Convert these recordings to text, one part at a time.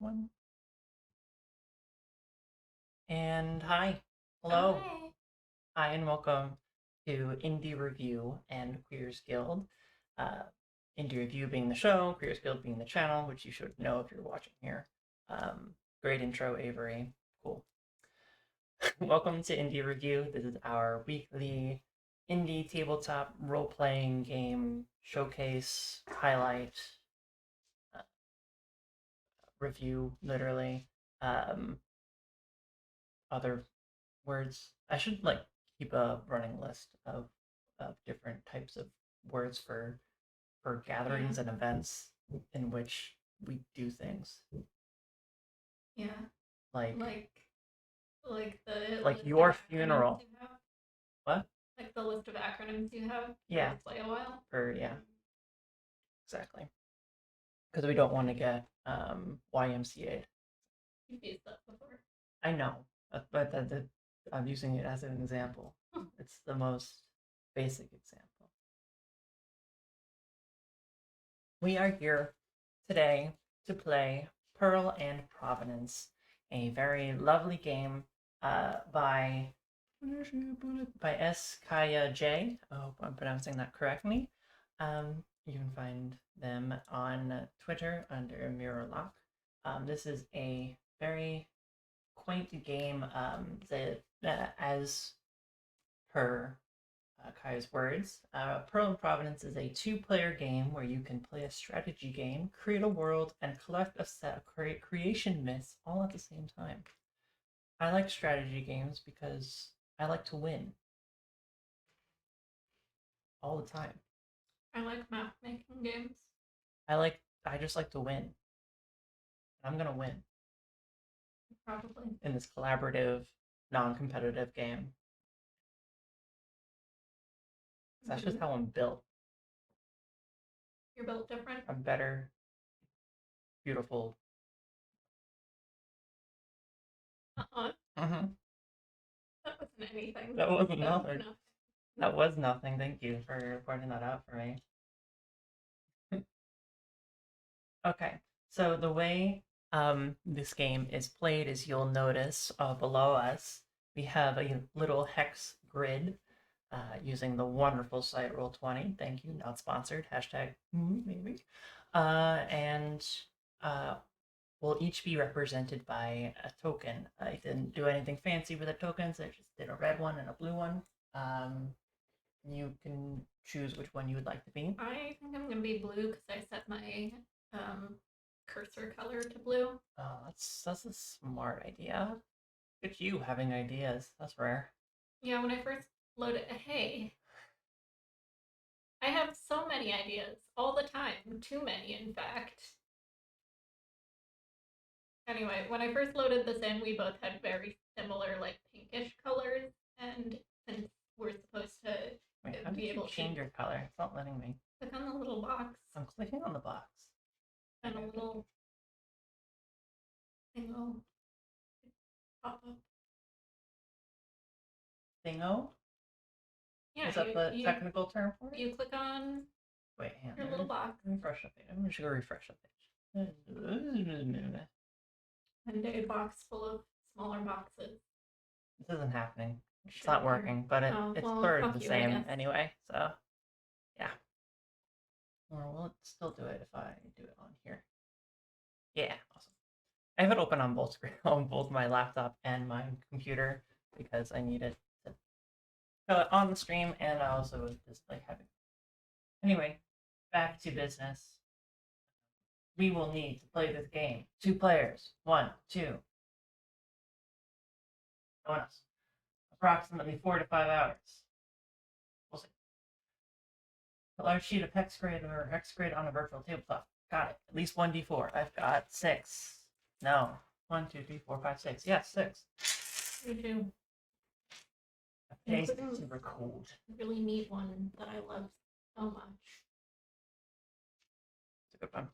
One. And hi. Hello. Hi. Hi, and welcome to indieRevue and Queers Guild. Uh, indieRevue being the show, Queers Guild being the channel, which you should know if you're watching here. Great intro, Avery. Cool. Welcome to indieRevue. This is our weekly indie tabletop role-playing game showcase highlight review, literally. Um, Other words. I should like keep a running list of different types of words for Yeah. gatherings and events in which we do things. Yeah. Like Like like the like list of your acronyms funeral. you have. What? Like the list of acronyms you have Yeah. for Play a While. For yeah, exactly. Because we don't want to get YMCA'd. You've used that before. I know, but I'm using it as an example. It's the most basic example. We are here today to play Pearl and Provenance, a very lovely game by S. Kaya J. I hope I'm pronouncing that correctly. You can find them on Twitter under Mirror Lock. This is a very quaint game that, as per Kai's words, Pearl and Providence is a two-player game where you can play a strategy game, create a world, and collect a set of creation myths all at the same time. I like strategy games because I like to win all the time. I like map making games. I just like to win. I'm gonna win Probably. in this collaborative, non-competitive game. That's just Mhm. how I'm built. You're built different. I'm better, beautiful. Uh-uh. Mm-hmm. That wasn't anything. That wasn't That was nothing. nothing. That was nothing. Thank you for pointing that out for me. Okay, so the way this game is played is you'll notice below us we have a little hex grid using the wonderful site Roll20. Thank you, not sponsored. Hashtag maybe. And uh, will each be represented by a token. I didn't do anything fancy with the tokens. I just did a red one and a blue one. You can choose which one you would like to be. I think I'm gonna be blue because I set my um cursor color to blue. Oh, that's a smart idea. Look at you having ideas. That's rare. Yeah, when I first loaded hey, I have so many ideas all the time. Too many, in fact. Anyway, when I first loaded this in, we both had very similar, like pinkish colors, and since we're supposed to Wait, how be did you able to change your color? It's not letting me. click on the little box I'm clicking on the box. and a Okay, okay. little thing will pop up. Thingo? Yeah, Is that the technical term for it? you click on Wait, hang your on. little box, Refresh the page. I'm just gonna refresh the page. and a box full of smaller boxes. This isn't happening. It's Should not appear. working, but Oh it's well, sort of the fuck you, I same guess. anyway. So yeah. Or will it still do it if I do it on here? Yeah, awesome. I have it open on both screen, on both my laptop and my computer because I need it to show it on the stream, and I also just like having. Anyway, back to business. We will need to play this game. 2 players. 1, 2. No one else. Approximately 4 to 5 hours. We'll see. A large sheet of hex grid or hex grid on a virtual tabletop. Got it. At least 1d4. I've got 6. No. 1, 2, 3, 4, 5, 6. Yes, 6. Me too. Today's Including super cold. really neat one that I love so much. It's a good one.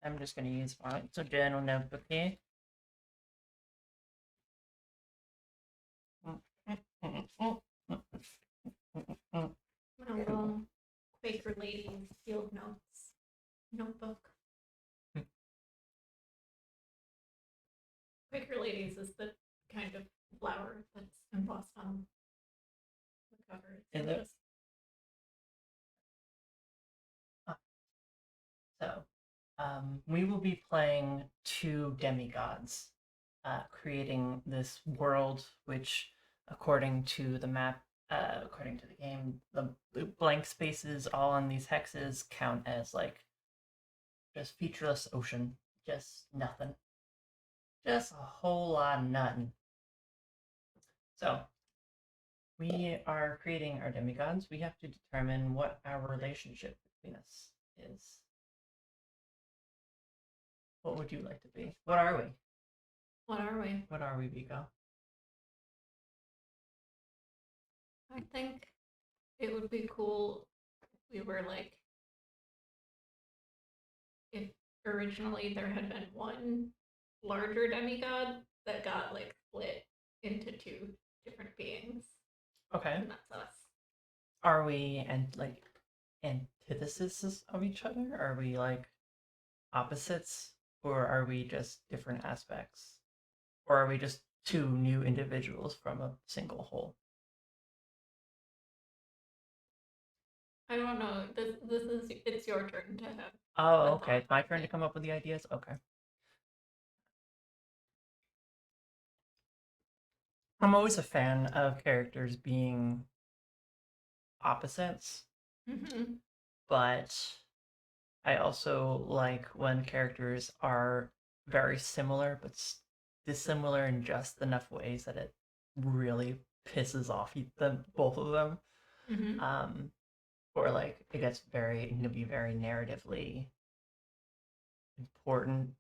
I'm just going to use my so journal notebook here. My little Quaker Lady Field Notes notebook. Quaker Ladies is the kind of flower that's embossed on the cover. Is it? So, we will be playing two demigods, creating this world which, according to the map, according to the game, the blank spaces all on these hexes count as like just featureless ocean, just nothing, just a whole lot of nothing. So, we are creating our demigods. We have to determine what our relationship between us is. What would you like to be? What are we? What are we? What are we, Viko? I think it would be cool if we were like, if originally there had been one larger demigod that got like split into two different beings. Okay. And that's us. Are we and like antitheses of each other? Are we like opposites? Or are we just different aspects? Or are we just two new individuals from a single whole? I don't know. This is it's your turn to have. Oh, a okay. thought It's my about turn to it. come up with the ideas? Okay. I'm always a fan of characters being opposites, Mm-hmm. but I also like when characters are very similar but dissimilar in just enough ways that it really pisses off them, both of them. Mm-hmm. Um, or like it gets very, it can be very narratively important.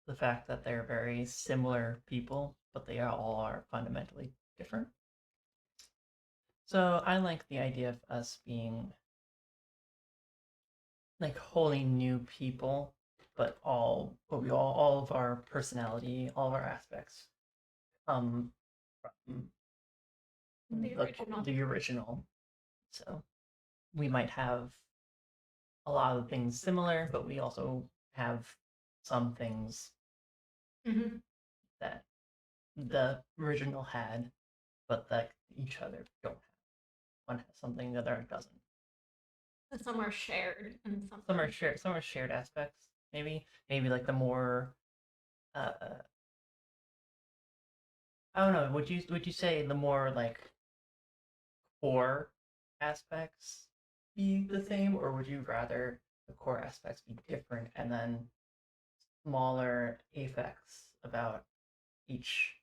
The fact that they're very similar people, but they all are fundamentally different. So I like the idea of us being like wholly new people, but we all of our personality, all of our aspects come from The original. the original. So we might have a lot of things similar, but we also have some things Mm-hmm. that the original had, but that each other don't have. One has something the other doesn't. Some are shared and Some are shared. Some are shared aspects. Maybe like the more. I don't know. Would you say the more like core aspects be the same, or would you rather the core aspects be different and then smaller effects each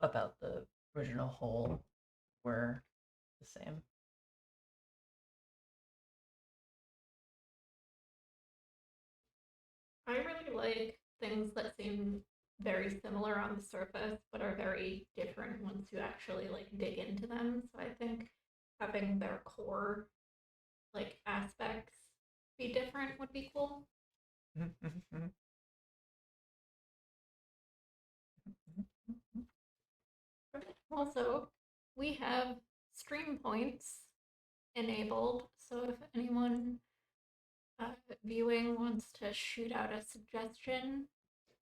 about the original whole were the same? I really like things that seem very similar on the surface, but are very different once you actually like dig into them. So I think having their core like aspects be different would be cool. Also, we have stream points enabled, so if anyone viewing wants to shoot out a suggestion,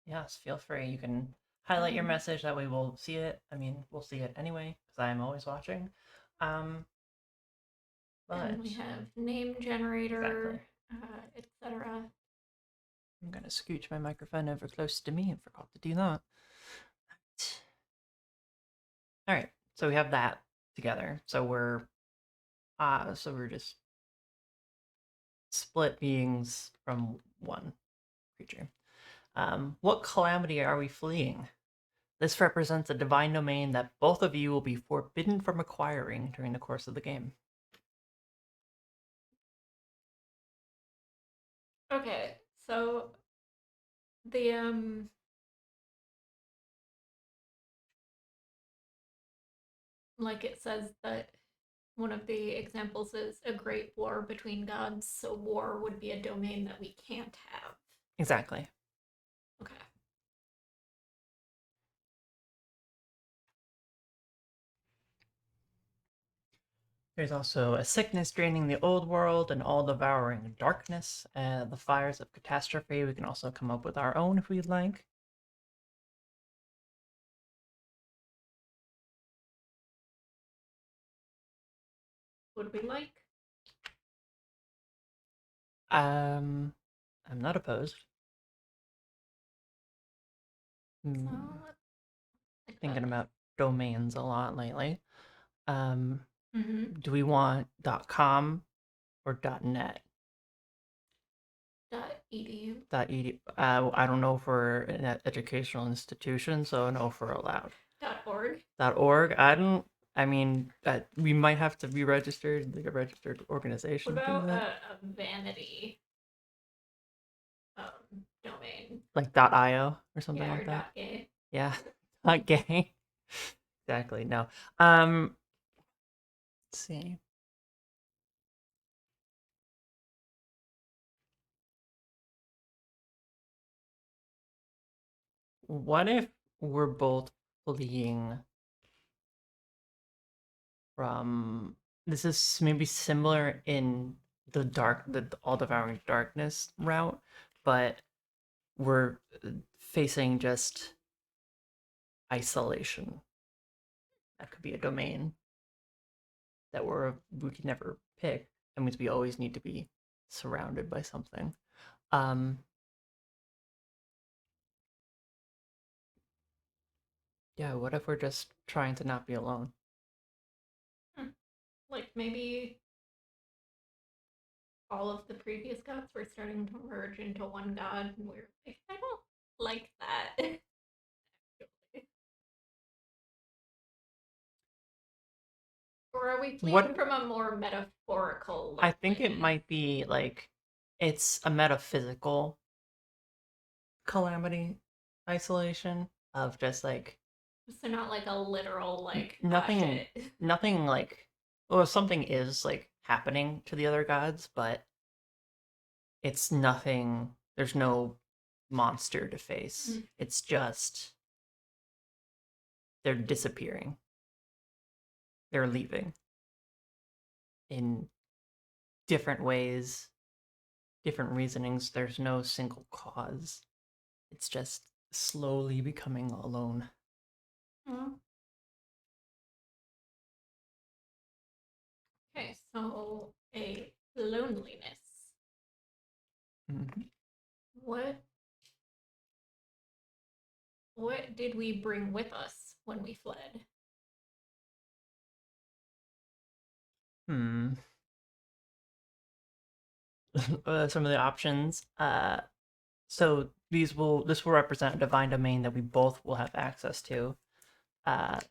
Yes, feel free. You can highlight your um, message. That way we'll see it. I mean, we'll see it anyway because I'm always watching. Um, and but we have name generator, exactly. etc. I'm gonna scooch my microphone over close to me. I forgot to do that. All right, so we have that together. So we're just split beings from one creature. What calamity are we fleeing? This represents a divine domain that both of you will be forbidden from acquiring during the course of the game. Okay, so the like it says that one of the examples is a great war between gods, so war would be a domain that we can't have. Exactly. Okay. There's also a sickness draining the old world and all devouring darkness, the fires of catastrophe. We can also come up with our own if we'd like. would we like? I'm not opposed. So Hmm, let's think thinking about this. about domains a lot lately. Um, Mm-hmm. do we want .com or .net? .edu. .edu. I don't know if we're an educational institution, so no if we're allowed. .org. .org. I don't. I mean, we might have to be registered, like a registered What organization to do about that. a vanity domain? Like .io or something Yeah, like or that. .gay. Yeah, not gay. Exactly. No. Um. Let's see. What if we're both fleeing from? This is maybe similar in the all devouring darkness route, but we're facing just isolation. That could be a domain that we could never pick. That means we always need to be surrounded by something. Um, yeah, what if we're just trying to not be alone? Hmm. Like maybe all of the previous gods were starting to merge into one god, and we're like, I don't like that. Or are we fleeing What from a more metaphorical I think it loneliness? might be like it's a metaphysical calamity, isolation of just like So not like a literal like ah nothing, shit. nothing like, well, something is like happening to the other gods, but it's nothing. There's no monster to face. Mm. It's just they're disappearing. They're leaving in different ways, different reasonings. There's no single cause. It's just slowly becoming alone. Oh, okay, so a loneliness. Mhm. What what did we bring with us when we fled? Hmm. Some of the options. So this will represent a divine domain that we both will have access to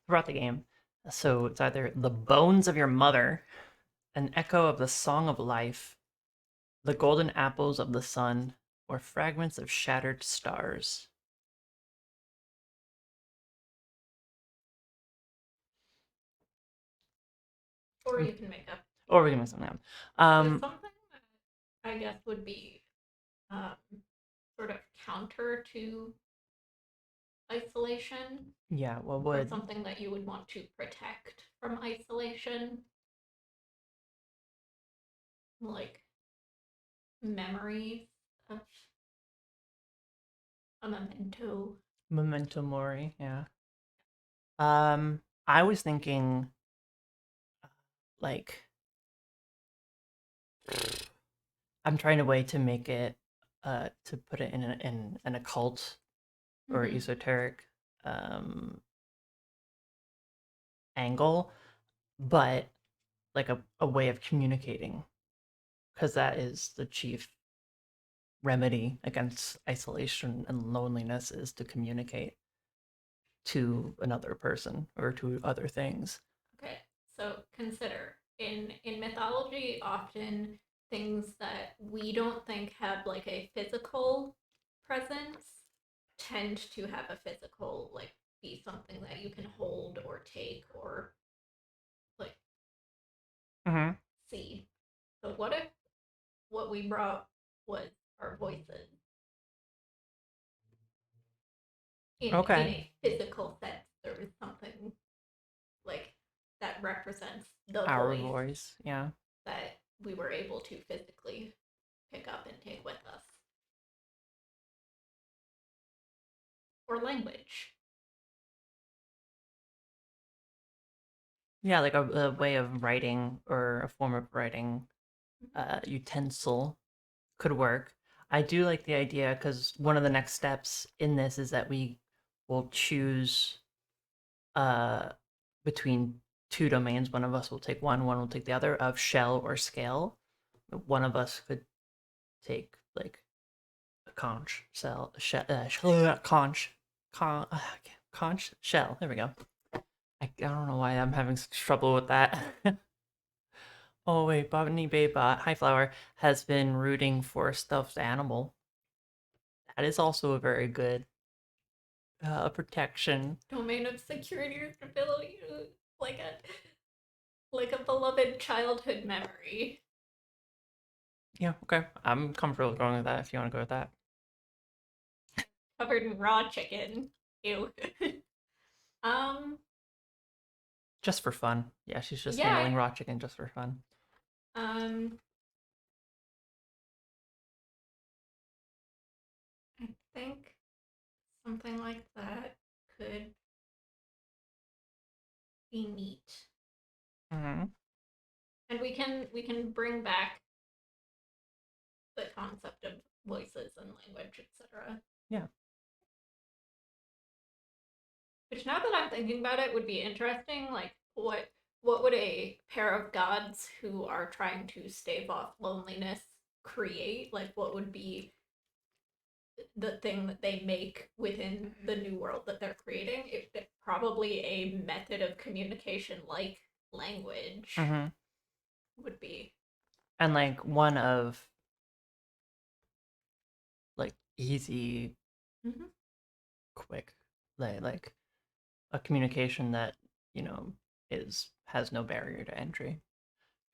throughout the game. So it's either the bones of your mother, an echo of the song of life, the golden apples of the sun, or fragments of shattered stars. Or you can make up Or we can make something up. so Um, something that I guess would be um, sort of counter to isolation, yeah, what or would something that you would want to protect from isolation, like memories of a memento. Memento Mori? Yeah. I was thinking like I'm trying a way to make it to put it in an occult or Mm-hmm. esoteric um angle, but like a way of communicating because that is the chief remedy against isolation and loneliness is to communicate to another person or to other things. Okay, so consider in mythology, often things that we don't think have like a physical presence tend to have a physical like be something that you can hold or take or like Hmm. see. So what if what we brought was our voices in Okay. a physical sense? There was something like that represents the Our voice voice, yeah. that we were able to physically pick up and take with us. Or language. Yeah, like a way of writing or a form of writing Mhm. utensil could work. I do like the idea because one of the next steps in this is that we will choose uh between two domains. One of us will take one will take the other of shell or scale. One of us could take like a conch conch shell. There we go. I don't know why I'm having such trouble with that. Oh wait, Botany Babe, High Flower has been rooting for stuffed animal. That is also a very good protection. Domain of security or stability, like a like a beloved childhood memory. Yeah, okay. I'm comfortable going with that if you want to go with that. Covered in raw chicken. Ew. um, Just for fun. Yeah, she's just yeah. handling raw chicken just for fun. Um, I think something like that could be neat. Hmm. And we can bring back the concept of voices and language, etc. Yeah. Which now that I'm thinking about it would be interesting. Like what would a pair of gods who are trying to stave off loneliness create? Like what would be the thing that they make within the new world that they're creating? It probably a method of communication like language Hmm. would be. And like one of like easy, Mhm. quick, like a communication that you know is has no barrier to entry.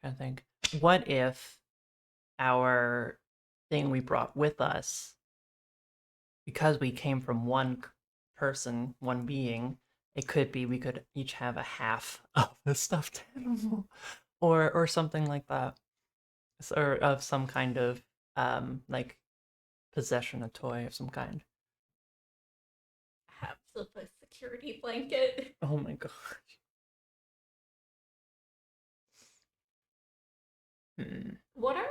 I think. What if our thing we brought with us, because we came from one person, one being, it could be we could each have a half of the stuffed animal, or something like that, or of some kind of like possession, a toy of some kind. Perhaps of a security blanket. Oh my god. Hmm. What are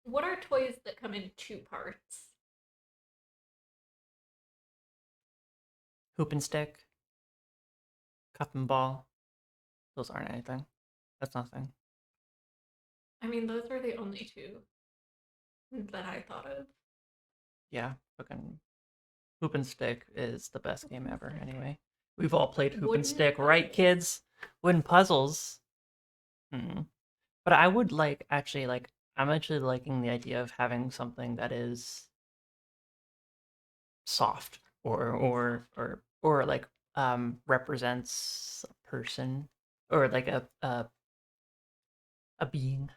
what are toys that come in two parts? Hoop and stick, cup and ball. Those aren't anything. That's nothing. I mean, those are the only two that I thought of. Yeah, fucking Hoop and Stick is the best game Open ever, stick. anyway. We've all played Hoop and Wooden Stick, right, puzzles. kids? Wooden puzzles. Hmm. But I would like, actually, like, I'm actually liking the idea of having something that is soft or like represents a person or like a being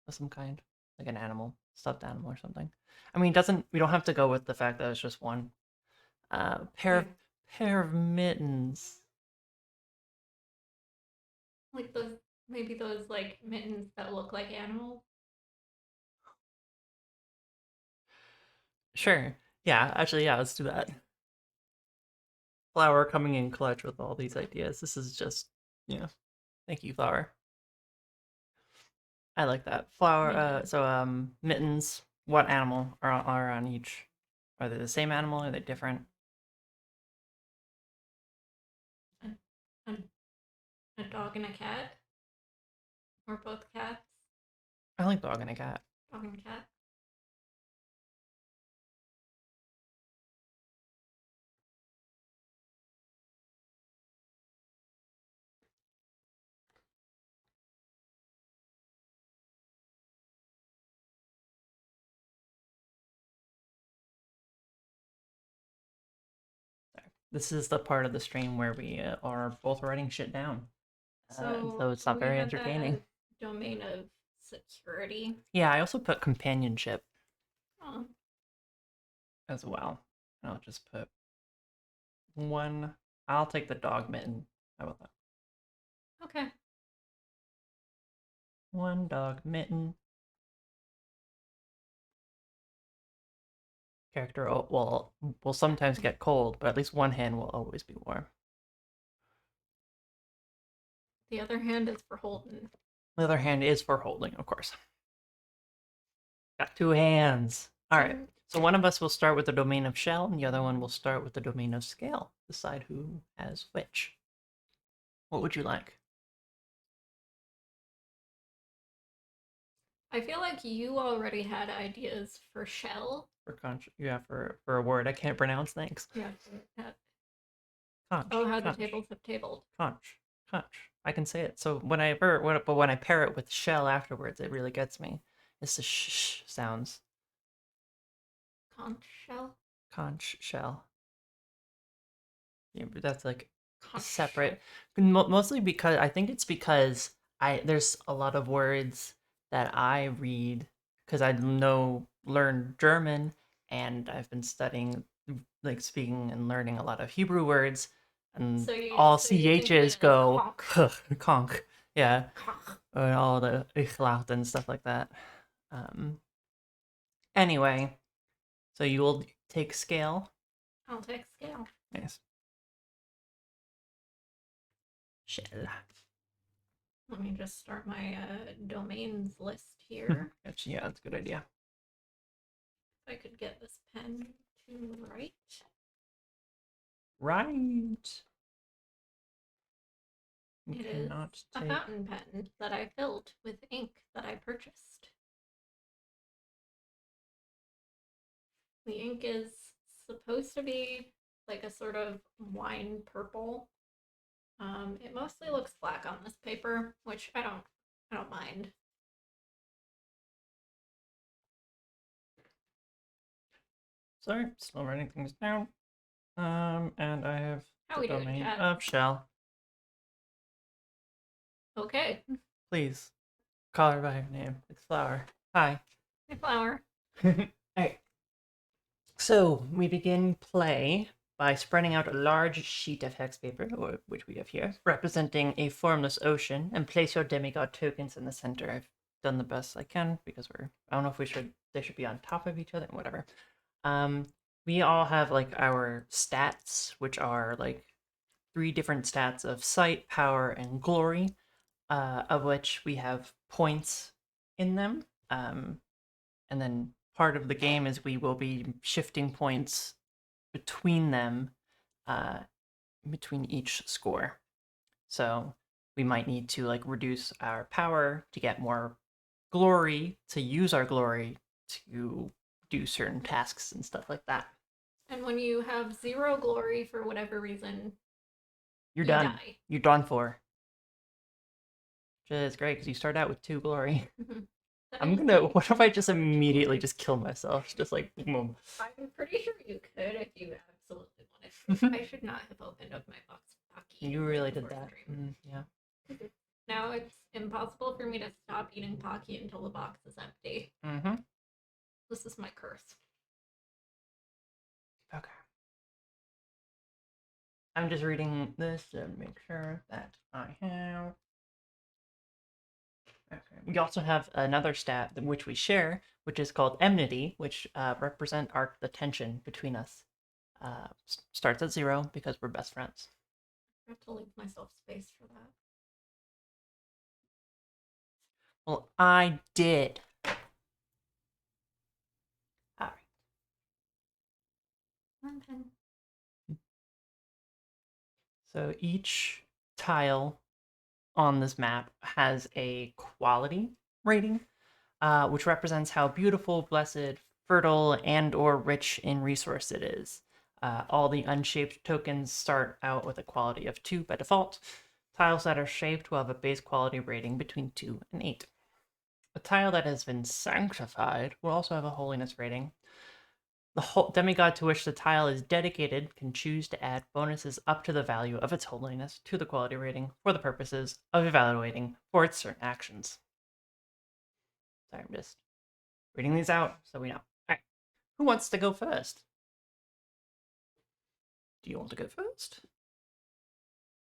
of some kind, like an animal, stuffed animal or something. I mean, doesn't we don't have to go with the fact that it's just one. Uh, pair of Yeah, pair of mittens. like those maybe those like mittens that look like animals. Sure. Yeah, actually, yeah, let's do that. Flower coming in clutch with all these ideas. This is just, yeah. Thank you, Flower. I like that. Flower, Me too. mittens. What animal are on each? Are they the same animal? Are they different? A, a, a dog and a cat, or both cats. I like dog and a cat. Dog and cat. This is the part of the stream where we are both writing shit down. So So it's not we very had that as entertaining. domain of security. Yeah, I also put companionship Oh, as well. I'll just put one. I'll take the dog mitten. How about that? okay. One dog mitten. Character will sometimes get cold, but at least one hand will always be warm. The other hand is for holding. The other hand is for holding, of course. Got two hands. All right. So one of us will start with the domain of shell, and the other one will start with the domain of scale. Decide who has which. What would you like? I feel like you already had ideas for shell. For a word I can't pronounce. Thanks. Yeah. Conch. Oh, how conch, the tables have tabled. Conch. Conch. I can say it. So when I pair it with shell afterwards, it really gets me. It's the sh sounds. Conch shell. Conch shell. Yeah, but that's like Conch separate. Mostly because I think it's because there's a lot of words that I read because I learn German, and I've been studying, like, speaking and learning a lot of Hebrew words, and all CHs go conch, yeah, and all the ich and stuff like that. Um, anyway, so you will take scale. I'll take scale. Nice. Shell. Let me just start my domains list here. Yeah, that's a good idea. If I could get this pen to write. Right. It is a fountain pen that I filled with ink that I purchased. The ink is supposed to be like a sort of wine purple. It mostly looks black on this paper, which I don't mind. Sorry, still writing things down. And I have How the domain of shell. Okay. Please call her by her name. It's Flower. Hi. Hey, Flower. Alright. So we begin play by spreading out a large sheet of hex paper, which we have here, representing a formless ocean, and place your demigod tokens in the center. I've done the best I can because I don't know if they should be on top of each other, whatever. We all have like our stats, which are like 3 different stats of sight, power, and glory, of which we have points in them. And then part of the game is we will be shifting points between them, between each score. So we might need to like reduce our power to get more glory, to use our glory to do certain tasks and stuff like that. And when you have 0 glory for whatever reason, you're done. Die. You're done for. Which is great because you start out with 2 glory. What if I just immediately just kill myself? Just like, boom. I'm pretty sure you could if you absolutely wanted to. I should not have opened up my box of Pocky. You really did that. Yeah. Now it's impossible for me to stop eating Pocky until the box is empty. Mm-hmm. This is my curse. Okay. I'm just reading this to make sure that I have. Okay. We also have another stat which we share, which is called enmity, which represent the tension between us. Starts at 0 because we're best friends. I have to leave myself space for that. Well, I did. All right. One pen. So each tile on this map has a quality rating, which represents how beautiful, blessed, fertile, and or rich in resource it is. All the unshaped tokens start out with a quality of 2 by default. Tiles that are shaped will have a base quality rating between 2 and 8. A tile that has been sanctified will also have a holiness rating. The whole demigod to which the tile is dedicated can choose to add bonuses up to the value of its holiness to the quality rating for the purposes of evaluating for its certain actions. Sorry, I'm just reading these out so we know. All right. Who wants to go first? Do you want to go first?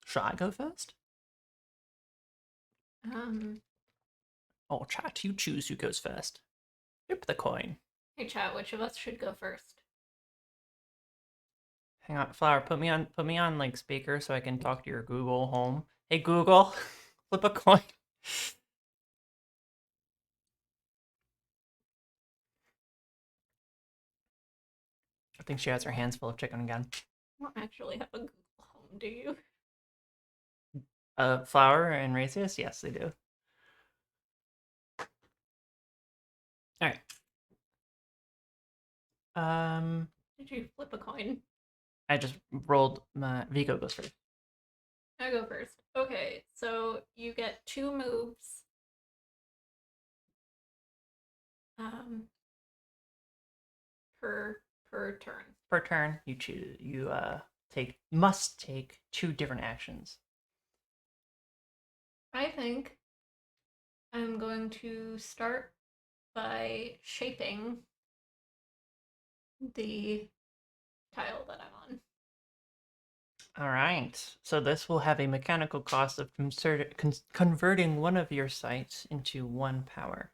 Shall I go first? Oh, chat, you choose who goes first. Flip the coin. Hey chat, which of us should go first? Hang on, Flower, put me on like speaker so I can talk to your Google Home. Hey Google. Flip a coin. I think she has her hands full of chicken again. You don't actually have a Google Home, do you? Flour and races? Yes, they do. All right. Did you flip a coin? I just rolled my Vigo goes first. I go first. Okay, so you get 2 moves. Um, per turn. Per turn, you must take 2 different actions. I think I'm going to start by shaping the tile that I'm on. All right. So this will have a mechanical cost of converting one of your sites into 1 power.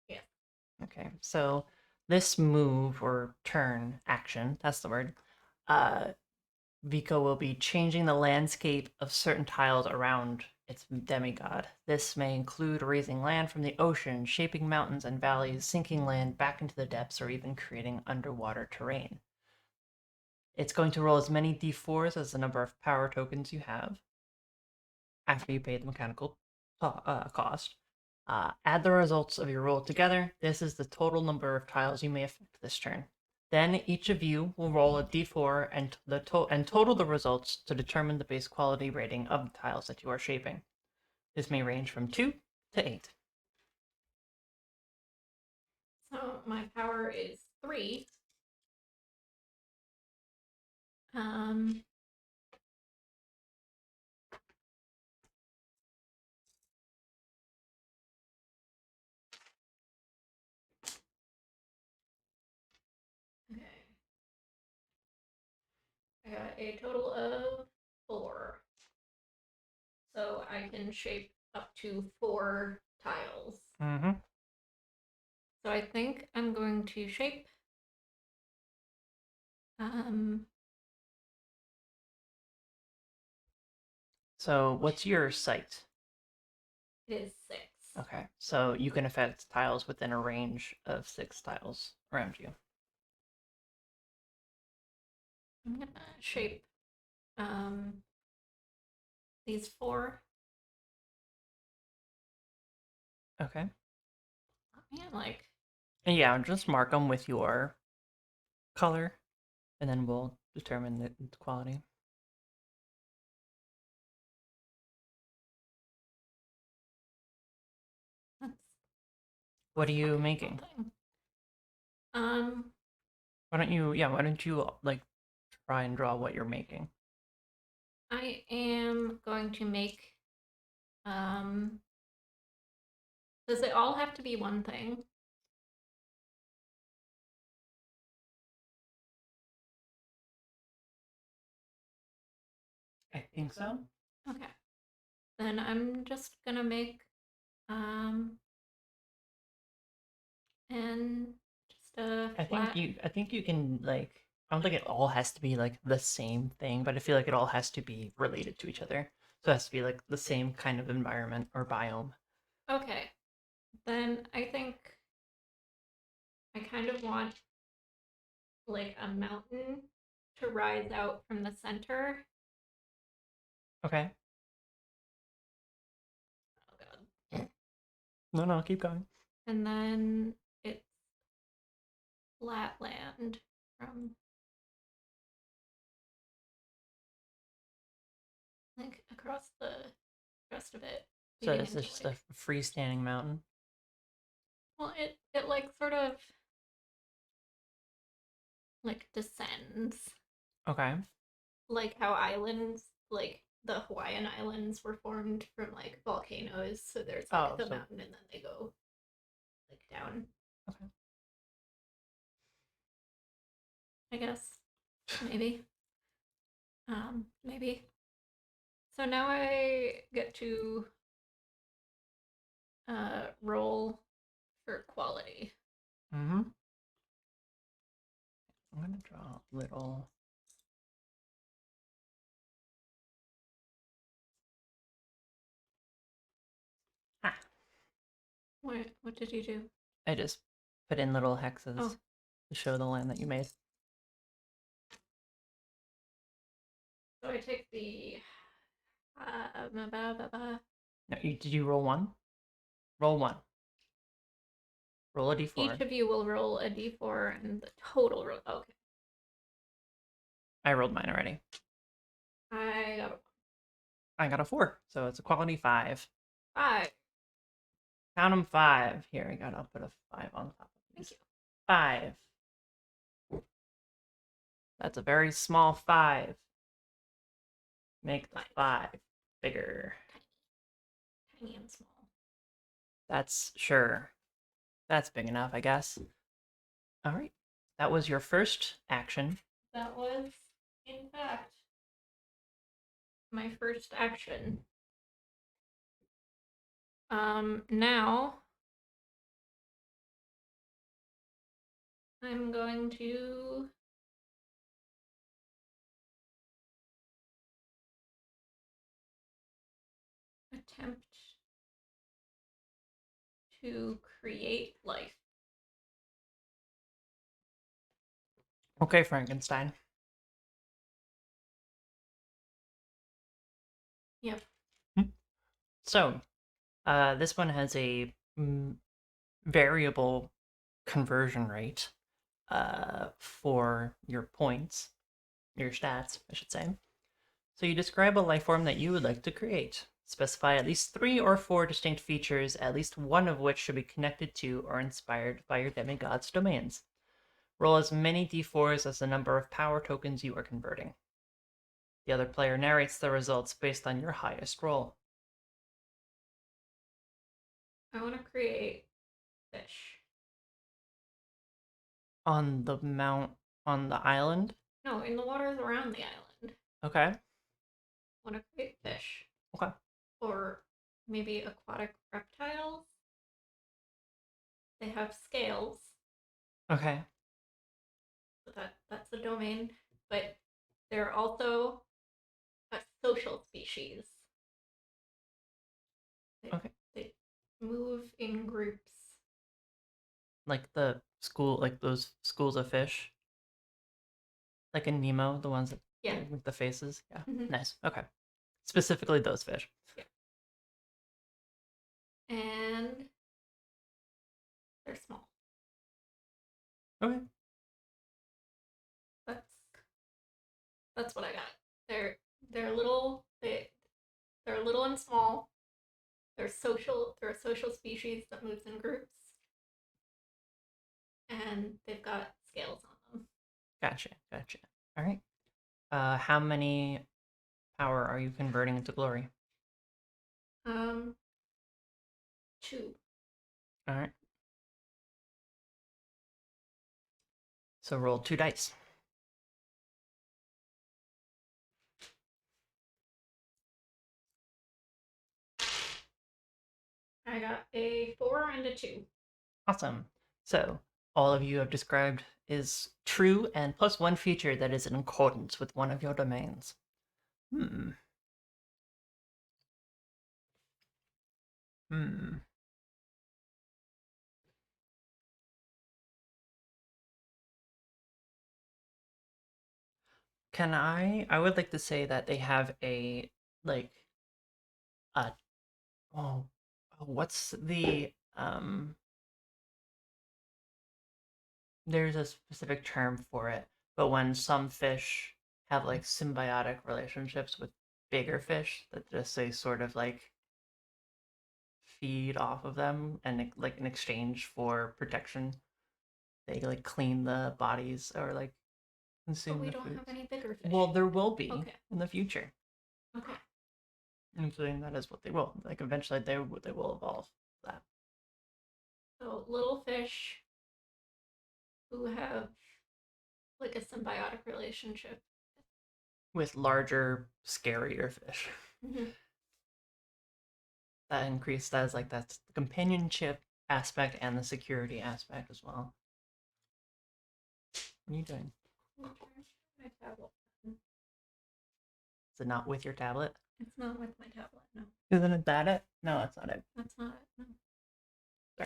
Yeah. Okay. So this move or turn action, that's the word. Vico will be changing the landscape of certain tiles around its demigod. This may include raising land from the ocean, shaping mountains and valleys, sinking land back into the depths, or even creating underwater terrain. It's going to roll as many d4s as the number of power tokens you have after you pay the mechanical cost. Add the results of your roll together. This is the total number of tiles you may affect this turn. Then each of you will roll a d4 and total the results to determine the base quality rating of the tiles that you are shaping. This may range from 2 to 8. So my power is 3. Um, okay. I got a total of 4. So I can shape up to 4 tiles. Mm-hmm. So I think I'm going to shape um So what's your site? it is 6. Okay, so you can affect tiles within a range of 6 tiles around you. I'm gonna shape um these 4. Okay. Man, like And yeah, just mark them with your color, and then we'll determine the quality. that's What are you okay, making? something. Um Why don't you like try and draw what you're making? I am going to make um does it all have to be one thing? I think so. Okay. Then I'm just gonna make um and just a flat. I think you can like I don't think it all has to be like the same thing, but I feel like it all has to be related to each other. So it has to be like the same kind of environment or biome. Okay. Then I think I kind of want like a mountain to rise out from the center. Okay. Oh god. No, keep going. And then it's flat land from like across the rest of it, So leading is into this just a like freestanding mountain? well it like sort of like descends Okay. like how islands like the Hawaiian Islands were formed from like volcanoes. So there's like Oh, the so mountain and then they go like down, okay. I guess. Maybe. Maybe. So now I get to roll for quality. Mm-hmm. I'm gonna draw a little What did you do? I just put in little hexes Oh. to show the land that you made. So I take the ba, ba, ba. No, did you roll one? Roll one. Roll a d4. Each of you will roll a d4 and the total roll. Okay. I rolled mine already. I got a I got a 4, so it's a quality 5. 5. Count them 5. Here, I got. I'll put a 5 on top of these. Thank you. 5. That's a very small 5. Make the 5 bigger. Tiny and small. That's sure. That's big enough, I guess. All right. That was your first action. That was, in fact, my first action. Now I'm going to attempt to create life. Okay, Frankenstein. Yep. So, this one has a variable conversion rate for your points, your stats, I should say. So you describe a life form that you would like to create. Specify at least 3 or 4 distinct features, at least one of which should be connected to or inspired by your demigod's domains. Roll as many d4s as the number of power tokens you are converting. The other player narrates the results based on your highest roll. I want to create fish. On the island? No, in the waters around the island. Okay. I want to create fish. Okay. Or maybe aquatic reptiles. They have scales. Okay. So that's the domain. But they're also a social species. Okay. They move in groups. Like those schools of fish? Like in Nemo, the ones that with the faces? Yeah. Mhm. Nice. Okay. Specifically those fish. Yeah. And they're small. Okay. That's what I got. They're little. They're little and small. They're social. They're a social species that moves in groups, and they've got scales on them. Gotcha. All right. How many power are you converting into glory? 2. All right. So roll 2 dice. I got a 4 and a 2. Awesome. So all of you have described is true and plus 1 feature that is in accordance with one of your domains. Hmm. I would like to say that they have a, like, oh, what's there's a specific term for it, but when some fish have like symbiotic relationships with bigger fish that just they sort of like feed off of them and like in exchange for protection, they like clean the bodies or like But consume we the don't have foods. any bigger fish. Well, there will be Okay. in the future. Okay. Including that is what they will. Like eventually they will evolve that. So little fish who have like a symbiotic relationship. With larger, scarier fish. Mm-hmm. That increase that is like that's the companionship aspect and the security aspect as well. What are you doing? My tablet. Is it not with your tablet? It's not with my tablet. No. Isn't it that it? No, that's not it. That's not it. No.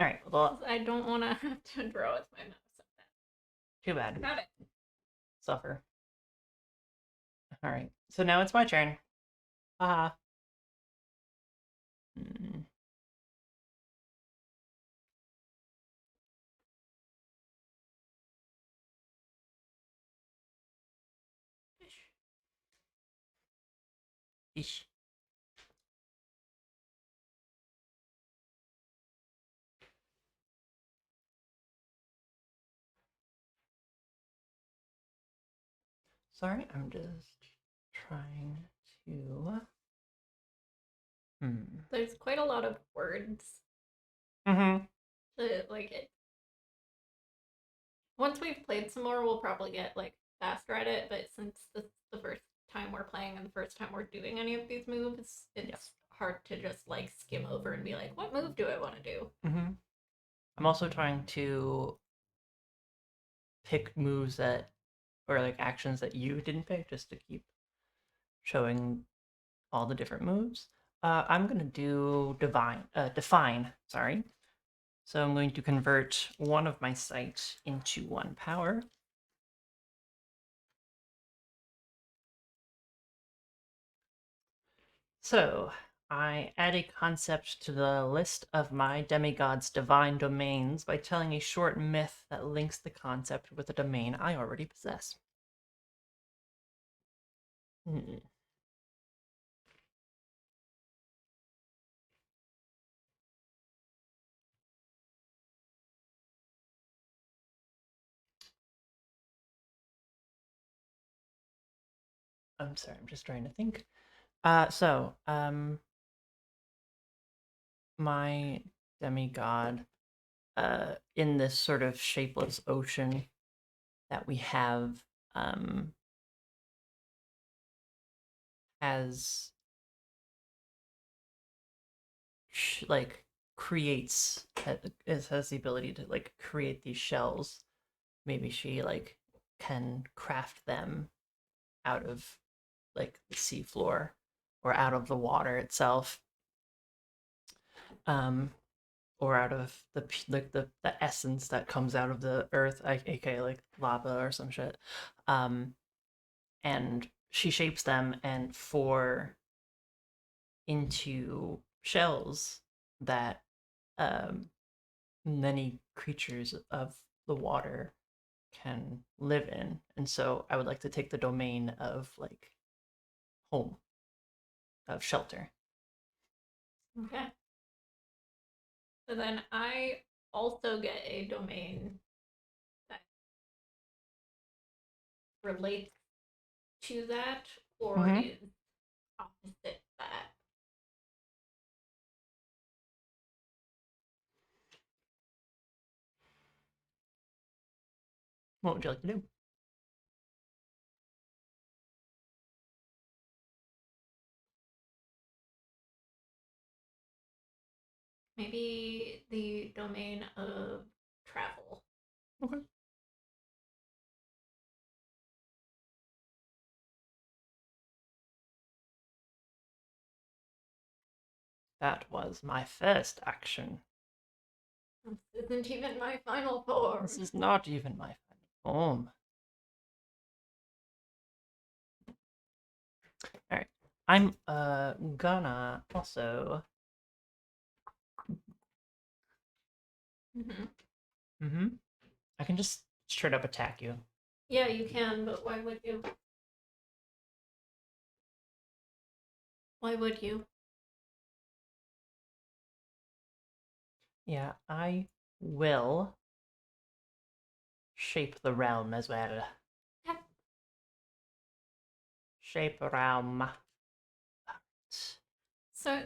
All right. Well, I don't want to have to draw with my mouse. too bad. Got it. Suffer. All right. So now it's my turn. Haha. Hmm. Ish. Sorry, I'm just trying to. Hmm. There's quite a lot of words. Mm-hmm. Like it. Once we've played some more, we'll probably get like faster at it. But since this is the first time we're playing and the first time we're doing any of these moves, it's Yes. hard to just like skim over and be like, what move do I want to do? Mm-hmm. I'm also trying to pick moves that, or like actions that you didn't pick, just to keep showing all the different moves. I'm gonna do define. Sorry. So I'm going to convert one of my sight into one power. So I add a concept to the list of my demigod's divine domains by telling a short myth that links the concept with a domain I already possess. Hmm. I'm sorry, I'm just trying to think. My demigod, in this sort of shapeless ocean that we have, has like creates it has the ability to like create these shells. Maybe she like can craft them out of like the seafloor or out of the water itself, um, or out of like the essence that comes out of the earth, aka like lava or some shit. Um, and she shapes them and for into shells that um, many creatures of the water can live in. And so I would like to take the domain of like home, of shelter. Okay. So then I also get a domain that relates to that or Mm-hmm. is opposite that. What would you like to do? Maybe the domain of travel. Okay. That was my first action. This isn't even my final form. This is not even my final form. All right. I'm gonna also. Mm-hmm. Mm-hmm. I can just straight up attack you. Yeah, you can, but why would you? Why would you? Yeah, I will shape the realm as well. Okay. Shape realm. So,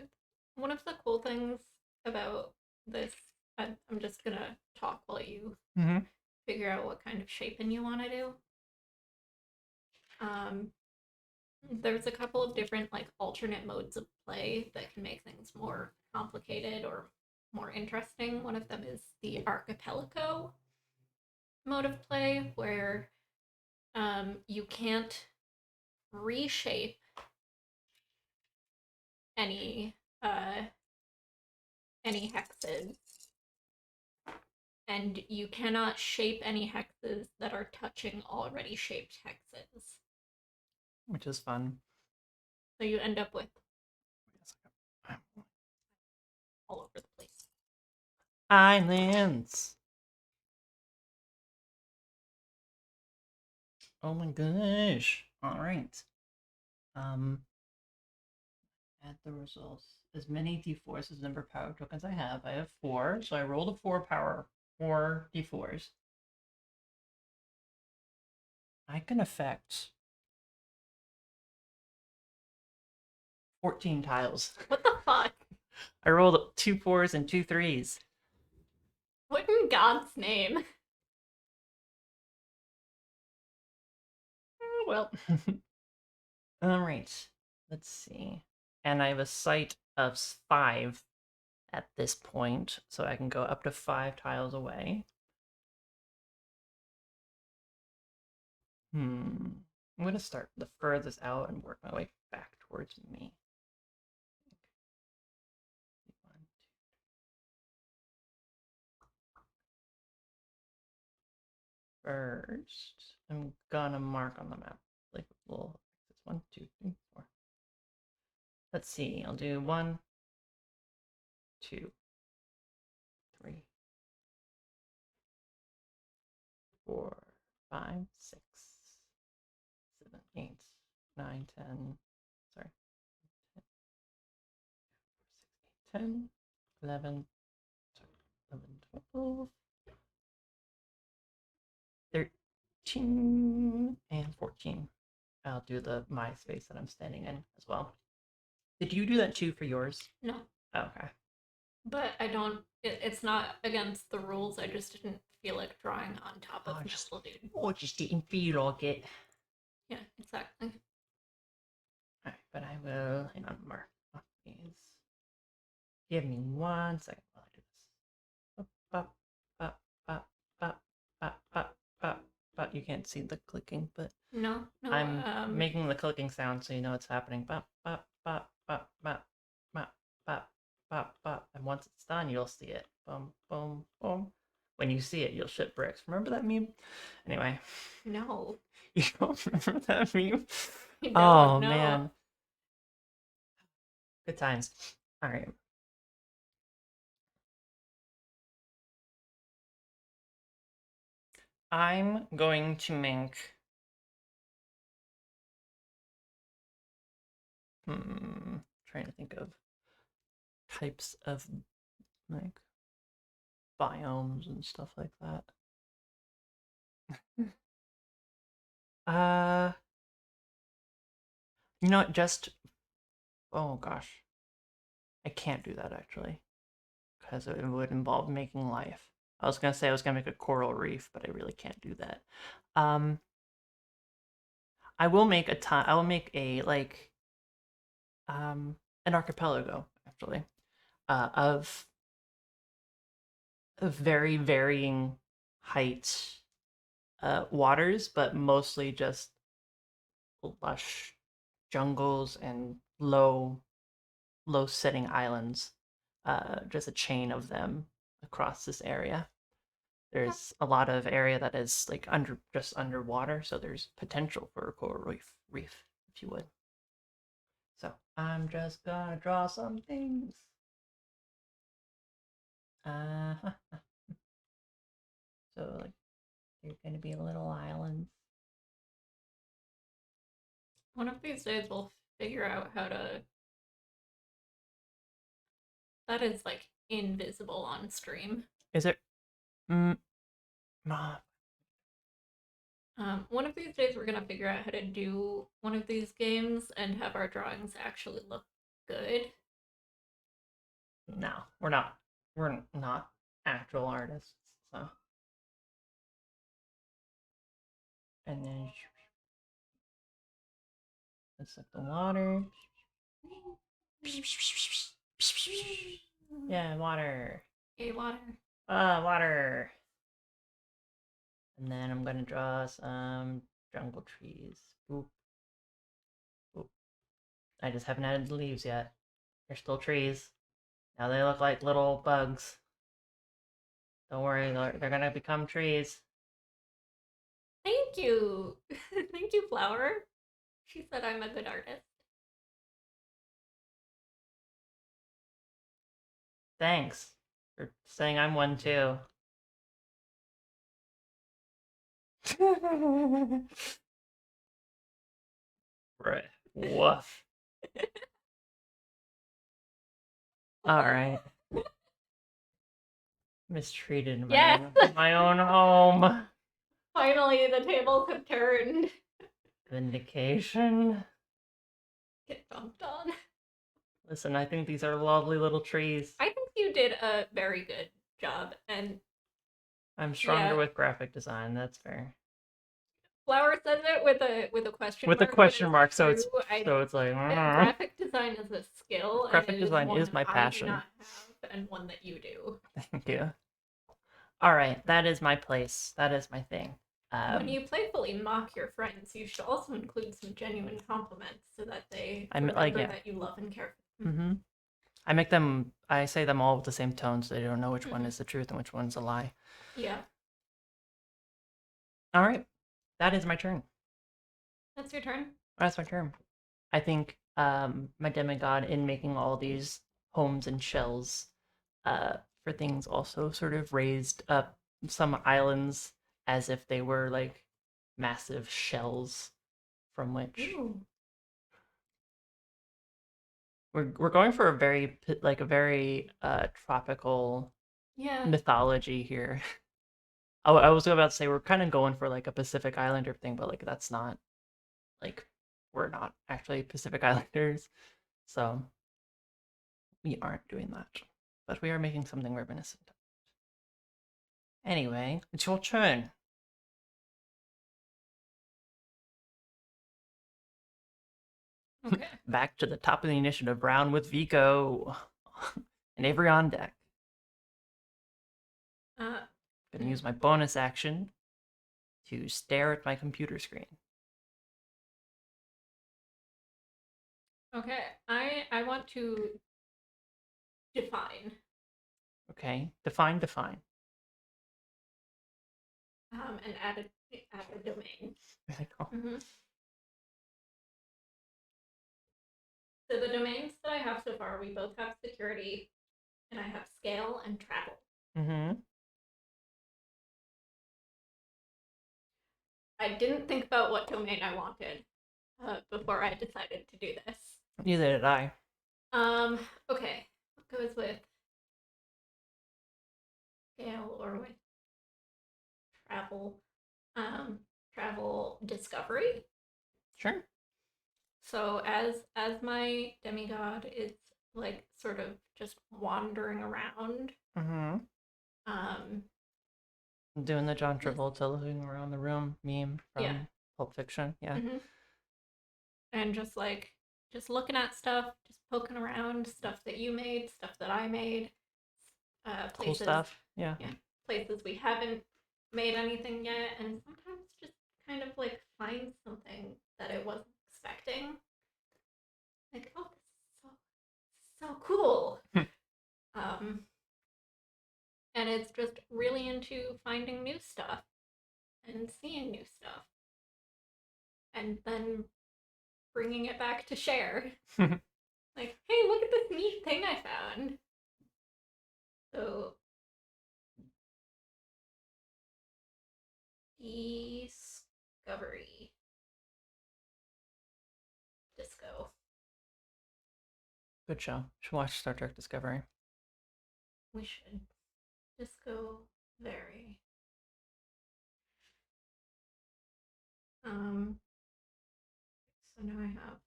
one of the cool things about this, I'm just gonna talk while you Mm-hmm. figure out what kind of shaping you want to do. Um, there's a couple of different like alternate modes of play that can make things more complicated or more interesting. One of them is the archipelago mode of play, where you can't reshape any uh, any hexes and you cannot shape any hexes that are touching already shaped hexes. Which is fun. So you end up with all over the place. Islands. Oh my gosh. All right. Add the results. As many d4s as number of power tokens I have. I have 4, so I rolled a 4 d4s. I can affect 14 tiles. What the fuck? I rolled 2 4s and 2 3s. What in God's name? Well, all right. Let's see. And I have a sight of 5 at this point, so I can go up to 5 tiles away. I'm going to start the furthest out and work my way back towards me. First, I'm gonna mark on the map, like a little, 1, 2, 3, 4. Let's see, I'll do 1, 2, 3, 4, 5, 6, 7, 8, 9, 10, sorry, 10, 11, 12, 13, and 14. I'll do my space that I'm standing in as well. Did you do that too for yours? No. Okay. But I don't. It's not against the rules. I just didn't feel like drawing on top of Muscle Dude. Oh, just didn't feel like it. Yeah, exactly. Alright, but I will. Hang on, mark these. Give me 1 second while I do this. Up, up, up, up, up, up, up, up. You can't see the clicking, but no. I'm making the clicking sound so you know it's happening. Bop, bop, bop, bop, bop, bop, bop, bop, bop. And once it's done, you'll see it. Boom, boom, boom. When you see it, you'll shit bricks. Remember that meme? Anyway. No. You don't remember that meme? Oh, man. Good times. All right. I'm going to make trying to think of types of like biomes and stuff like that. You know what, just oh gosh. I can't do that actually. Because it would involve making life. I was gonna say I was gonna make a coral reef, but I really can't do that. I will make I will make a like an archipelago actually of very varying height waters, but mostly just lush jungles and low setting islands. Just a chain of them across this area. There's a lot of area that is like just underwater, so there's potential for a coral reef, if you would. So I'm just gonna draw some things. Uh, so like they're gonna be little islands. One of these days we'll figure out how to. That is like invisible on stream. Is it? Mm, One of these days we're gonna figure out how to do one of these games and have our drawings actually look good. no, we're not. We're not actual artists. So, and then let's like the water. Yeah, water. Hey, water. Water. And then I'm gonna draw some jungle trees. Boop. Boop. I just haven't added the leaves yet. They're still trees. Now they look like little bugs. Don't worry, they're gonna become trees. Thank you. Thank you, Flower. She said I'm a good artist. Thanks for saying I'm one too. Right. Woof. All right. Mistreated in Yes! my own home. Finally, the tables have turned. Vindication. Get dumped on. Listen, I think these are lovely little trees. I think you did a very good job, and I'm stronger yeah. with graphic design. That's fair. Flower says it with a question With a mark. question mark, so true. it's like graphic design is a skill, and graphic it is design one is my I do passion. not have, and one that you do. Thank you. All right, that is my place. That is my thing. When you playfully mock your friends, you should also include some genuine compliments so that they remember that you love and care for them. Mm-hmm. I say them all with the same tone so they don't know which one is the truth and which one's a lie. Yeah. All right, that is my turn. That's your turn? That's my turn. I think my demigod, in making all these homes and shells for things, also sort of raised up some islands as if they were like massive shells from which Ooh. we're going for a very tropical mythology here. I was about to say we're kind of going for like a Pacific Islander thing, but like that's not like we're not actually Pacific Islanders, so we aren't doing that. But we are making something reminiscent. Anyway, it's your turn. Okay. Back to the top of the initiative round with Vico and Avery on deck. Gonna use my bonus action to stare at my computer screen. Okay, I want to define. Okay, define. And add a domain. So the domains that I have so far, we both have security, and I have scale and travel. Mm-hmm. I didn't think about what domain I wanted before I decided to do this. Neither did I. Okay. What goes with scale or with travel? Travel discovery. Sure. So as my demigod, it's like sort of just wandering around. Mm-hmm. Doing the John Travolta looking around the room meme from Pulp Fiction. Yeah. Mm-hmm. And just looking at stuff, just poking around, stuff that you made, stuff that I made, places, cool stuff. Yeah. Places we haven't made anything yet, and sometimes just kind of like find something that I wasn't expecting. Like, oh, this is so cool. And it's just really into finding new stuff and seeing new stuff, and then bringing it back to share. Like, hey, look at this neat thing I found. So, discovery. Disco. Good show. Should watch Star Trek Discovery. We should. Disco vary. So now I have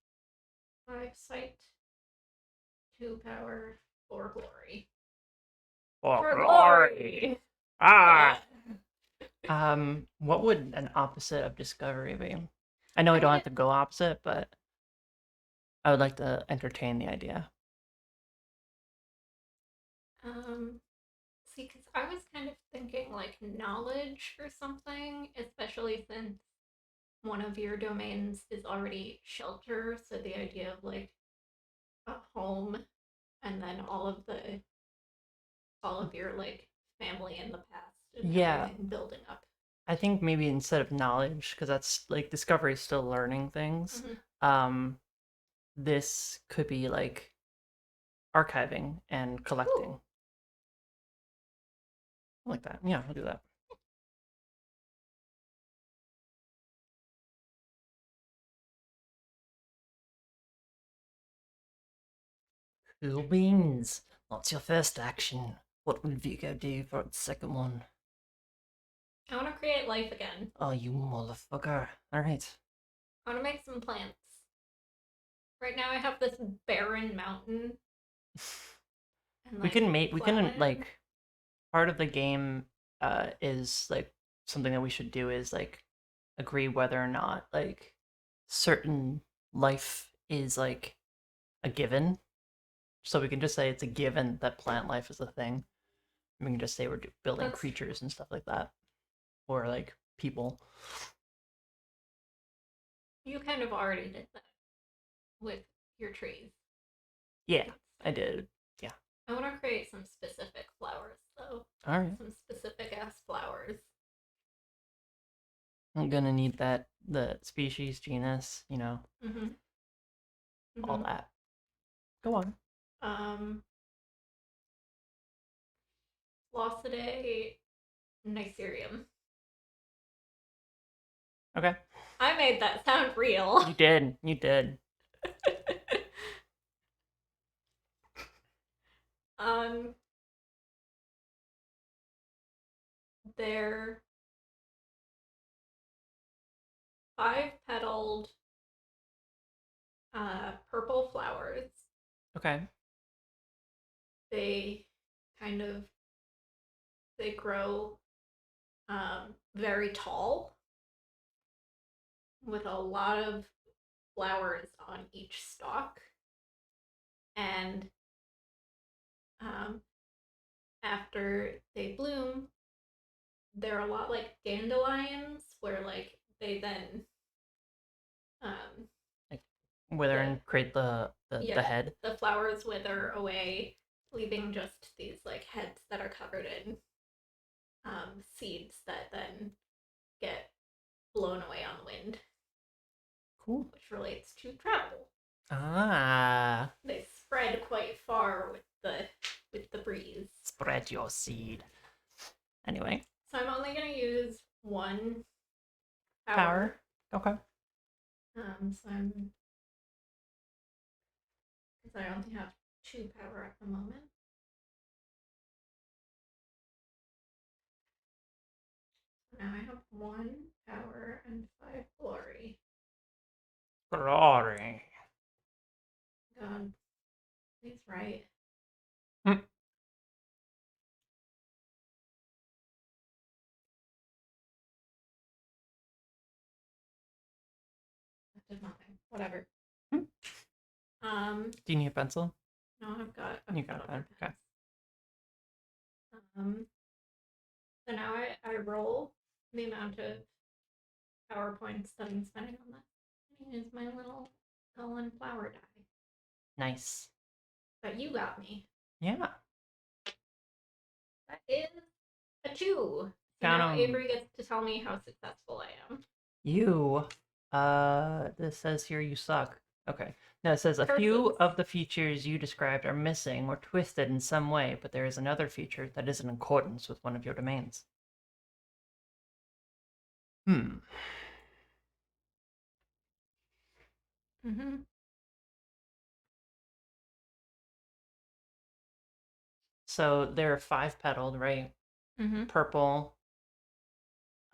5 sight, 2 power, 4 glory. For glory! Ah! What would an opposite of discovery be? I know we don't have to go opposite, but I would like to entertain the idea. See, because I was kind of thinking like knowledge or something, especially since one of your domains is already shelter, so the idea of like a home and then all of your like family in the past and Yeah, everything building up. I think maybe instead of knowledge, because that's like discovery is still learning things. Mm-hmm. Um, this could be like archiving and Ooh, collecting. I like that. Yeah, I'll do that. Cool beans. That's your first action. What will Vigo do for its second one? I want to create life again. Oh, you motherfucker. Alright. I want to make some plants. Right now, I have this barren mountain and We like can make, we can, flatland. like, part of the game is, like, something that we should do is, like, agree whether or not, like, certain life is, like, a given. So we can just say it's a given that plant life is a thing. We can just say we're building That's true. creatures and stuff like that. Or, like, people. You kind of already did that with your trees. Yeah, I did. Yeah. I want to create some specific flowers, though. Alright. Some specific ass flowers. I'm gonna need that, the species, genus, you know, Mm-hmm. all Mm-hmm. that. Go on. Um, Flocidae Nicerium. Okay. I made that sound real. You did. You did. um, they're five petaled purple flowers. Okay. They kind of they grow very tall with a lot of flowers on each stalk, and um, after they bloom, they're a lot like dandelions, where like they then um, Like wither the and create the yeah head. the flowers wither away, leaving just these like heads that are covered in seeds that then get blown away on the wind, Cool. which relates to travel. Ah. They spread quite far with the breeze. Spread your seed. Anyway. So I'm only gonna use one Power. power. Okay. So I'm because I only have two power at the moment. So now I have one power and five glory. Glory. God, please right. Hmm. That did nothing. Whatever. Hmm. Um, Do you need a pencil? no, You I've got got a other pen. Okay. pens. So now I roll the amount of power points that I'm spending on that. I use my little golden flower die. Nice. But you got me. Yeah. That is a two. So Count now 'em. Avery gets to tell me how successful I am. You. This says here you suck. Okay. No, it says a few Curses. of the features you described are missing or twisted in some way, but there is another feature that is in accordance with one of your domains. Hmm. Mm-hmm. So they're five petaled, right? Mm-hmm. Purple.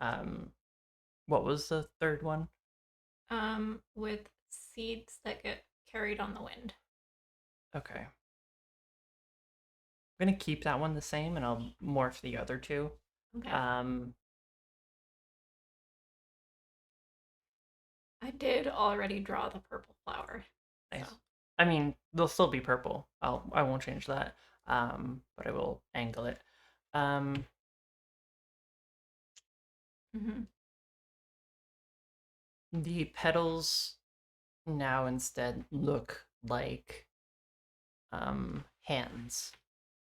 Um, what was the third one? With seeds that get carried on the wind. Okay. I'm gonna keep that one the same, and I'll morph the other two. Okay. Um, I did already draw the purple flower. So. nice. I mean, they'll still be purple. I won't change that. But I will angle it. Um, Mm-hmm. the petals now instead look like hands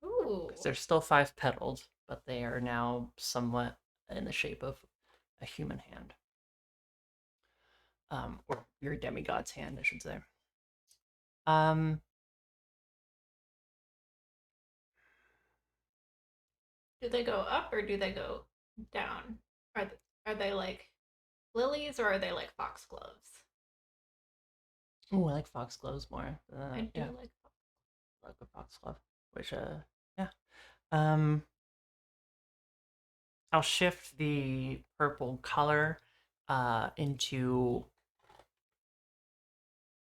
Ooh. because they're still five petaled, but they are now somewhat in the shape of a human hand. Or your demigod's hand, I should say. Um, Do they go up or do they go down? Are they like lilies or are they like foxgloves? oh, I like foxgloves more. I do Yeah, like I like a foxglove. Which, yeah. Um, I'll shift the purple color into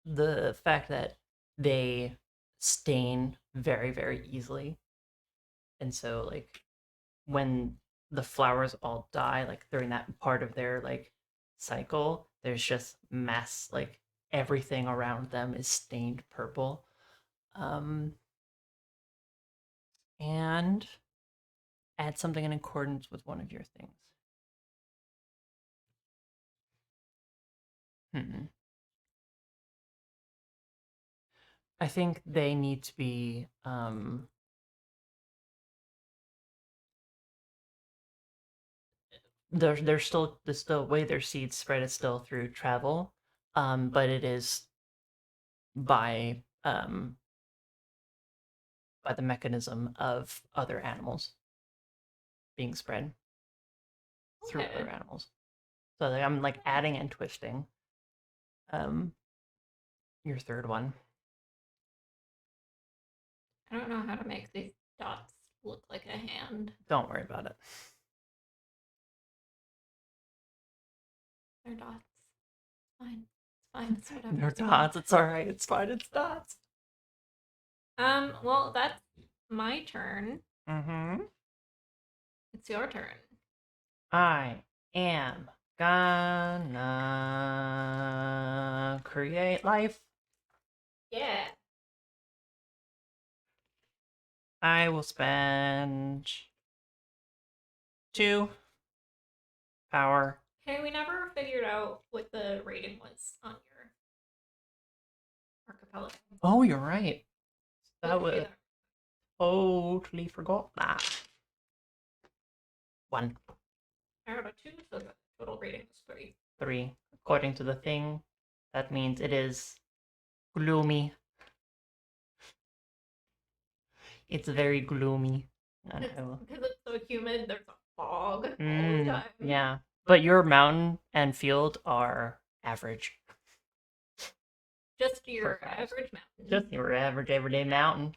the fact that they stain very, very easily. And so, like, when the flowers all die, like during that part of their like cycle, there's just mess, like everything around them is stained purple. Um, and add something in accordance with one of your things. Hmm. I think they need to be they're still the way their seeds spread is still through travel, but it is by by the mechanism of other animals being spread through okay. other animals. So like, I'm like adding and twisting. Um, your third one. I don't know how to make these dots look like a hand. Don't worry about it. They're dots. It's fine. It's fine. It's whatever. They're It's fine. dots. It's all right. It's fine. It's dots. Well, that's my turn. Mm-hmm. It's your turn. I am gonna create life. Yeah. I will spend 2 power. Hey, we never figured out what the rating was on your archipelago. Oh, you're right. Look That at was that. totally forgot that. 1, I got a 2, so the total rating is 3. 3. According to the thing, that means it is gloomy. It's very gloomy. And I will. Because it's so humid, there's a fog all the time. Yeah. But your mountain and field are average. Just your For fast. average mountain. Just your average everyday mountain.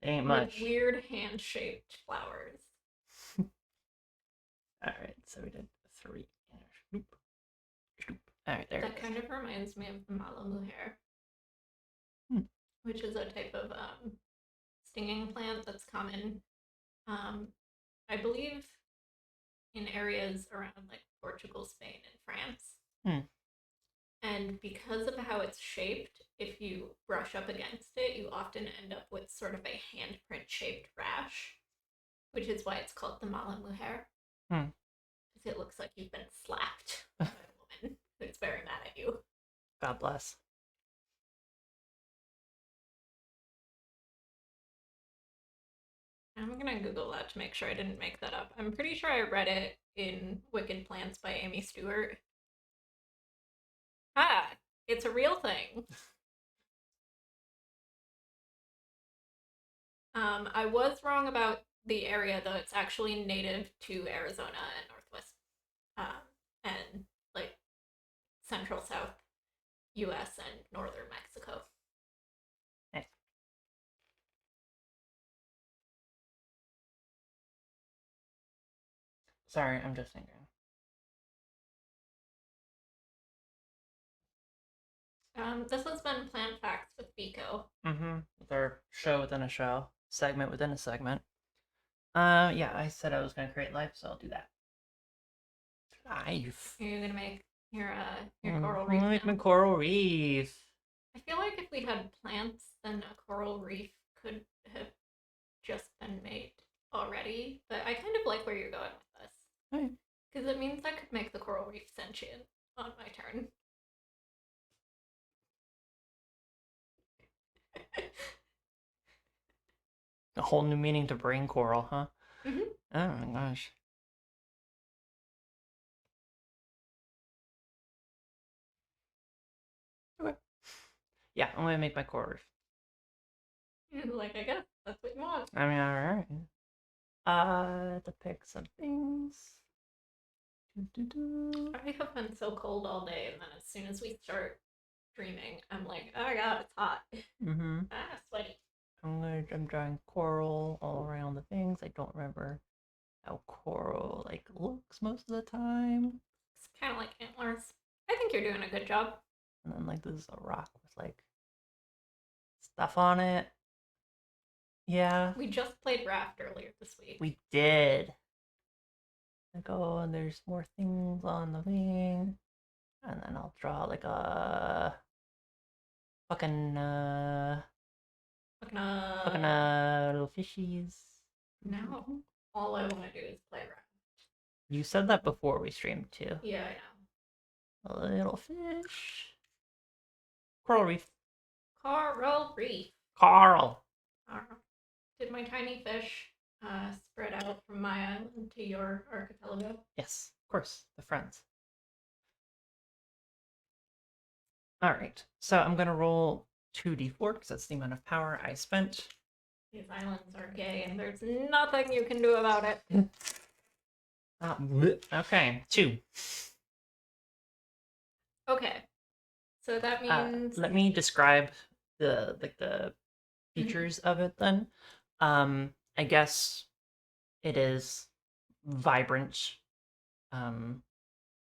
It ain't much. With weird hand-shaped flowers. Alright, so we did 3. Shoop. Shoop. Alright, there That it is. kind of reminds me of the malamuher, Hmm. which is a type of stinging plant that's common, I believe, in areas around like Portugal, Spain, and France. Hmm. And because of how it's shaped, if you brush up against it, you often end up with sort of a handprint shaped rash, which is why it's called the malamuher. Hmm. Because it looks like you've been slapped by a woman who's very mad at you. God bless. I'm gonna Google that to make sure I didn't make that up. I'm pretty sure I read it in Wicked Plants by Amy Stewart. Ah, it's a real thing. I was wrong about the area though. It's actually native to Arizona and Northwest, and like Central South U.S. and Northern Mexico. Nice. Sorry, I'm just thinking. This has been Plant Facts with Biko. Mm-hmm. With our show within a show. Segment within a segment. Yeah, I said I was gonna create life, so I'll do that. Life. You're gonna make your coral reef. Make my Now. coral reef. I feel like if we had plants, then a coral reef could have just been made already. But I kind of like where you're going with this. Because it means I could make the coral reef sentient on my turn. A whole new meaning to brain coral, huh? Mm-hmm. Oh my gosh. Okay. Yeah, I'm gonna make my coral reef. Like, I guess that's what you want. I mean, alright. To pick some things. Doo-doo-doo. I have been so cold all day, and then as soon as we start streaming, I'm like, oh my god, it's hot. Mm-hmm. Sweaty. I'm drawing coral all around the things. I don't remember how coral like looks most of the time. It's kind of like antlers. I think you're doing a good job. And then like this is a rock with like stuff on it. Yeah, We just played Raft earlier this week. we did. Like, oh, and there's more things on the thing. And then I'll draw like a fucking fucking little fishies. Now, all I want to do is play Raft. You said that before we streamed too. Yeah, I know. A little fish. Coral reef. Coral Reef. Carl. Did my tiny fish spread out from my island to your archipelago? Yes, of course, the friends. All right, so I'm gonna roll 2d4 because that's the amount of power I spent. These islands are gay, and there's nothing you can do about it. Okay, 2. Okay, so that means Let me describe the features of it then. I guess it is vibrant.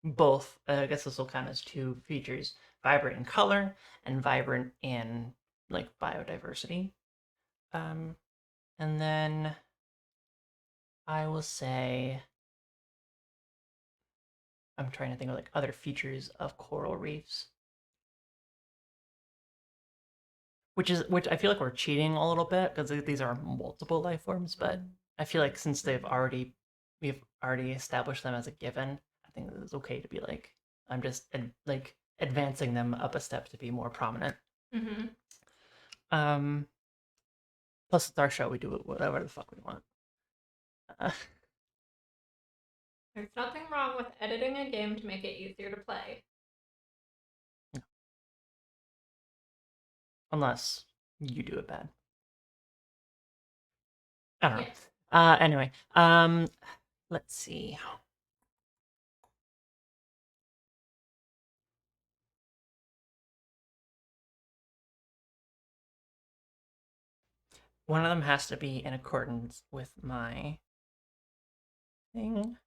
Both. I guess this will count as 2 features: vibrant in color and vibrant in like biodiversity. And then I will say I'm trying to think of like other features of coral reefs. Which I feel like we're cheating a little bit because these are multiple life forms, but I feel like since we've already established them as a given, I think it's okay to be like I'm just like advancing them up a step to be more prominent. mm-hmm. Um, plus it's our show, we do whatever the fuck we want. There's nothing wrong with editing a game to make it easier to play. Unless you do it bad. I don't know. Yes. Anyway, let's see. One of them has to be in accordance with my thing.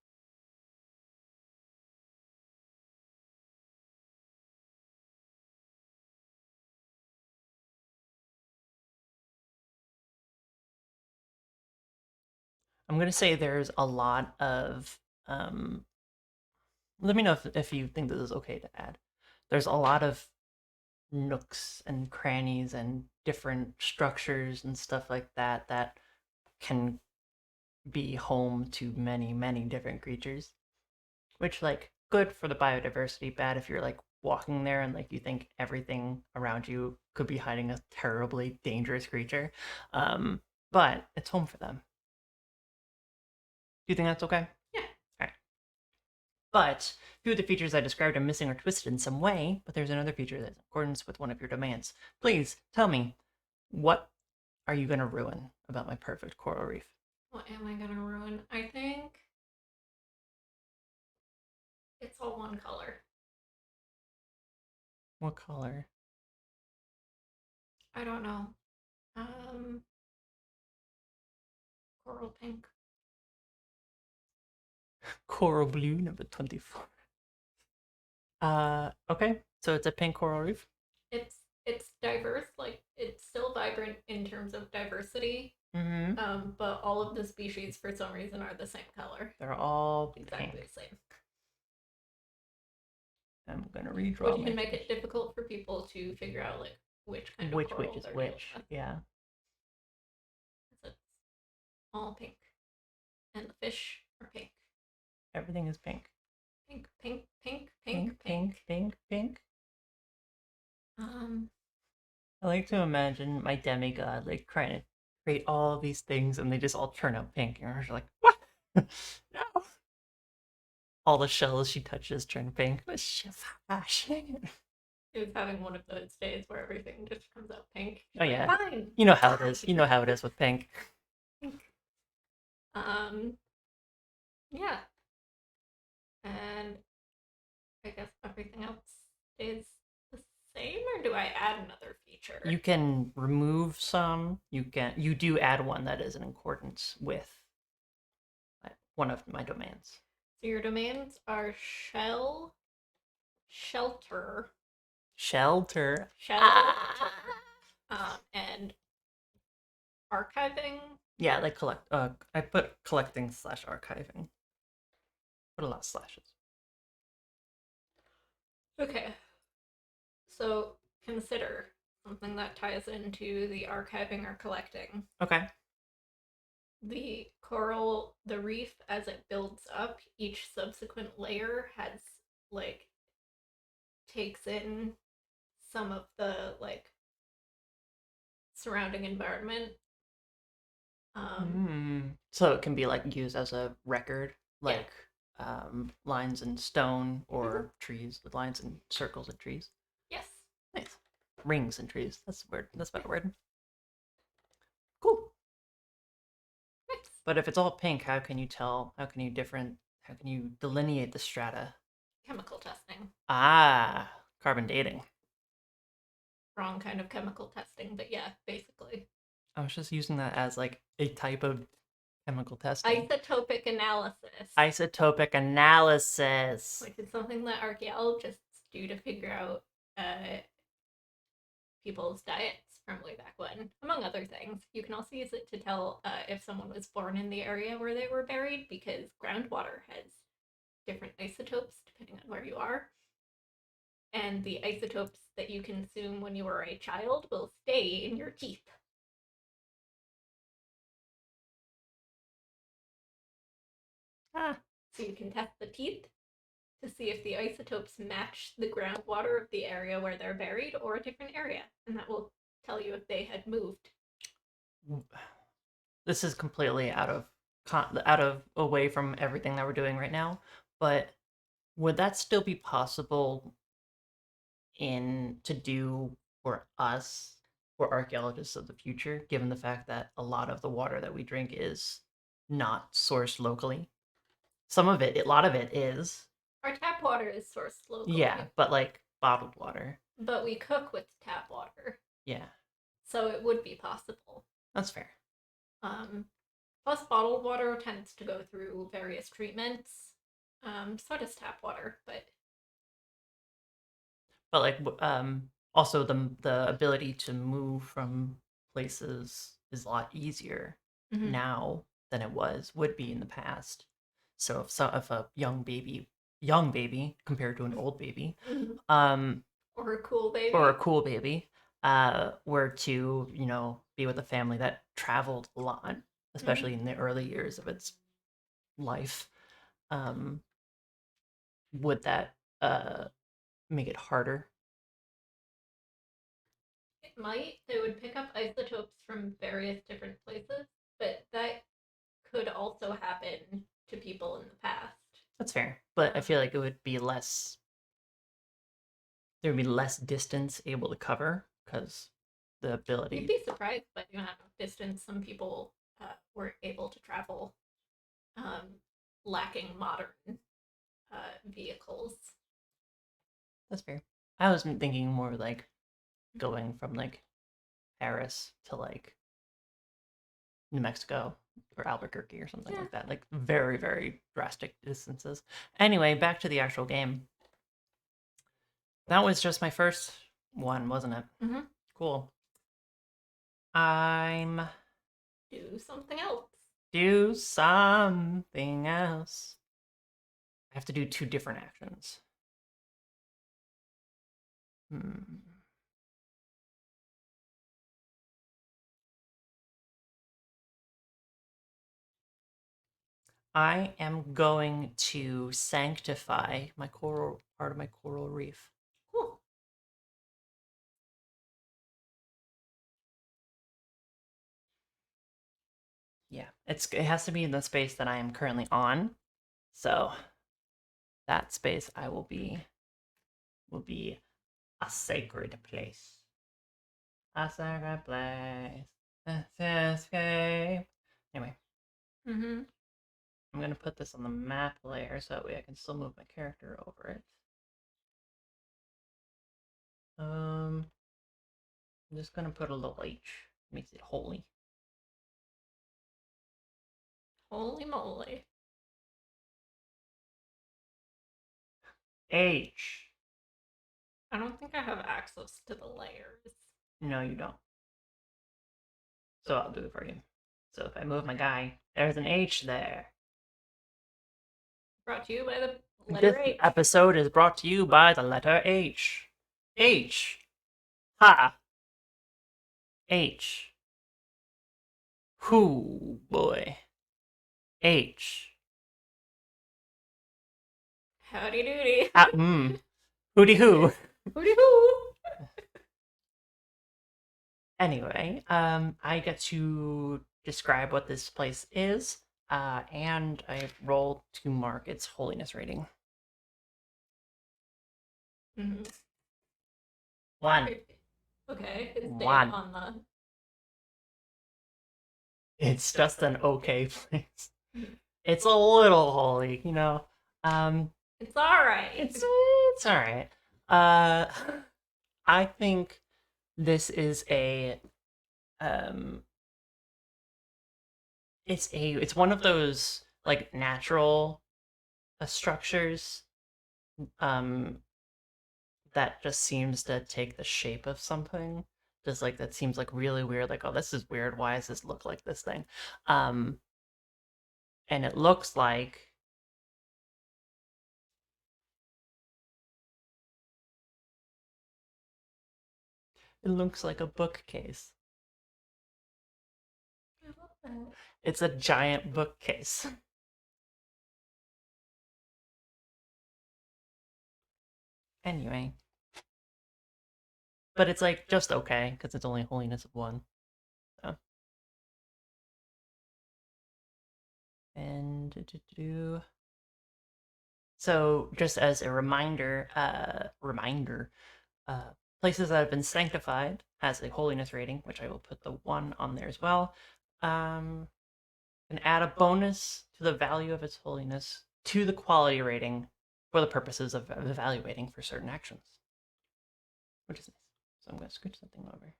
I'm gonna say there's a lot of let me know if you think this is okay to add. There's a lot of nooks and crannies and different structures and stuff like that that can be home to many different creatures, which like good for the biodiversity, bad if you're like walking there and like you think everything around you could be hiding a terribly dangerous creature. But it's home for them. Do you think that's okay? Yeah. All right. But a few of the features I described are missing or twisted in some way, but there's another feature that's in accordance with one of your domains. Please tell me, what are you going to ruin about my perfect coral reef? What am I gonna ruin? I think it's all one color. What color? I don't know. Coral pink. Coral blue, number 24. Okay, so it's a pink coral reef. It's diverse, like it's still vibrant in terms of diversity. Mm-hmm. But all of the species for some reason are the same color. They're all Exactly pink. the same. I'm gonna redraw. Which can make it difficult for people to figure out like which kind of coral is they're which. dealing with. Yeah. So it's all pink, and the fish are pink. Everything is pink. Pink, pink, pink, Pink, pink, pink, pink, pink. Um, I like to imagine my demigod like trying to create all these things, and they just all turn out pink. And you're like, what? No. All the shells she touches turn pink. Is having one of those days where everything just comes out pink. Oh yeah, fine. you know how it is. You know how it is with pink. Um, yeah, and I guess everything else stays the same, or do I add another feature? You can remove some. You do add one that is in accordance with one of my domains. So your domains are shelter, Shelter. and archiving. Yeah, like collect. I put collecting / archiving. Put a lot of slashes. Okay, so consider something that ties into the archiving or collecting. Okay. The coral, the reef, as it builds up, each subsequent layer has like takes in some of the like surrounding environment. So it can be like used as a record, Yeah. like lines in stone or Mhm. trees, with lines and circles and trees. Yes. Nice. Rings and trees. That's weird. That's a better word. Cool. Nice. But if it's all pink, how can you tell? How can you delineate the strata? Chemical testing. Ah, carbon dating. Wrong kind of chemical testing, but yeah, basically. I was just using that as like a type of chemical testing. Isotopic analysis. Isotopic analysis. Which is something that archaeologists do to figure out people's diets from way back when, among other things. You can also use it to tell if someone was born in the area where they were buried, because groundwater has different isotopes depending on where you are. And the isotopes that you consume when you were a child will stay in your teeth. Ah. So you can test the teeth to see if the isotopes match the groundwater of the area where they're buried or a different area, and that will tell you if they had moved. This is completely out of away from everything that we're doing right now, but would that still be possible in to do for us, for archaeologists of the future, given the fact that a lot of the water that we drink is not sourced locally? Some of it, a lot of it is. Our tap water is sourced locally. Yeah, but like bottled water. But we cook with tap water. Yeah. So it would be possible. That's fair. Plus, bottled water tends to go through various treatments. So does tap water, but like also the ability to move from places is a lot easier now than it would be in the past. So if a young baby compared to an old baby, or a cool baby were to be with a family that traveled a lot, especially in the early years of its life, would that make it harder? It might. They would pick up isotopes from various different places, but that could also happen to people in the past. That's fair, but I feel like it would be less. There would be less distance able to cover because the ability. You'd be surprised by the amount of distance some people were able to travel, lacking modern vehicles. That's fair. I was thinking more like going from like Paris to like New Mexico or Albuquerque or something like that. Like very, very drastic distances. Anyway, back to the actual game. That was just my first one, wasn't it? Mm-hmm. Cool. I'm do something else. Do something else. I have to do 2 different actions. I am going to sanctify my part of my coral reef. Cool. It has to be in the space that I am currently on. So that space will be a sacred place. A sacred place. Escape. Anyway, Mm-hmm. I'm gonna put this on the map layer so that way I can still move my character over it. I'm just gonna put a little H. Makes it holy. Holy moly. H. I don't think I have access to the layers. No, you don't. So I'll do it for you. So if I move my guy, there's an H there. Brought to you by the letter This H. episode is brought to you by the letter H. H. Ha. H. Whoo, boy. H. Howdy doody. Hooty hoo. Hooty hoo. Anyway, I get to describe what this place is, and I roll to mark its holiness rating. Mm-hmm. 1. Okay, it's big 1. on the. It's just an okay place. It's a little holy, you know. It's all right. It's all right. I think this is a it's one of those like natural structures that just seems to take the shape of something. Just like that seems like really weird. Like, oh, this is weird. Why does this look like this thing? And it looks like a bookcase. I love that. It's a giant bookcase. Anyway. But it's like just okay, because it's only holiness of 1. So. And so just as a reminder, places that have been sanctified has a holiness rating, which I will put the 1 on there as well. And add a bonus to the value of its holiness to the quality rating for the purposes of evaluating for certain actions, which is nice. So I'm going to scooch something over.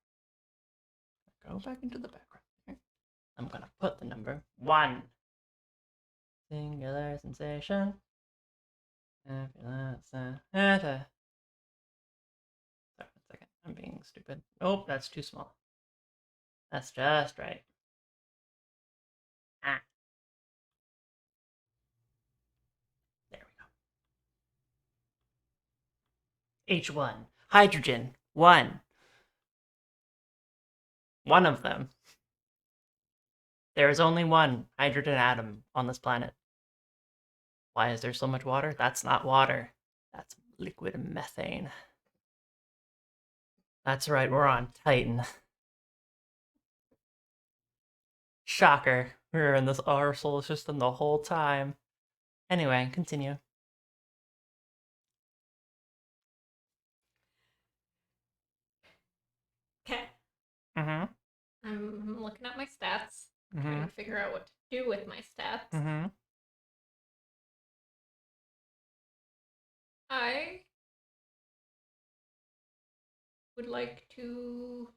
Go back into the background. I'm going to put the number 1. Singular sensation. Sorry, 1 second. I'm being stupid. Oh, that's too small. That's just right. Ah. There we go. H1. Hydrogen. 1. One of them. There is only one hydrogen atom on this planet. Why is there so much water? That's not water. That's liquid methane. That's right, we're on Titan. Shocker. We were in this our solar system the whole time. Anyway, continue. Okay. Mm-hmm. I'm looking at my stats, Mm-hmm. trying to figure out what to do with my stats. Mm-hmm. I would like to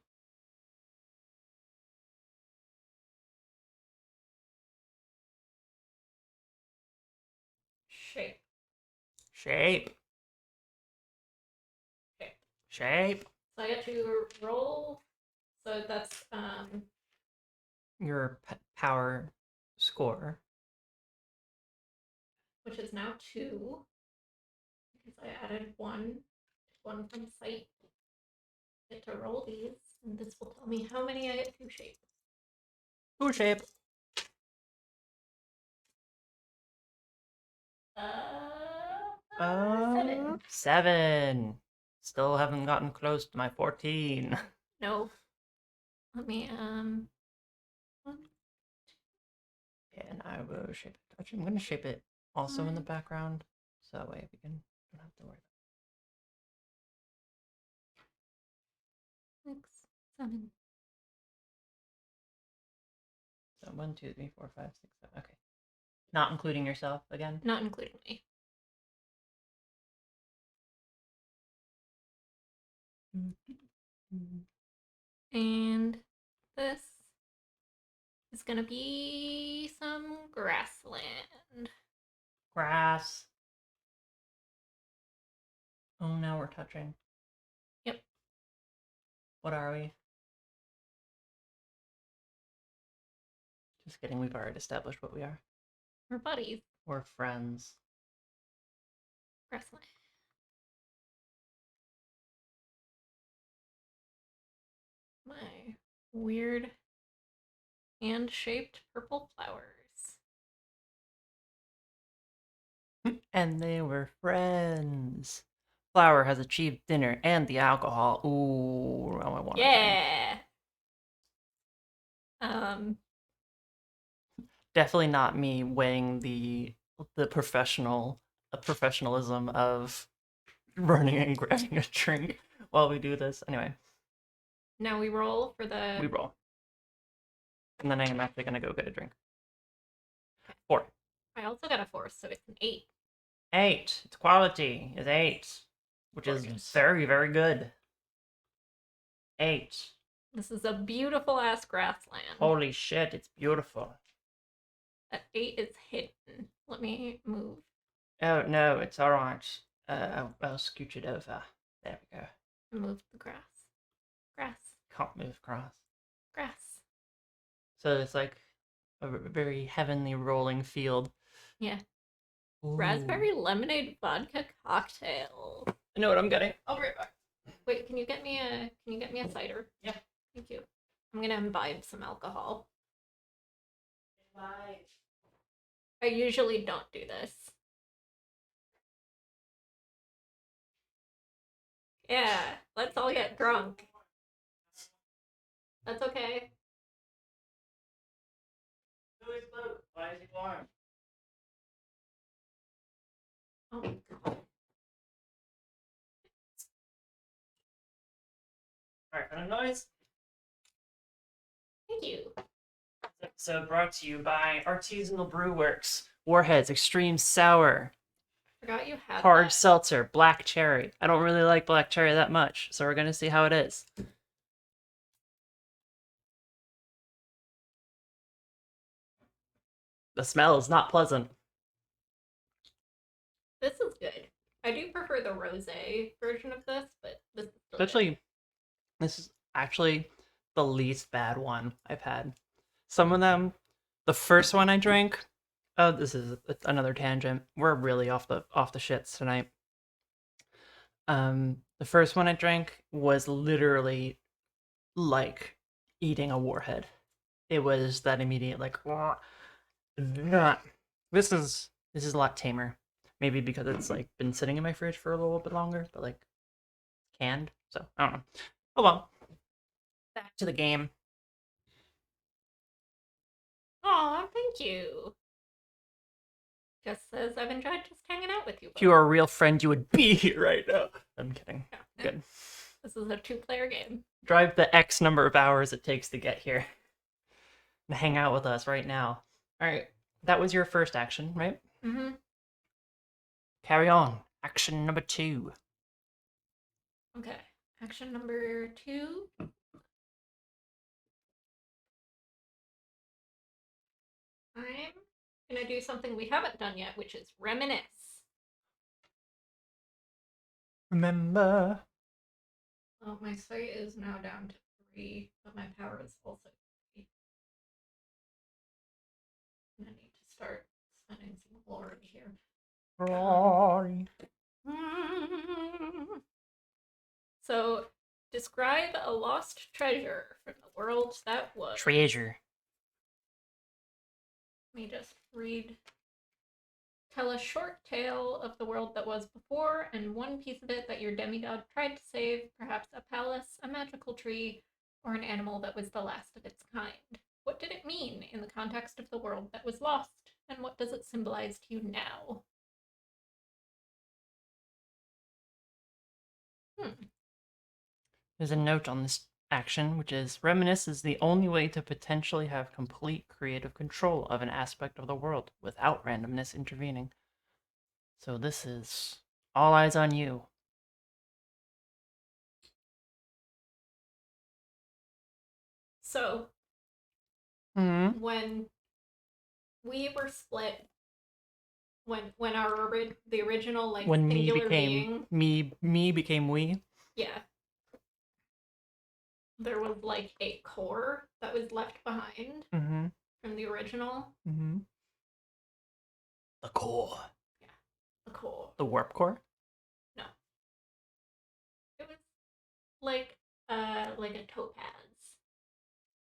shape. Shape. Shape. Shape. So I get to roll. So that's Your power score. which is now 2 because I added 1 from sight. I get to roll these, and this will tell me how many I get to shape. Who shape? Uh, 7. 7. Still haven't gotten close to my 14. No. Let me And I will shape it. Actually, I'm going to shape it also in the background, so that way we don't have to worry. 6, 7. So 1, 2, 3, 4, 5, 6, 7. Okay. Not including yourself again? Not including me. And this is gonna be some grassland. Grass. Oh, now we're touching. Yep. What are we? Just kidding, we've already established what we are. We're buddies. We're friends. Grassland. My weird hand-shaped purple flowers. And they were friends. Flower has achieved dinner and the alcohol. Ooh, I want to drink. Yeah. Definitely not me weighing the professionalism of running and grabbing a drink while we do this. Anyway, Now we roll for the. we roll. And then I am actually gonna go get a drink. 4. I also got a 4, so it's an 8. 8. Its quality is 8, which is Gorgeous. very, very good. 8. This is a beautiful ass grassland. Holy shit, it's beautiful. That 8 is hidden. Let me move. Oh no, it's all right. I'll scooch it over. There we go. Move the grass. Grass. Can't move across. Grass. So it's like a very heavenly rolling field. Yeah. Ooh. Raspberry lemonade vodka cocktail. I know what I'm getting. I'll be right back. Wait, can you get me a cider? Yeah. Thank you. I'm gonna imbibe some alcohol. Bye. I usually don't do this. Yeah, let's all get drunk. That's okay. Why is it warm? Oh my god. Alright, for the noise. Thank you. This episode brought to you by Artisanal Brew Works. Warheads Extreme Sour. Forgot you had Hard that. seltzer, black cherry. I don't really like black cherry that much, so we're gonna see how it is. The smell is not pleasant. This is good. I do prefer the rosé version of this, but this is still This is actually the least bad one I've had. Some of them, the first one I drank. Oh, this is another tangent. We're really off the shits tonight. The first one I drank was literally like eating a warhead. It was that immediate like. This is a lot tamer. Maybe because it's like been sitting in my fridge for a little bit longer, but like canned. So I don't know. Oh well. Back to the game. Aw, thank you. Just says I've enjoyed just hanging out with you. If you were a real friend, you would be here right now. I'm kidding. Yeah. Good. This is a 2-player game. Drive the X number of hours it takes to get here. And hang out with us right now. Alright. That was your first action, right? Mm-hmm. Carry on. Action number 2. Okay. Action number 2. I'm gonna do something we haven't done yet, which is reminisce. Remember. Oh, my site is now down to 3, but my power is also 3. I'm gonna need to start spending some glory here. Rory. So, describe a lost treasure from the world that was. Treasure. Let me just read. Tell a short tale of the world that was before, and one piece of it that your demigod tried to save, perhaps a palace, a magical tree, or an animal that was the last of its kind. What did it mean in the context of the world that was lost? And what does it symbolize to you now? There's a note on this action, which is reminisce is the only way to potentially have complete creative control of an aspect of the world without randomness intervening. So this is all eyes on you. So Hmm. when we were split, when the original like When me singular became being, me became we. yeah, there was like a core that was left behind Mm-hmm. from the original. Mm-hmm. The core. Yeah, the core. The warp core. No, it was like a topaz.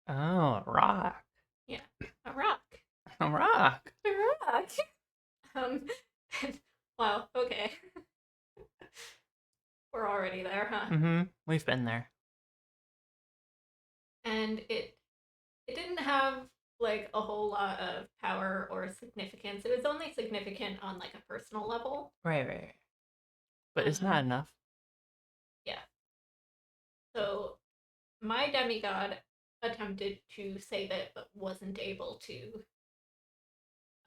Oh, a rock. Yeah, a rock. A rock. A rock. Um, wow. Okay, we're already there, huh? Mm-hmm. We've been there. And it didn't have like a whole lot of power or significance. It was only significant on like a personal level. Right. But it's not enough. Yeah. So my demigod attempted to save it but wasn't able to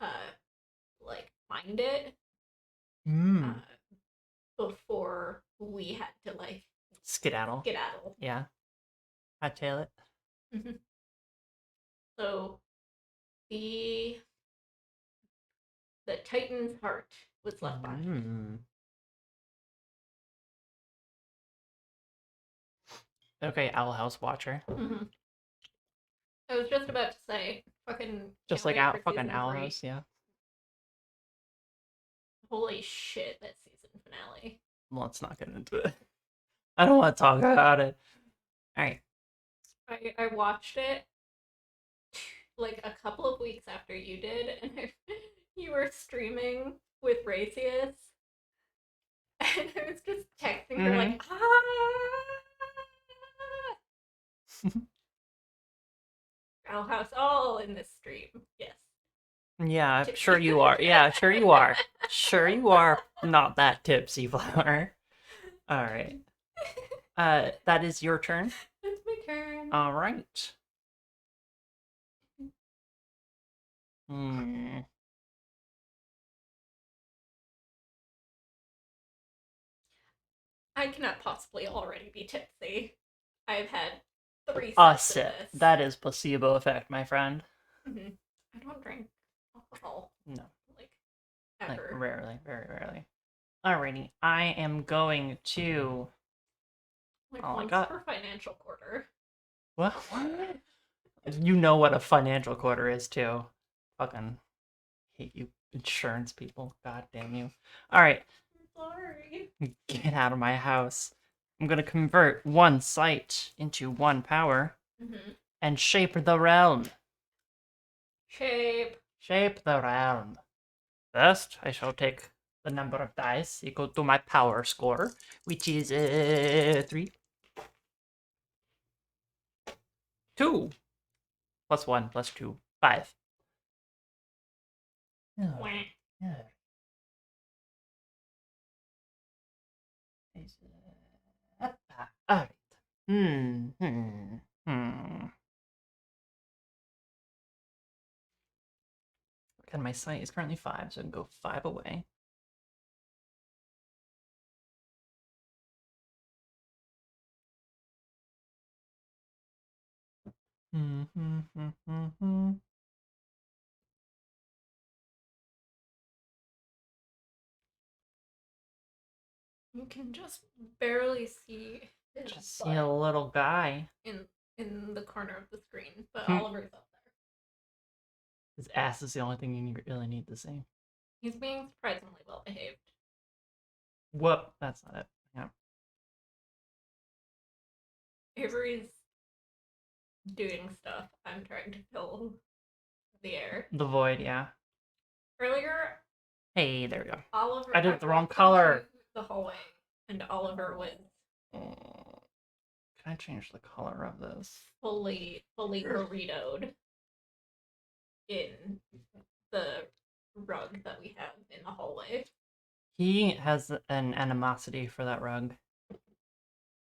uh like find it uh Mm. before we had to like Skedaddle. skedaddle. Yeah. Hightail it. Mhm. So the the Titan's heart was left behind. Mm. Okay, Owl House Watcher. Mm-hmm. I was just about to say, fucking Just can't like wait for fucking season Owl 3. House, yeah. Holy shit, that season finale. Let's not get into it. I don't want to talk about it. Alright. I watched it like a couple of weeks after you did, and you were streaming with Racius, and I was just texting her like, Owl House all in this stream. Yes. Yeah, I'm sure you are. Yeah, sure you are. Sure you are not that tipsy, Flower. Alright. That is your turn. It's my turn. Alright. Hmm. I cannot possibly already be tipsy. I've had 3 A sips of sip. this. That is placebo effect, my friend. Mm-hmm. I don't drink alcohol. No. Like, Like, ever. rarely. Very rarely. Alrighty. I am going to... Like, Oh, I once got... per financial quarter. What? You know what a financial quarter is, too. Fucking hate you insurance people. God damn you. Alright. Sorry. Get out of my house. I'm gonna convert 1 sight into 1 power Mm-hmm. and shape the realm. Shape. Shape the realm. First, I shall take the number of dice equal to my power score, which is 3. 2. Plus 1, plus 2. 5. Oh, yeah. Alright. Hmm. And my sight is currently 5, so I can go 5 away. You can just barely see his Just see a butt little guy. in the corner of the screen, but Hmm. Oliver's up there. His ass is the only thing you really need to see. He's being surprisingly well behaved. Whoop, that's not it. Yeah. Avery's doing stuff. I'm trying to fill the air. The void, yeah. Earlier, Hey, there we go. Oliver. I did it the wrong color. The hallway, and Oliver was Can I change the color of this? fully burritoed. in the rug that we have in the hallway. He has an animosity for that rug.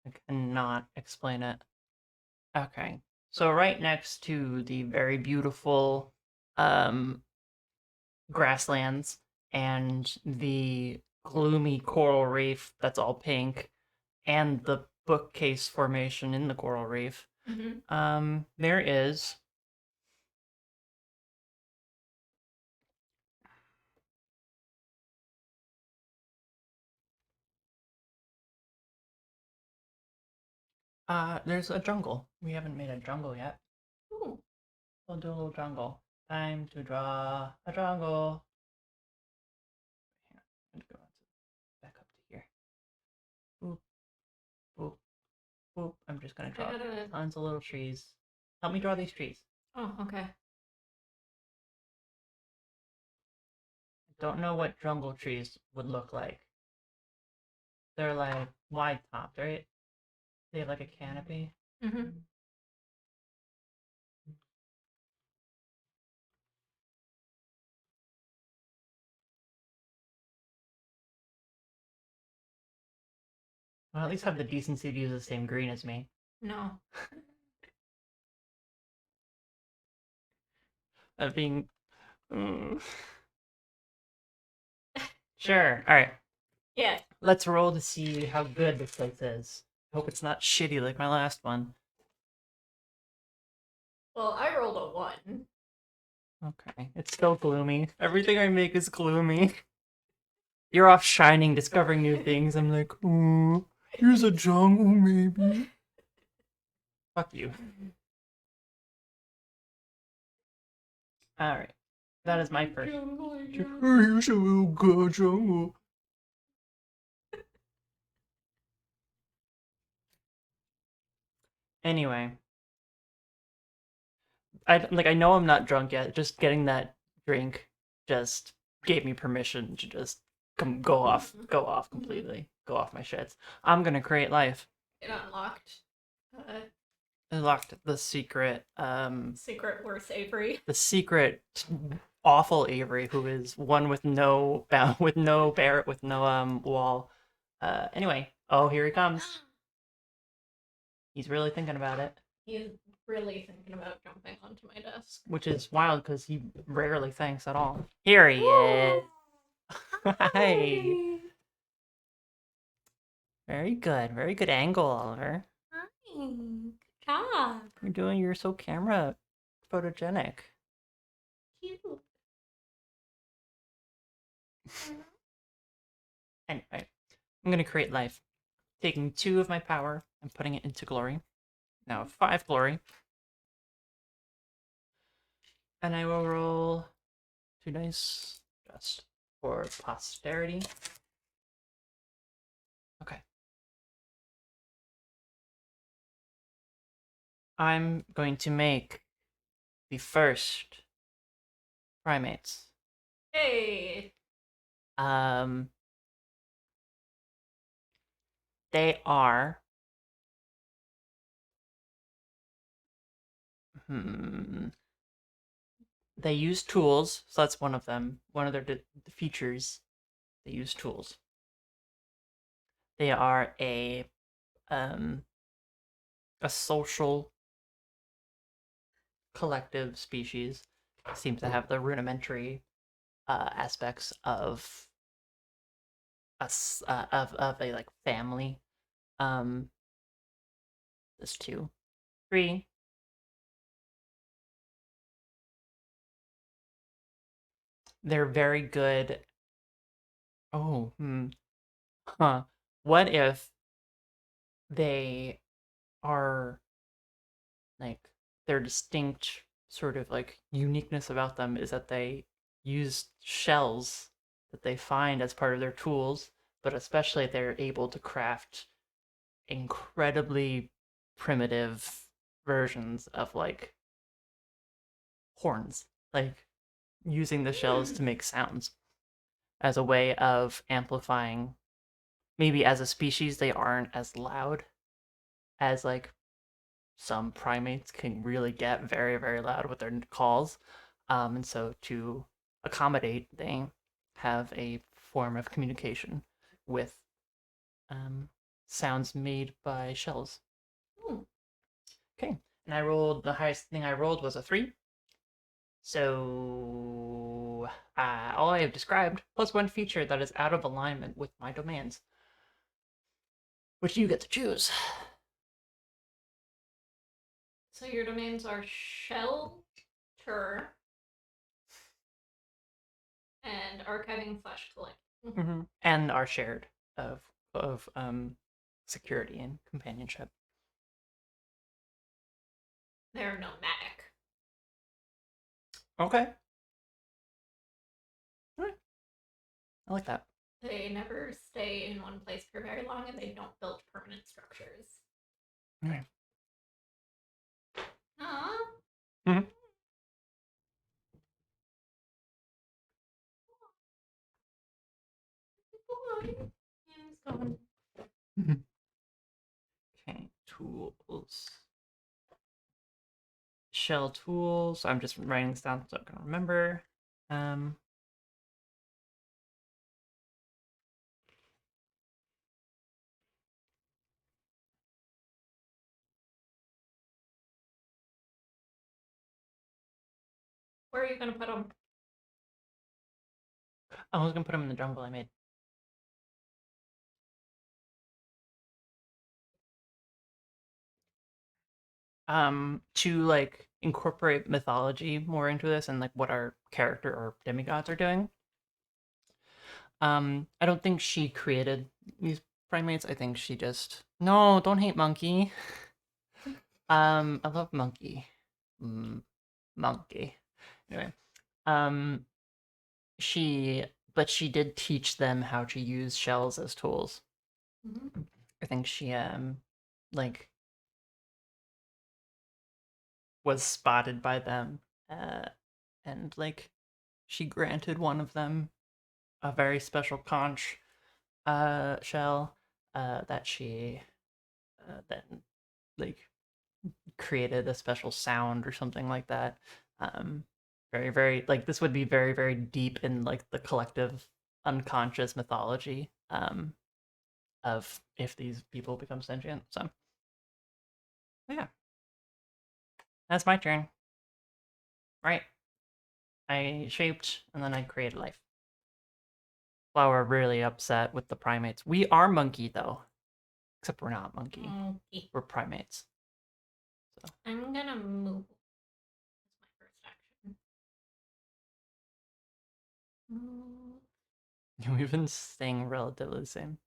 I cannot explain it. Okay. So right next to the very beautiful grasslands and the gloomy coral reef that's all pink and the bookcase formation in the coral reef, there is there's a jungle. We haven't made a jungle yet. Ooh. We'll do a little jungle. Time to draw a jungle. Here, I'm gonna go back up to here. Boop, boop, boop. I'm just gonna draw tons of little trees. Help me draw these trees. Oh, okay. Don't know what jungle trees would look like. They're like wide topped, right? They have like a canopy. Mm-hmm. Well, at least have the decency to use the same green as me. No. Of being. Sure. All right. Yeah. Let's roll to see how good this place is. Hope it's not shitty like my last one. Well, I rolled a 1. Okay. It's still gloomy. Everything I make is gloomy. You're off shining, discovering new things. I'm like, oh, here's a jungle, maybe. Fuck you. Alright. That is my first. Here's a little good jungle. Anyway. I know I'm not drunk yet. Just getting that drink just gave me permission to just go off completely. Go off my shits. I'm gonna create life. It unlocked Unlocked the secret secret worse Avery. the secret awful Avery, who is one with no with no barret with no wall. Anyway, oh, here he comes. He's really thinking about it. He's really thinking about jumping onto my desk. Which is wild because he rarely thinks at all. Here he is. Hi. Very good. Very good angle, Oliver. Hi. Good job. You're so camera photogenic. Cute. Anyway, I'm going to create life. Taking 2 of my power and putting it into glory. Now 5 glory. And I will roll 2 dice just for posterity. Okay. I'm going to make the first primates. Hey. They are they use tools, so that's one of them. One of their features, they use tools. They are a social collective species. Seems to have the rudimentary aspects of of a like family. There's 2, 3. They're very good. Oh, huh. What if they are like their distinct sort of like uniqueness about them is that they use shells that they find as part of their tools, but especially they're able to craft incredibly primitive versions of like horns, like using the shells to make sounds as a way of amplifying. Maybe as a species they aren't as loud as like some primates can really get very, very loud with their calls. And so to accommodate, they have a form of communication with um, sounds made by shells. Hmm. Okay, and I rolled the highest thing I rolled was a 3. So all I have described plus one feature that is out of alignment with my domains, which you get to choose. So your domains are shelter and archiving/collecting. And are shared of security and companionship. They're nomadic. Okay. All right. I like that. They never stay in one place for very long, and they don't build permanent structures. All right. Aww. Mm-hmm. Boy. He's gone. Okay, tools. Shell tools. I'm just writing this down so I can remember. Um, Where are you gonna put them? I was gonna put them in the jungle I made. To like incorporate mythology more into this and like what our character or demigods are doing. I don't think she created these primates. I think she just no. Don't hate monkey. I love monkey. Monkey. Anyway, um, she did teach them how to use shells as tools. Mm-hmm. I think she like was spotted by them, uh, and like she granted one of them a very special conch shell that she then like created a special sound or something like that. Um, very, very like this would be very, very deep in like the collective unconscious mythology of if these people become sentient. So yeah, that's my turn. Right, I shaped and then I created life. Flower really upset with the primates. We are monkey though, except we're not monkey. Okay. We're primates. So I'm gonna move. That's my first action. Move we've been staying relatively the same.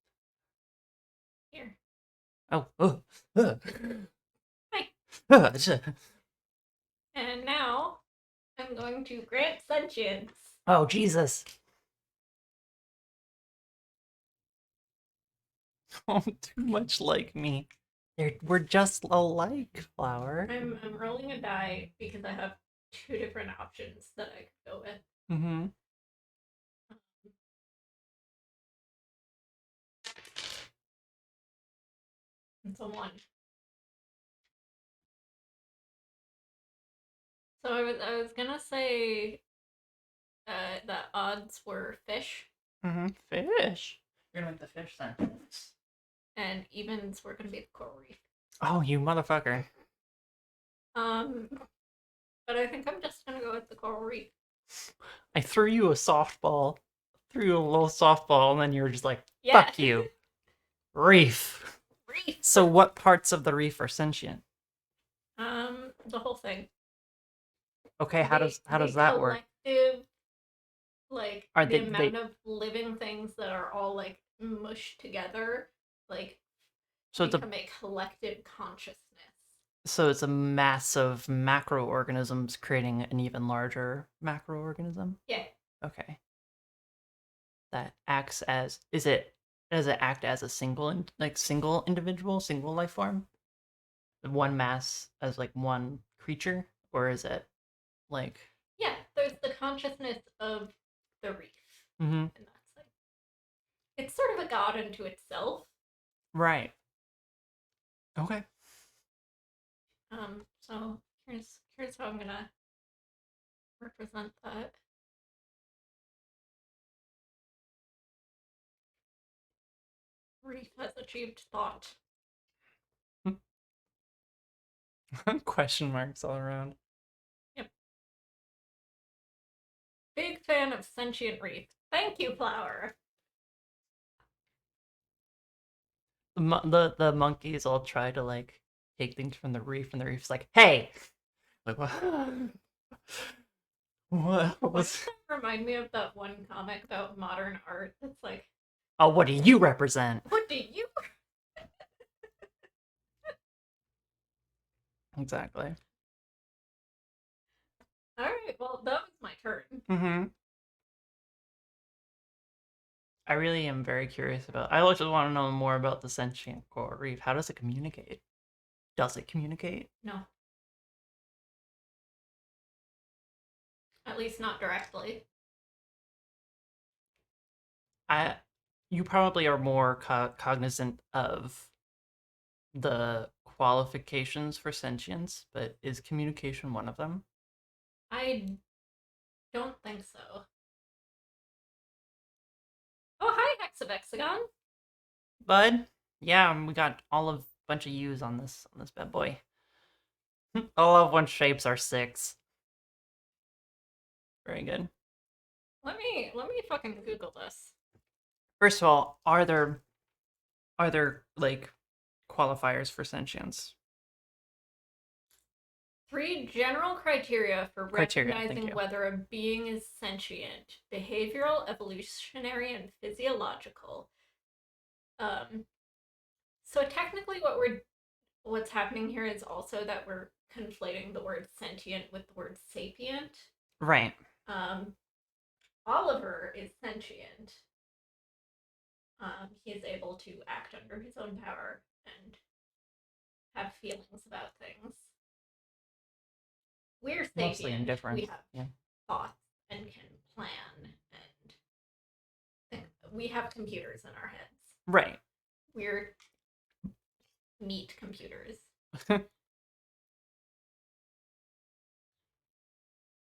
here. Oh, Hi. oh. And now I'm going to grant sentience. Oh, Jesus. Oh, too much like me. We're just alike, Flower. I'm rolling a die because I have two different options that I could go with. Mm-hmm. It's a 1. So I was gonna say the odds were fish, Mm-hmm. Fish. You're gonna make the fish sentence. and evens were gonna be the coral reef. Oh, you motherfucker. Um, but I think I'm just gonna go with the coral reef. I threw you a softball. Threw you a little softball, and then you were just like, Yeah. fuck you. Reef. Reef. So what parts of the reef are sentient? The whole thing. Okay, how does that work? Collective, like Are the they amount of living things that are all like mushed together, like so it's a become a collective consciousness. so it's a mass of macroorganisms creating an even larger macroorganism? Yeah. Okay. That acts as is it does it act as a single individual, single life form? One mass as like one creature? Or is it like Yeah, there's the consciousness of the reef. mm-hmm. And that's like it's sort of a god unto itself. Right. Okay. So here's how I'm gonna represent that. Reef has achieved thought. Question marks all around. Yep. Big fan of sentient reef. Thank you, Flower. The monkeys all try to like take things from the reef, and the reef's like, "Hey, like what? What Why was? does that remind me of that one comic about modern art? That's like, Oh, what do you represent?" what do you? Exactly. All right, well, that was my turn. Mm-hmm. I really am very curious about. I also want to know more about the sentient coral reef. How does it communicate? Does it communicate? No, at least not directly. I. You probably are more cognizant of the qualifications for sentience, but is communication one of them? I don't think so. Oh, hi, Hexavexagon. Bud? Yeah, we got all of bunch of U's on this bad boy. All of one shapes are 6. Very good. Let me fucking Google this. First of all, are there like qualifiers for sentience? 3 general criteria for Criteria, thank recognizing you. whether a being is sentient: behavioral, evolutionary, and physiological. Um, so technically, what's happening here is also that we're conflating the word sentient with the word sapient. Right. Um, Oliver is sentient. He is able to act under his own power and have feelings about things. We're Mostly sapient. We indifferent. have Yeah. thoughts and can plan, and we have computers in our heads. Right. We're meat computers.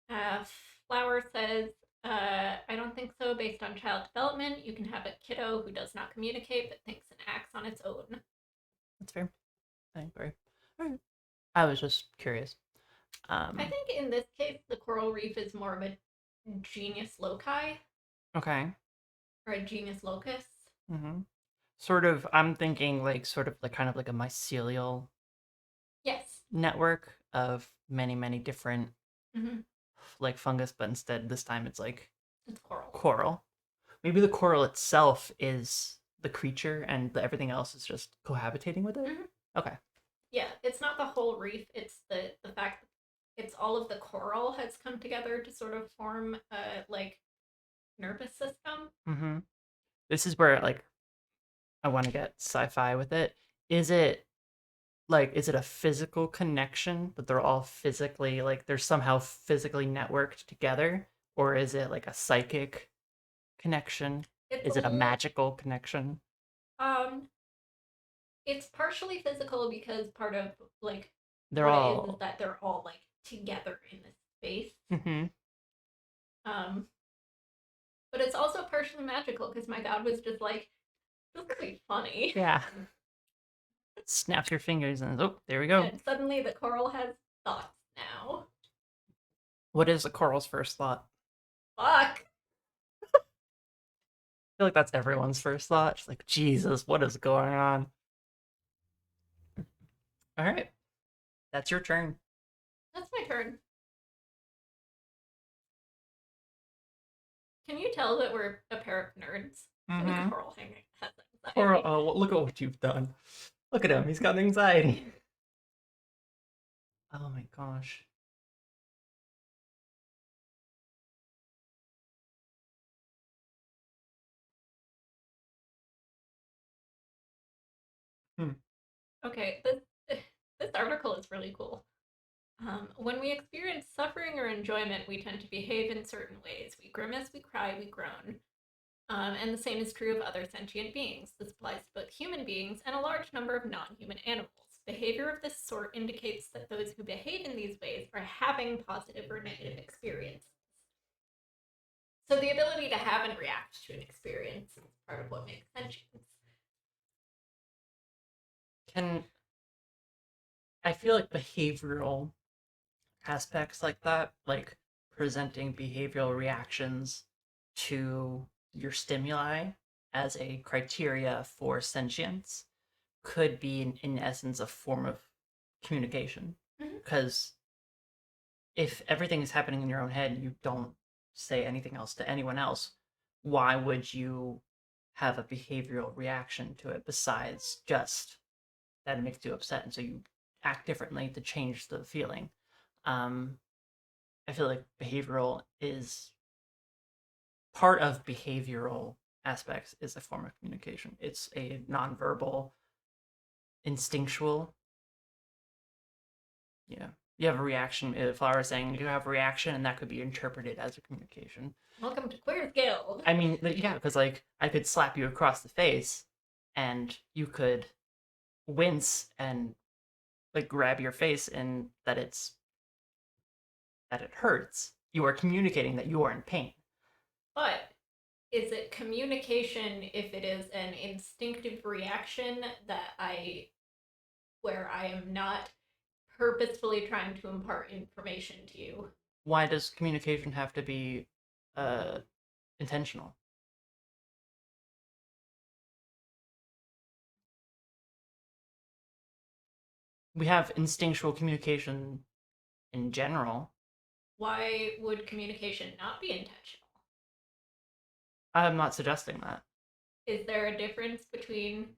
Uh, Flower says, I don't think so. Based on child development, you can have a kiddo who does not communicate but thinks and acts on its own. That's fair. I agree. All right. I was just curious. I think in this case, the coral reef is more of a genius loci Okay. or a genius locus. Mm-hmm. Sort of, I'm thinking like sort of like kind of like a mycelial Yes. network of many, many different Mm-hmm. like fungus, but instead this time it's like It's coral. coral. Maybe the coral itself is the creature and everything else is just cohabitating with it. Mm-hmm. Okay. Yeah, it's not the whole reef. It's the fact that it's all of the coral has come together to sort of form a like nervous system. Mm-hmm. This is where like I want to get sci-fi with it. Is it like is it a physical connection that they're all physically like they're somehow physically networked together, or is it like a psychic connection? It's Is it a magical connection? um it's partially physical because part of like They're what it is all. that they're all like together in this space. Mm-hmm. Um but it's also partially magical because my dad was just like, this could be funny. Yeah. Snaps your fingers and oh, there we go. And suddenly the coral has thoughts now. What is the coral's first thought? Fuck. I feel like that's everyone's first thought. It's like, Jesus, what is going on? All right, that's your turn. That's my turn. Can you tell that we're a pair of nerds? Mm-hmm. Coral hanging has anxiety. Coral, oh, well, look at what you've done. Look at him. He's got anxiety. Oh my gosh. Hmm. Okay, this article is really cool. When we experience suffering or enjoyment, we tend to behave in certain ways. We grimace, we cry, we groan. And the same is true of other sentient beings. This applies to both human beings and a large number of non human animals. Behavior of this sort indicates that those who behave in these ways are having positive or negative experiences. So the ability to have and react to an experience is part of what makes sentience. I feel like behavioral aspects like that, like presenting behavioral reactions to your stimuli as a criteria for sentience, could be in essence a form of communication. Because if everything is happening in your own head and you don't say anything else to anyone else, why would you have a behavioral reaction to it besides just that it makes you upset and so you act differently to change the feeling? um I feel like behavioral is part of behavioral aspects is a form of communication. It's a nonverbal, instinctual. Yeah. You have a reaction. If I was saying you have a reaction, and that could be interpreted as a communication. Welcome to Queer's Guild. I mean, yeah, because like I could slap you across the face, and you could wince and like grab your face, and that it hurts. You are communicating that you are in pain. But is it communication if it is an instinctive reaction where I am not purposefully trying to impart information to you? Why does communication have to be intentional? We have instinctual communication in general. Why would communication not be intentional? I'm not suggesting that. Is there a difference between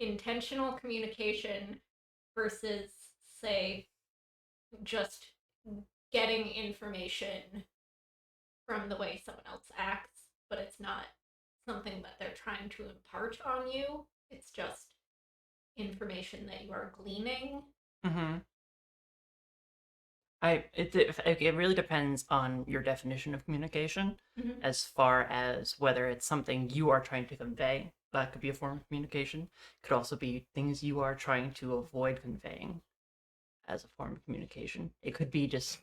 intentional communication versus, say, just getting information from the way someone else acts, but it's not something that they're trying to impart on you? It's just information that you are gleaning. Mm-hmm. It really depends on your definition of communication, as far as whether it's something you are trying to convey. That could be a form of communication. It could also be things you are trying to avoid conveying as a form of communication. It could be just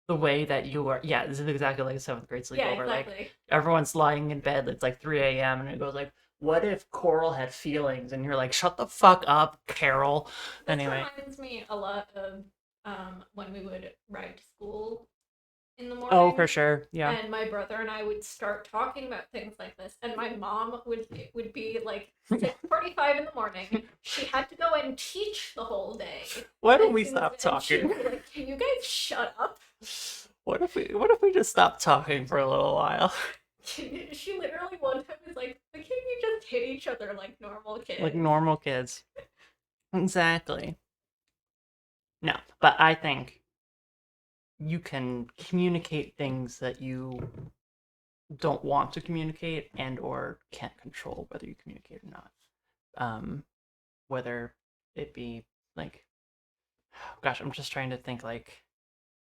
the way that you are. Yeah, this is exactly like a seventh grade sleepover. Yeah, exactly. Like everyone's lying in bed. It's like 3 a.m. and it goes like, "What if Coral had feelings?" And you're like, "Shut the fuck up, Carol." This Anyway, reminds me a lot of when we would ride to school in the morning. oh, for sure, yeah. And my brother and I would start talking about things like this, and my mom would be like 6:45 in the morning. She had to go and teach the whole day. Why don't we stop talking? Like, can you guys shut up? What if we just stop talking for a little while? She literally one time was like, "Why can't you just hit each other like normal kids?" Like normal kids. Exactly. No, but I think you can communicate things that you don't want to communicate and or can't control whether you communicate or not. Whether it be like, gosh, I'm just trying to think like,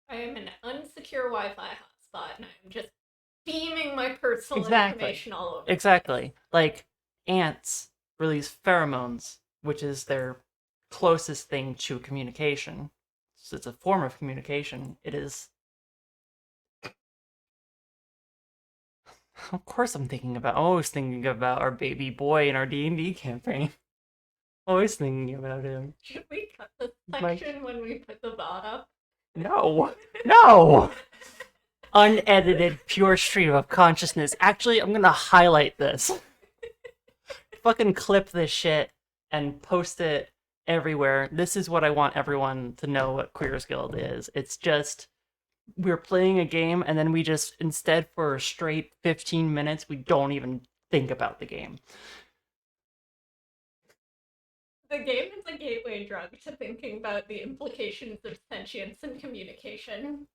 I am an unsecure Wi-Fi hotspot, and I'm just beaming my personal exactly. information all over. Exactly. Like ants release pheromones, which is their closest thing to communication. So it's a form of communication. It is. Of course, I'm always thinking about our baby boy in our D&D campaign. Always thinking about him. Should we cut the section when we put the bot up? No, no. Unedited, pure stream of consciousness. Actually, I'm gonna highlight this. Fucking clip this shit and post it everywhere. This is what I want everyone to know what Queers Guild is. It's just we're playing a game and then we just instead for a straight 15 minutes we don't even think about the game. The game is a gateway drug to thinking about the implications of sentience and communication.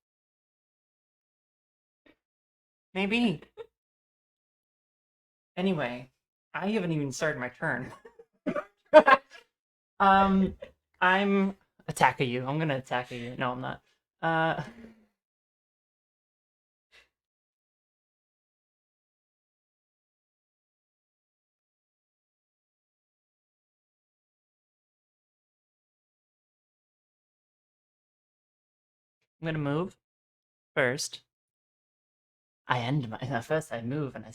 Maybe. Anyway, I haven't even started my turn. I'm attacking you. I'm gonna attack you. No, I'm not. I'm gonna move first. First I move and I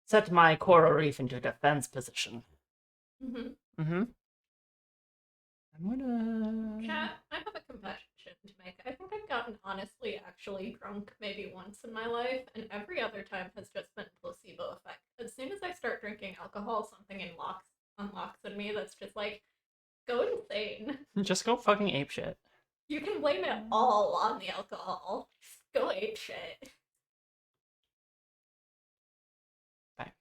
set my coral reef into defense position. Mm-hmm. Mm-hmm. I'm gonna. Chat, I have a confession to make. I think I've gotten honestly actually drunk maybe once in my life, and every other time has just been placebo effect. As soon as I start drinking alcohol, something unlocks in me that's just like, go insane. Just go fucking ape shit. You can blame it all on the alcohol. Just go ape shit. Fine.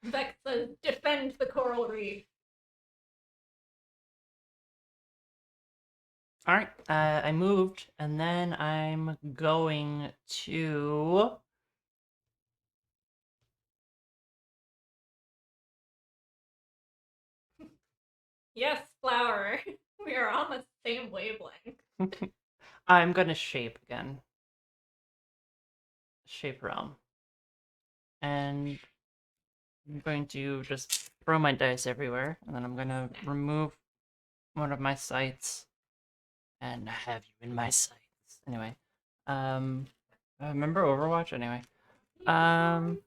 Beck says, defend the coral reef. All right. I moved, and then I'm going to. Yes, flower. We are on the same wavelength. I'm gonna shape again. Shape realm. And I'm going to just throw my dice everywhere, and then I'm gonna remove one of my sights and have you in my sights. Anyway, remember Overwatch? Anyway, um,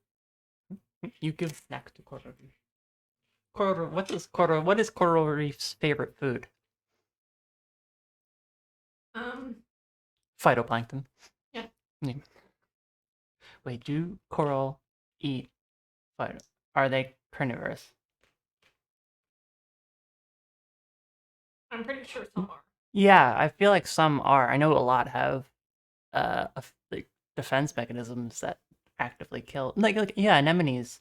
you give snack to Coral Reef. What is Coral Reef's favorite food? Um, Phytoplankton. yeah. Wait, do coral eat phyto? Are they carnivorous? I'm pretty sure some are. Yeah, I feel like some are. I know a lot have like defense mechanisms that actively kill. Like yeah, anemones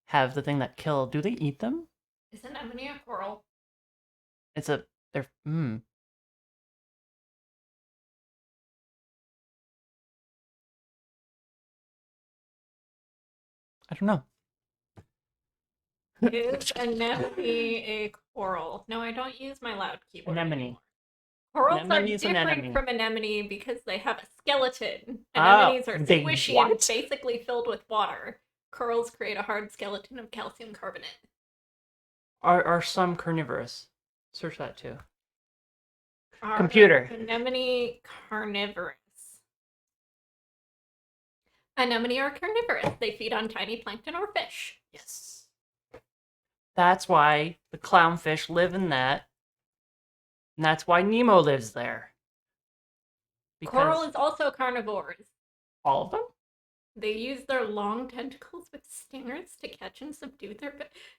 have the thing that kill. Do they eat them? Is anemone a coral? It's a they're I don't know. Is anemone a coral? No, I don't use my loud keyboard Anemone. anymore. Corals are Anemone is an different anemone. from anemone because they have a skeleton. Oh, Anemones are they squishy and what? basically filled with water. Corals create a hard skeleton of calcium carbonate. Are some carnivorous? Search that too. Are Computer. anemone carnivorous? Anemone are carnivorous. They feed on tiny plankton or fish. Yes. That's why the clownfish live in that. And that's why Nemo lives there. Because Coral is also carnivores. all of them? They use their long tentacles with stingers to catch and subdue their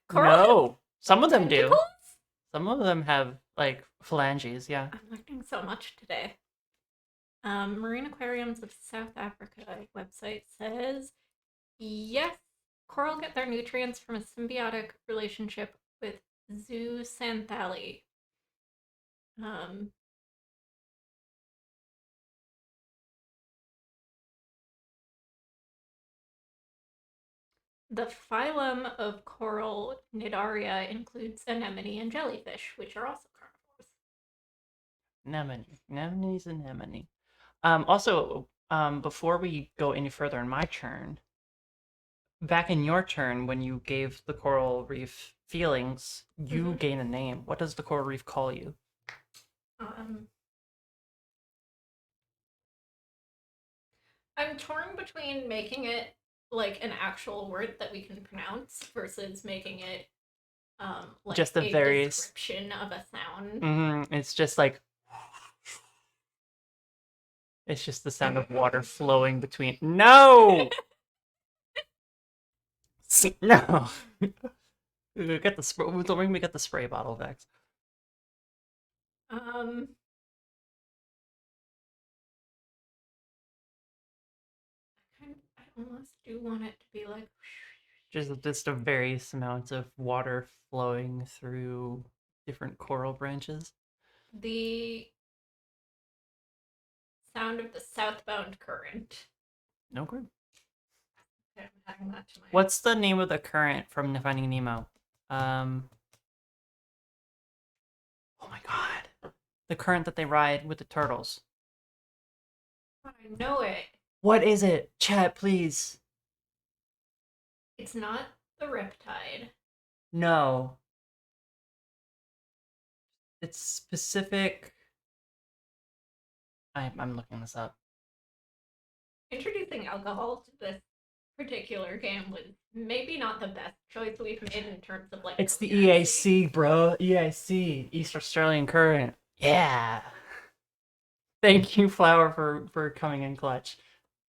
Coral no. Some of them tentacles? do. Some of them have like phalanges, yeah. I'm learning so much today. Marine Aquariums of South Africa website says, yes, coral get their nutrients from a symbiotic relationship with zooxanthellae. The phylum of coral Cnidaria includes anemone and jellyfish, which are also carnivores. Anemone. Anemone's anemone. Also, before we go any further in my turn, back in your turn, when you gave the coral reef feelings, you gain a name. What does the coral reef call you? I'm torn between making it like an actual word that we can pronounce versus making it like just the a various description of a sound. It's just like it's just the sound of water flowing between. No. No. Get the spray. Don't make me get the spray bottle, Vex. I almost do want it to be like Just a various amounts of water flowing through different coral branches. the sound of the southbound current. No good. Okay, I'm adding that to my. What's the name of the current from Finding Nemo? Oh my god. The current that they ride with the turtles. I know it. What is it? Chat, please. It's not the riptide. No. It's specific. I'm looking this up. Introducing alcohol to this particular game was maybe not the best choice we've made in terms of like. It's the coherency. EAC, bro. EAC, East Australian Current. Yeah. Thank you, Flower, for coming in clutch.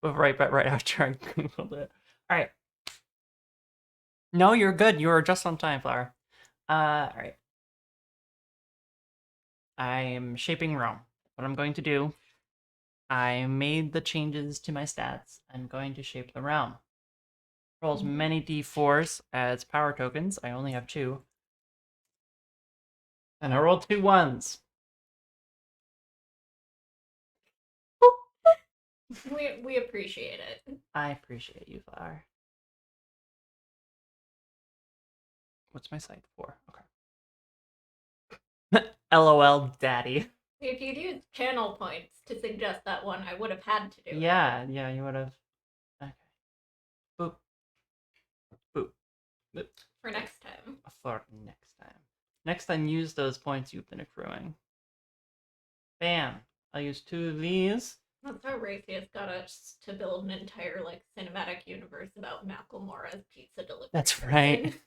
But right after I googled it. All right. No, you're good. You are just on time, Flower. All right. I am shaping Rome. What I'm going to do, I made the changes to my stats. I'm going to shape the realm. Roll as many d4s as power tokens. I only have 2. And I rolled 2 ones. We appreciate it. I appreciate you, Flower. What's my site for? Okay. LOL, daddy. If you'd used channel points to suggest that one, I would have had to do it. Yeah, you would have. Okay. Boop. Boop. Boop. For next time. For next time. Next time, use those points you've been accruing. Bam. I'll use 2 of these. That's how Raytheus got us to build an entire like cinematic universe about Macklemore's pizza delivery. That's right.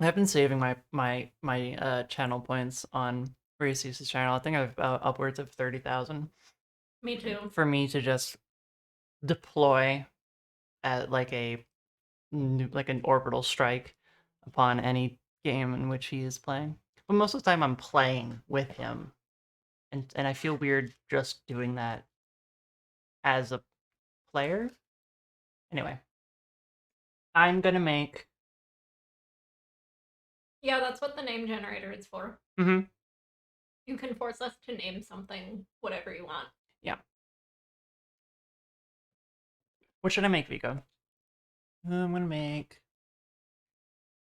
I've been saving my channel points on Raytheus' channel. I think I've upwards of 30,000. Me too. For me to just deploy at like an orbital strike upon any game in which he is playing. But most of the time I'm playing with him. And I feel weird just doing that as a player. Anyway. I'm gonna make. Yeah, that's what the name generator is for. Mm-hmm. You can force us to name something whatever you want. Yeah. What should I make, Vico? I'm gonna make.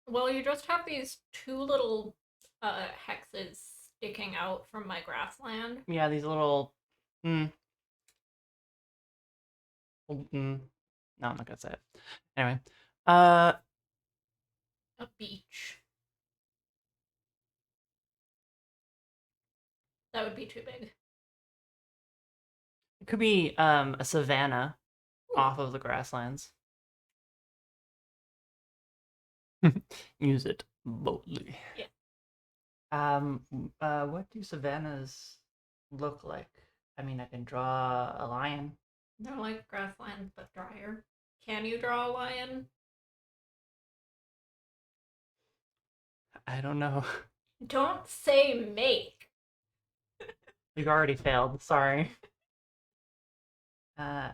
Well, you just have these 2 little hexes sticking out from my grassland. Yeah, these little. No, I'm not gonna say it. Anyway, A beach. That would be too big. it could be a savanna. Ooh. Off of the grasslands. Use it boldly. Yeah. What do savannas look like? I mean, I can draw a lion. They're like grasslands, but drier. Can you draw a lion? I don't know. Don't say make. You've already failed. Sorry. I'm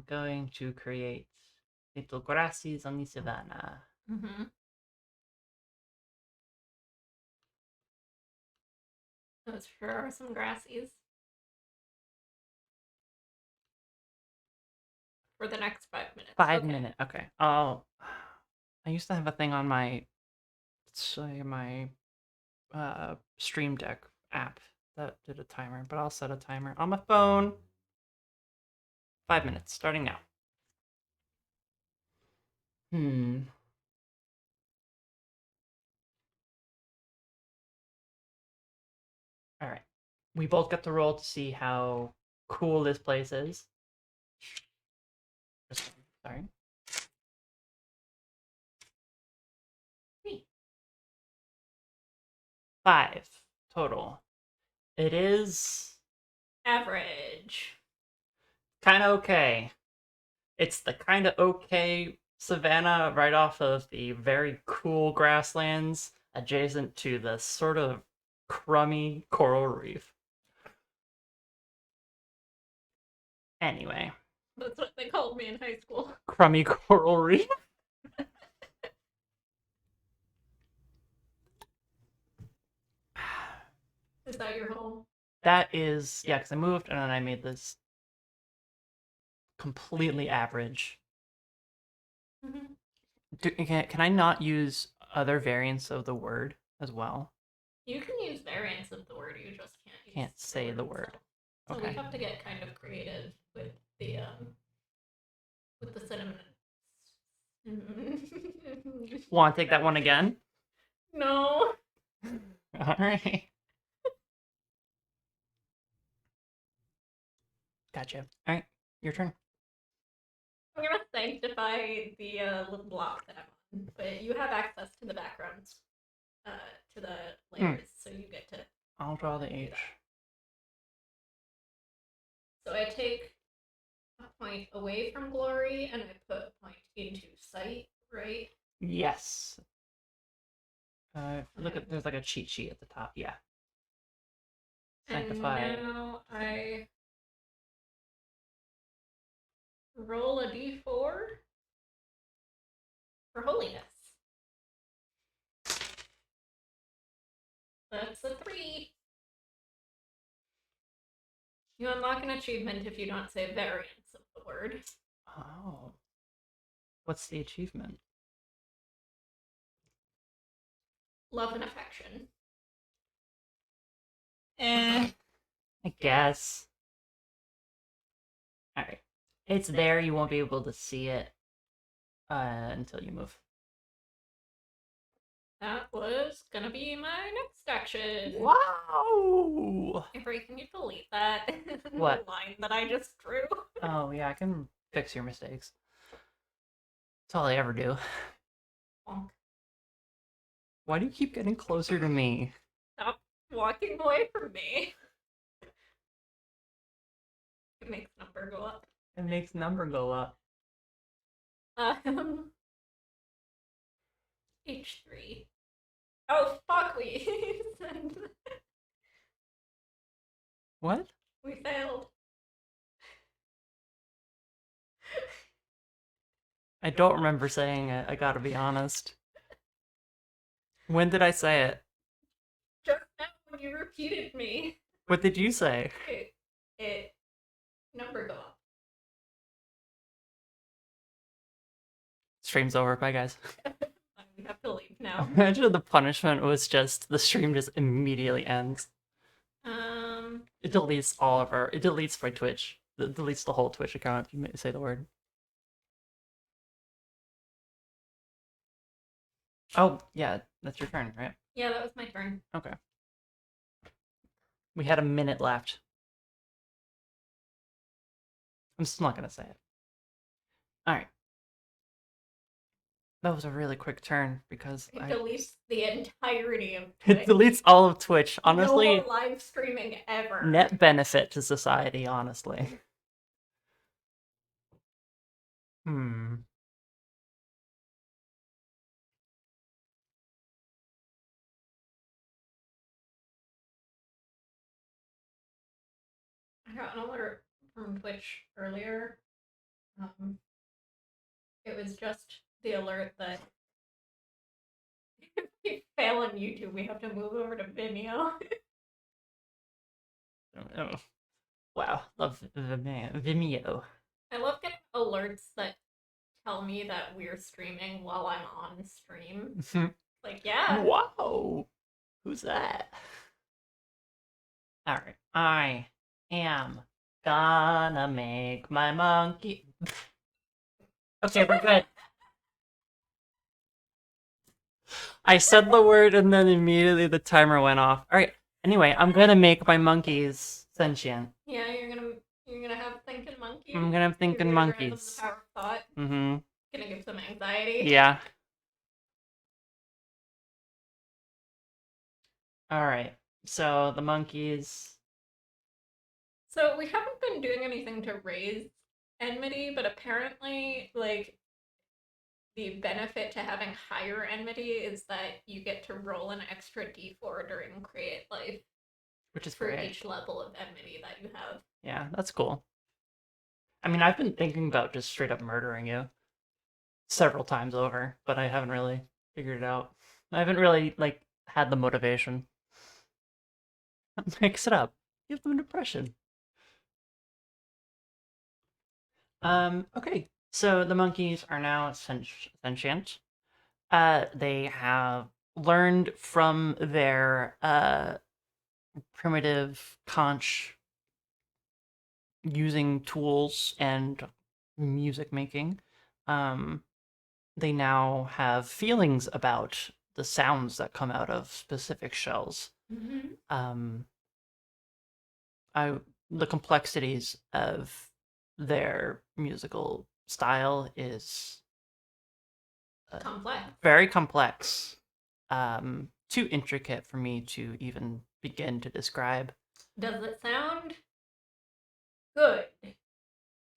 going to create little grasses on the savannah. Mm-hmm. Those sure are some grassies. For the next 5 minutes. 5 minutes. Okay. Oh, I used to have a thing on my Stream Deck app that did a timer, but I'll set a timer on my phone. 5 minutes, starting now. All right. We both got to roll to see how cool this place is. Sorry. 5 total. It is average. kind of okay. It's the kind of okay savanna right off of the very cool grasslands adjacent to the sort of crummy coral reef. Anyway. That's what they called me in high school. Crummy coral reef. Is that your home? That is, yeah, because I moved and then I made this completely average. Can I not use other variants of the word as well? You can use variants of the word, you just can't say the word. So okay. we have to get kind of creative with the cinnamon. Want to take that one again? No. All right. Gotcha. All right, your turn. I'm gonna sanctify the little block that I'm on, but you have access to the backgrounds, to the layers, so you get to. I'll draw the do H. that. So I take a point away from glory and I put a point into sight, right? Yes. Look at there's like a cheat sheet at the top. Yeah. Sanctify. And now I roll a d4 for holiness. That's a 3. You unlock an achievement if you don't say variants of the word. Oh. What's the achievement? Love and affection. I guess. All right. It's there. You won't be able to see it until you move. That was gonna be my next action. Wow. Avery, can you delete that? What? Line that I just drew? Oh yeah, I can fix your mistakes. That's all I ever do. Bonk. Why do you keep getting closer to me? Stop walking away from me. It makes number go up. It makes number go up. H3. Oh fuck, we What? we failed. I don't remember saying it, I gotta be honest. When did I say it? Just now when you repeated me, What did you say? it number go up. Stream's over. Bye, guys. We have to leave now. Imagine the punishment was just the stream just immediately ends. It deletes all of our. It deletes my Twitch. It deletes the whole Twitch account if you say the word. Oh, yeah, that's your turn, right? Yeah, that was my turn. Okay. We had a minute left. I'm still not gonna say it. Alright. That was a really quick turn because It deletes the entirety of It Twitch. deletes all of Twitch. Honestly, no more live streaming ever. Net benefit to society, honestly. Hmm. I got an alert from Twitch earlier. It was just the alert that if we fail on YouTube, we have to move over to Vimeo. Oh. Wow, love Vimeo. I love getting alerts that tell me that we're streaming while I'm on stream. Like, yeah. Wow. Who's that? Alright, I am gonna make my monkey. Okay, we're good. I said the word and then immediately the timer went off. Alright, anyway, I'm gonna make my monkeys sentient. Yeah, you're gonna have thinking monkeys. I'm gonna have thinking You're gonna grant them monkeys. the power of thought. Mm-hmm. Gonna give them anxiety. Yeah. Alright, so the monkeys. So we haven't been doing anything to raise enmity, but apparently, like, the benefit to having higher enmity is that you get to roll an extra d4 during create life, Which is for great. each level of enmity that you have. Yeah, that's cool. I mean, I've been thinking about just straight up murdering you several times over, but I haven't really figured it out. I haven't really, like, had the motivation. Mix it up. Give them depression. Okay. So the monkeys are now sentient. They have learned from their primitive conch using tools and music making. They now have feelings about the sounds that come out of specific shells. Mm-hmm. I the complexities of their musical style is Complex. very complex, too intricate for me to even begin to describe. Does it sound good?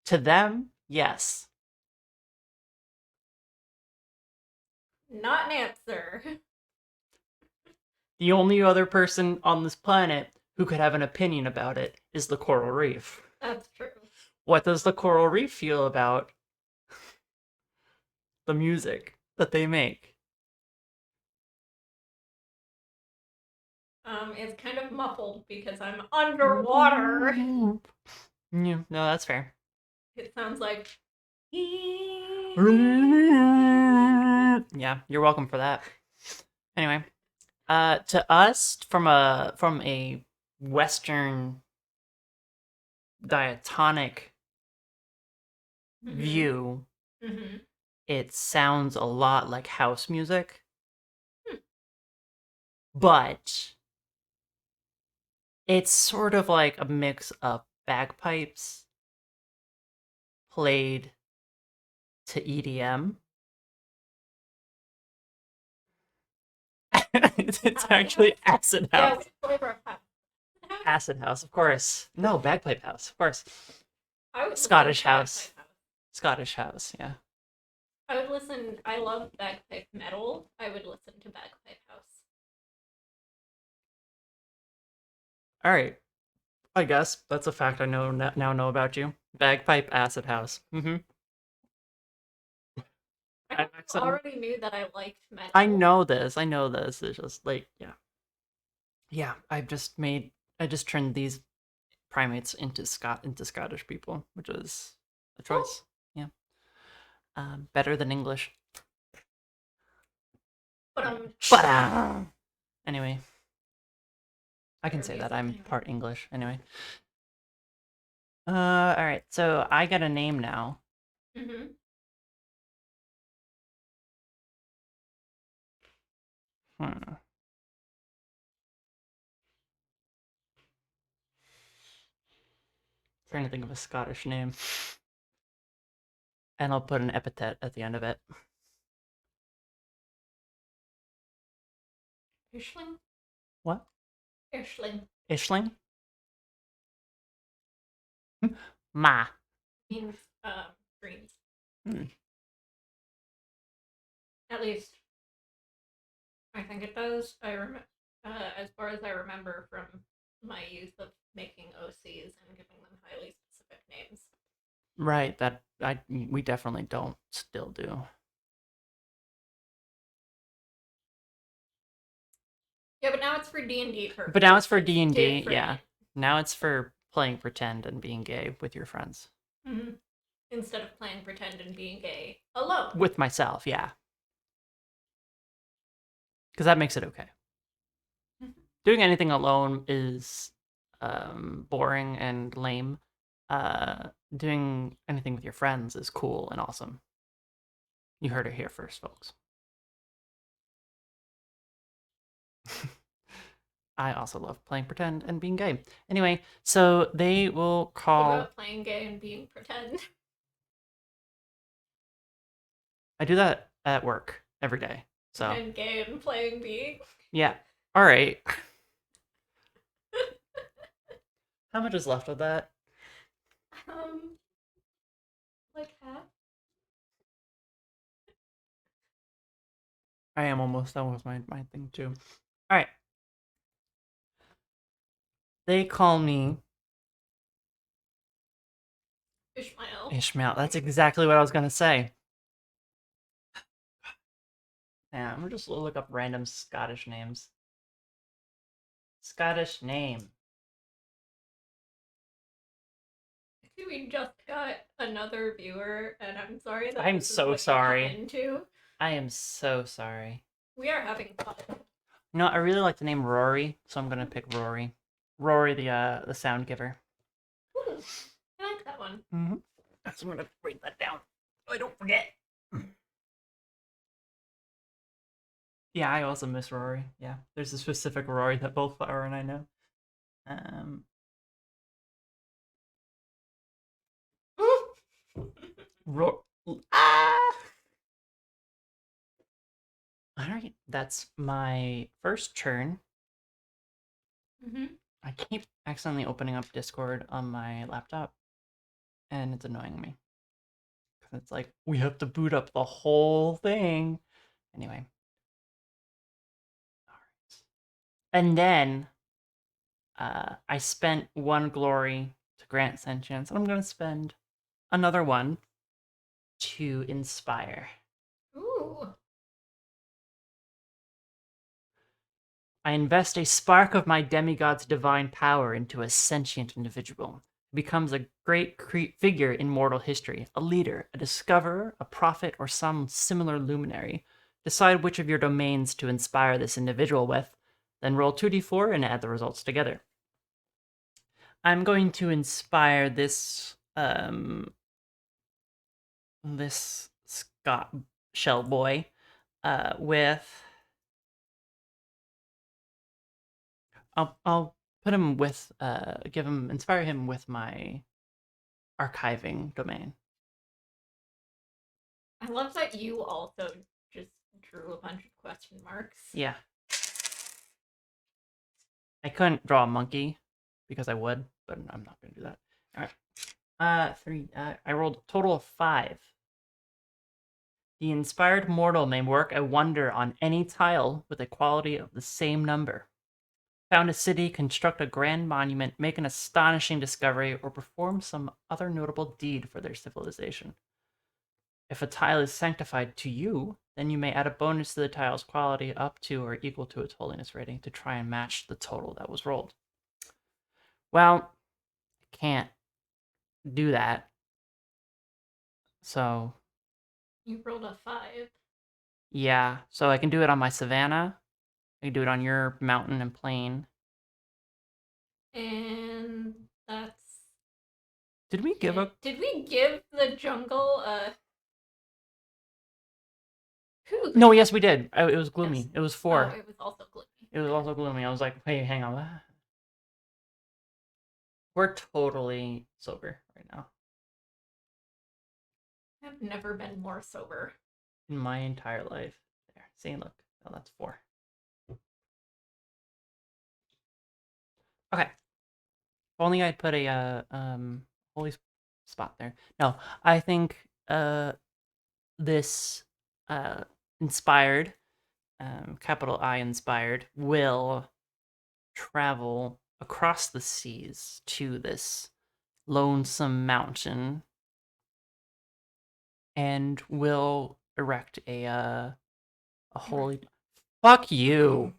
To them, yes. Not an answer. The only other person on this planet who could have an opinion about it is the coral reef. That's true. What does the coral reef feel about the music that they make? It's kind of muffled because I'm underwater. Yeah, no, that's fair. It sounds like. Yeah, you're welcome for that. Anyway, to us, from a Western diatonic view, Mm-hmm. it sounds a lot like house music, Hmm. but it's sort of like a mix of bagpipes played to EDM. It's actually acid Yeah, house. which flavor of house? Acid house, of course. No, bagpipe house, of course. I would Scottish listen to house. bagpipe house. Scottish house, yeah. I would listen. I love bagpipe metal. I would listen to bagpipe house. All right. I guess that's a fact I now know about you. Bagpipe acid house. Mm-hmm. I already knew that I liked metal. I know this. I know this. It's just like, yeah. Yeah, I just turned these primates into Scottish people, which was a choice. Yeah. Better than English. But But anyway, I can Better say that music I'm anyway. part English anyway. All right. So I get a name now. Mm-hmm. Hmm. Trying to think of a Scottish name. And I'll put an epithet at the end of it. Ishling. What? Ishling Ishling? Ma. means dreams. Hmm. At least I think it does. I remember, as far as I remember from my youth of making OCs and giving them highly specific names. Right, that we definitely don't still do. Yeah, but now it's for D&D purposes. But now it's for It's D&D, different. yeah. Now it's for playing pretend and being gay with your friends. Mm-hmm. Instead of playing pretend and being gay alone. With myself, yeah. Because that makes it okay. Mm-hmm. Doing anything alone is boring and lame. Doing anything with your friends is cool and awesome. You heard it here first, folks. I also love playing pretend and being gay. Anyway, so they will What call. about playing gay and being pretend? I do that at work every day. So And gay and playing being? yeah. All right. How much is left of that? Um, like half. I am almost done with my thing too. All right. They call me Ishmael. Ishmael. That's exactly what I was gonna say. Yeah, I'm gonna just look up random Scottish names. Scottish name. We just got another viewer, and I'm sorry that I'm this is so what sorry. you come into. I am so sorry. We are having fun. You know, I really like the name Rory, so I'm gonna pick Rory. Rory, the sound giver. Ooh, I like that one. Mm-hmm. So I'm gonna write that down so I don't forget. Yeah, I also miss Rory. Yeah, there's a specific Rory that both Flower and I know. Um, Ro- ah! All right, that's my first turn. Mm-hmm. I keep accidentally opening up Discord on my laptop, and it's annoying me. Because it's like, we have to boot up the whole thing. Anyway. All right. And then I spent one glory to grant sentience, and I'm going to spend another one to inspire. Ooh. I invest a spark of my demigod's divine power into a sentient individual who becomes a great figure in mortal history, a leader, a discoverer, a prophet, or some similar luminary. Decide which of your domains to inspire this individual with, then roll 2d4 and add the results together. I'm going to inspire this Scott Shell boy with I'll put him with inspire him with my archiving domain. I love that you also just drew a bunch of question marks. Yeah. I couldn't draw a monkey because I would, but I'm not gonna do that. Alright. 3. I rolled a total of 5. The inspired mortal may work a wonder on any tile with a quality of the same number. Found a city, construct a grand monument, make an astonishing discovery, or perform some other notable deed for their civilization. If a tile is sanctified to you, then you may add a bonus to the tile's quality up to or equal to its holiness rating to try and match the total that was rolled. Well, I can't do that. So, You rolled a 5. yeah. So I can do it on my savannah. I can do it on your mountain and plain. And that's. Did we give up? Did we give the jungle a. Whew. No, yes, we did. It was gloomy. Yes. It was Oh, 4. it was also gloomy. It was also gloomy. I was like, hey, hang on. We're totally sober right now. I've never been more sober. In my entire life. There. See, look. Oh, that's 4. Okay. If only I'd put a holy spot there. No, I think this inspired, capital I inspired, will travel across the seas to this lonesome mountain and will erect a holy. Fuck you.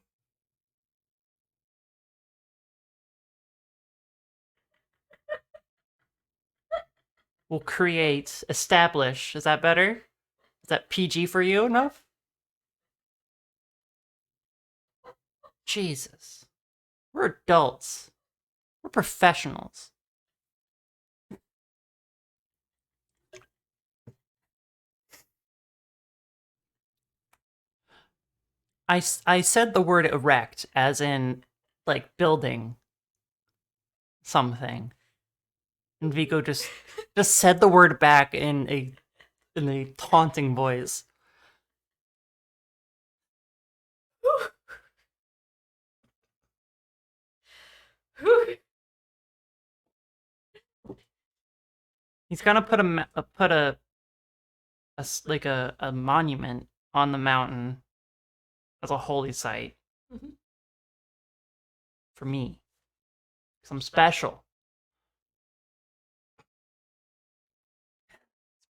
We'll establish. Is that better? Is that PG for you enough? Jesus. We're adults. We're professionals. I said the word erect as in, like, building something. And Vico just said the word back in a taunting voice. He's gonna put a monument on the mountain as a holy site for me, because I'm special.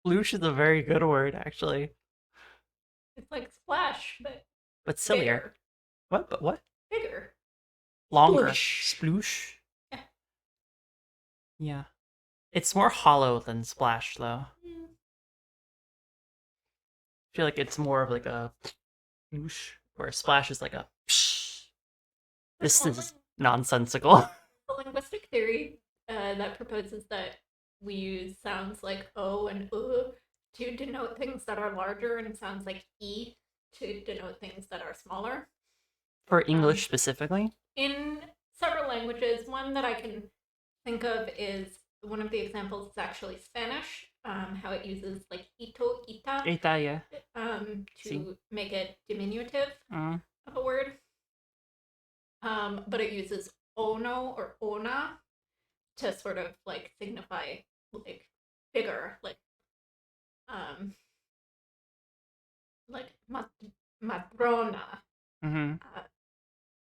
Sploosh is a very good word, actually, It's like splash, but sillier. bigger. What? But what? Bigger. Longer. Sploosh. Sploosh. Yeah. Yeah. It's more hollow than splash, though. I feel like it's more of like a whoosh, where splash is like a psh. This is nonsensical. A linguistic theory that proposes that we use sounds like O and U to denote things that are larger and sounds like E to denote things that are smaller. For English specifically? In several languages, one that I can think of is one of the examples is actually Spanish, how it uses like ito, ita, Eta, yeah. to make it diminutive of a word. But it uses ono or ona to sort of like signify like bigger, um like matrona,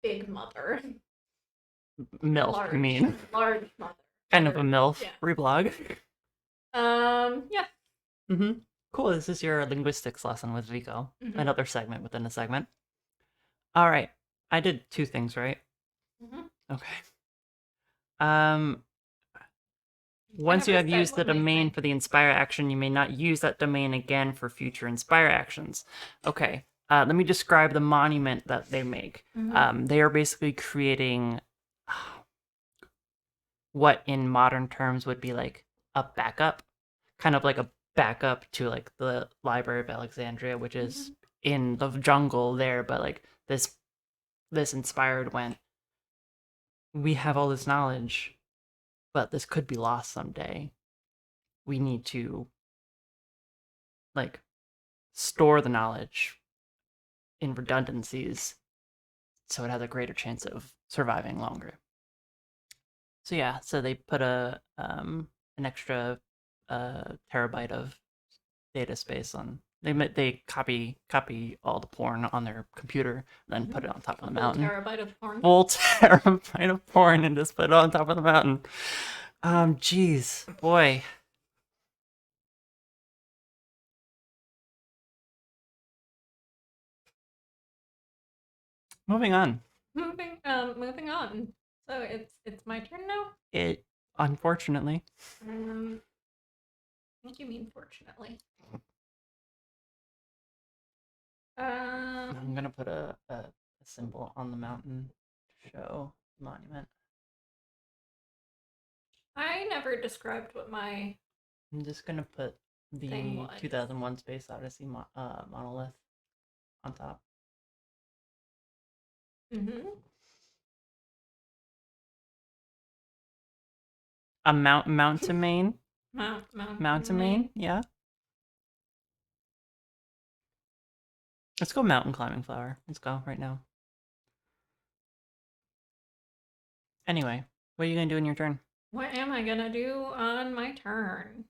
big mother, MILF, large, you mean? large mother, Kind of a MILF yeah. reblog. Yeah. Cool. This is your linguistics lesson with Vico. Mhm. Another segment within a segment. All right. I did 2 things, right? Okay. Once you have used the domain for the inspire action, you may not use that domain again for future inspire actions. Okay. Let me describe the monument that they make. They are basically creating what in modern terms would be like a backup, kind of like a backup to like the Library of Alexandria, which is in the jungle there, but like this inspired went, we have all this knowledge, but this could be lost someday. We need to like store the knowledge in redundancies so it has a greater chance of surviving longer. So yeah, so they put an extra terabyte of data space on. They copy all the porn on their computer, then put it on top of the mountain. Terabyte of porn. Full terabyte of porn, and just put it on top of the mountain. Geez, boy. Moving on. Moving on. So it's my turn now. It unfortunately. What do you mean, fortunately? I'm gonna put a symbol on the mountain to show the monument. I never described what my. I'm just gonna put the 2001 Space Odyssey monolith on top. A mountain main. Mountain main. Yeah. Let's go mountain climbing flower. Let's go right now. Anyway, what are you gonna do in your turn? What am I gonna do on my turn?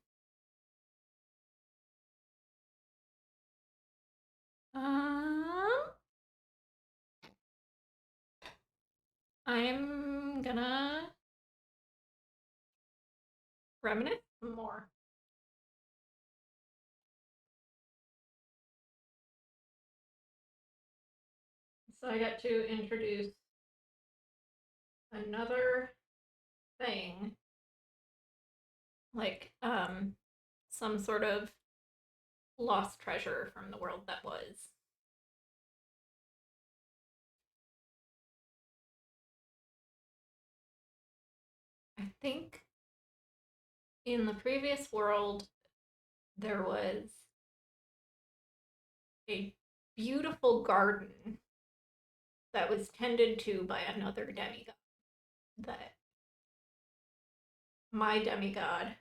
I'm gonna reminisce some more. So I got to introduce another thing, like some sort of lost treasure from the world that was. I think in the previous world there was a beautiful garden that was tended to by another demigod that my demigod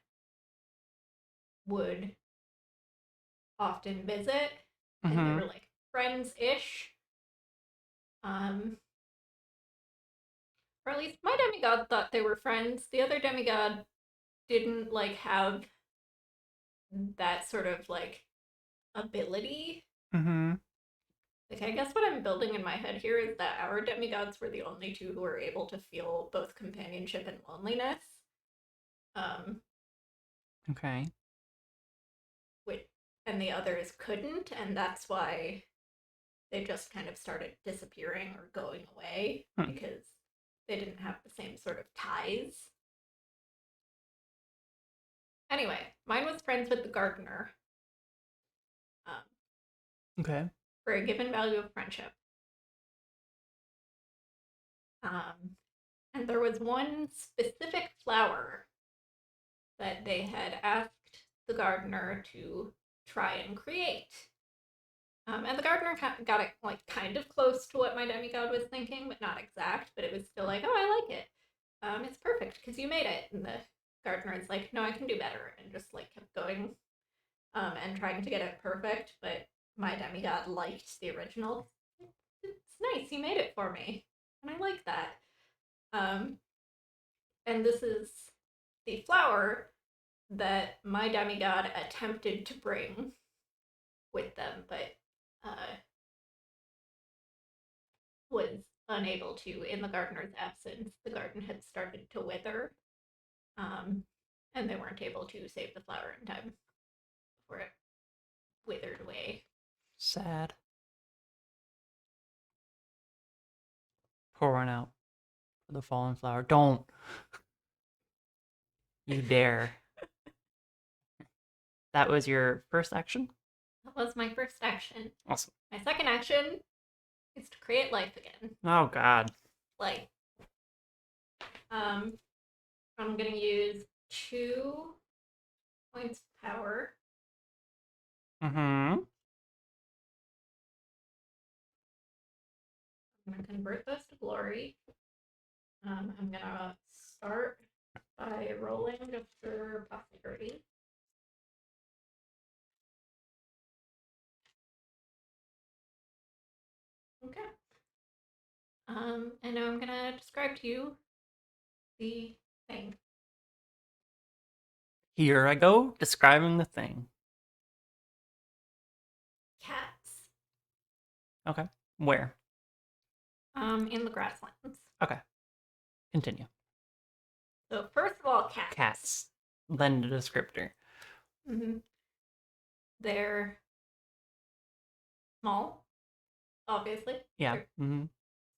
would often visit, and they were like friends-ish. Or at least my demigod thought they were friends. The other demigod didn't like have that sort of like ability. Like, I guess what I'm building in my head here is that our demigods were the only two who were able to feel both companionship and loneliness. Okay. And the others couldn't, and that's why they just kind of started disappearing or going away because they didn't have the same sort of ties. Anyway, mine was friends with the gardener. Okay. For a given value of friendship. And there was one specific flower that they had asked the gardener to try and create. And the gardener got it like kind of close to what my demigod was thinking, but not exact. But it was still like, oh, I like it. It's perfect because you made it. And the gardener is like, no, I can do better, and just like kept going, and trying to get it perfect. But my demigod liked the original. It's nice, you made it for me, and I like that. Um, and this is the flower that my demigod attempted to bring with them, but was unable to in the gardener's absence. The garden had started to wither, um, and they weren't able to save the flower in time before it withered away. Sad. Pour one out for the fallen flower. Don't you dare. That was your first action? That was my first action. Awesome. My second action is to create life again. Oh, God. Life. I'm gonna use 2 points of power. Mm-hmm. I'm gonna convert those to glory. I'm gonna start by rolling just for posterity. Okay. And now I'm gonna describe to you the thing. Here I go, describing the thing. Cats. Okay. Where? In the grasslands. Okay. Continue. So first of all, cats. Cats. Lend a descriptor. Mm-hmm. They're small, obviously. Yeah. They're Mm-hmm.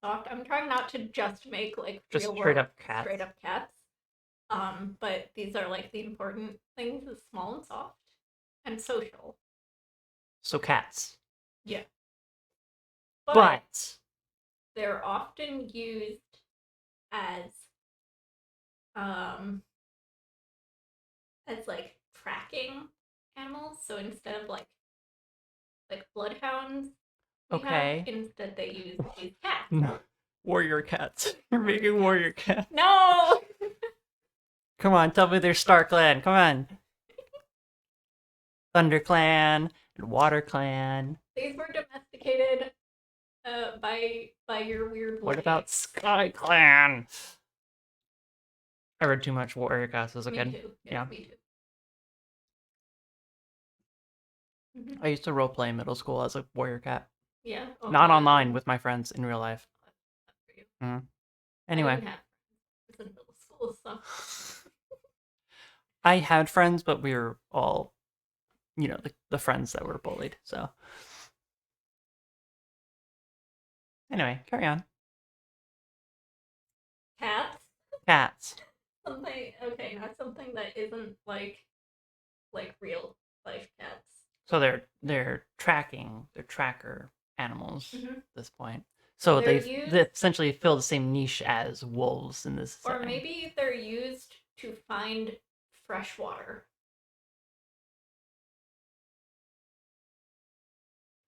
soft. I'm trying not to just make like Just real straight world, up cats. straight up cats. But these are like the important things: is small and soft and social. So cats. Yeah. But they're often used as um like tracking animals. So instead of like bloodhounds, okay. instead they use these cats. No. Warrior cats. You're making warrior cats. No. Come on, tell me they're Star Clan. Come on. Thunder Clan and Water Clan. These were domesticated by your weird What way. about Sky Clan? I read too much Warrior Cats as a Me kid. too. Yeah. Me too. Mm-hmm. I used to roleplay in middle school as a warrior cat. Yeah. Oh, Not online with my friends in real life. Mm-hmm. Anyway. I didn't have friends in middle school, so. I had friends, but we were all, the friends that were bullied, so. Anyway, carry on. Cats? Cats. Okay, not something that isn't like real life cats. So they're tracker animals mm-hmm. at this point. So they essentially fill the same niche as wolves in this setting. Or maybe they're used to find fresh water.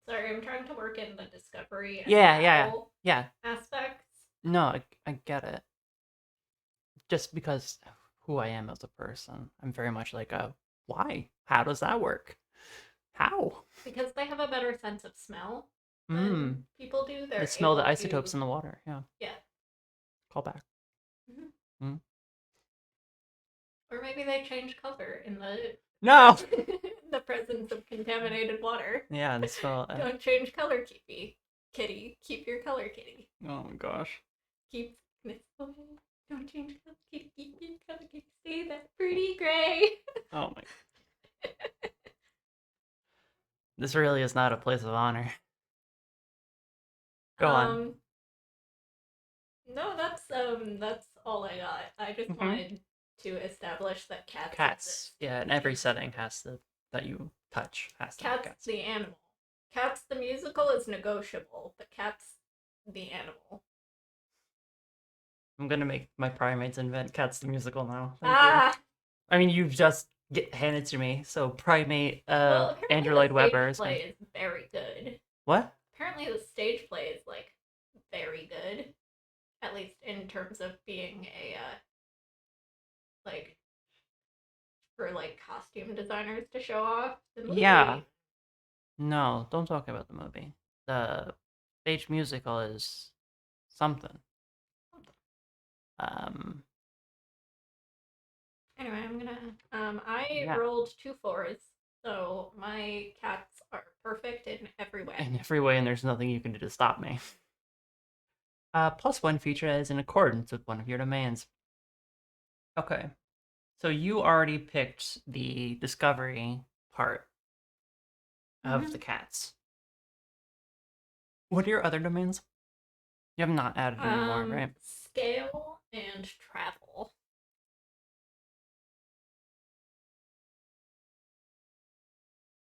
Sorry, I'm trying to work in the discovery and yeah aspects. No, I get it. Just because who I am as a person, I'm very much like why? How does that work? How? Because they have a better sense of smell than people do. They smell the isotopes in the water. Yeah. Yeah. Call back. Mm-hmm. Mm-hmm. Or maybe they change color in the the presence of contaminated water. Yeah, they smell. Don't change color, kitty. Keep your color, kitty. Oh my gosh. Keep this away. Don't change color, kitty. Keep your color, kitty. Stay that pretty gray. Oh my. This really is not a place of honor. Go on. No, that's all I got. I just wanted to establish that cats exist. Yeah, in every setting that you touch has to cats, be cats. The animal. Cats the musical is negotiable, but cats the animal. I'm gonna make my primates invent Cats the musical now. Thank you. I mean, you've just handed to me, so primate Andrew Lloyd Webber is very good. What? Apparently, the stage play is like very good, at least in terms of being a like for like costume designers to show off the movie. Yeah. No, don't talk about the movie. The stage musical is something. Um, Anyway, I'm gonna. I Yeah. rolled 2 4s, so my cats are perfect in every way. in every way, and there's nothing you can do to stop me. +1 feature is in accordance with one of your demands. Okay. So you already picked the discovery part of the cats. What are your other domains? You have not added any more, right? Scale and travel.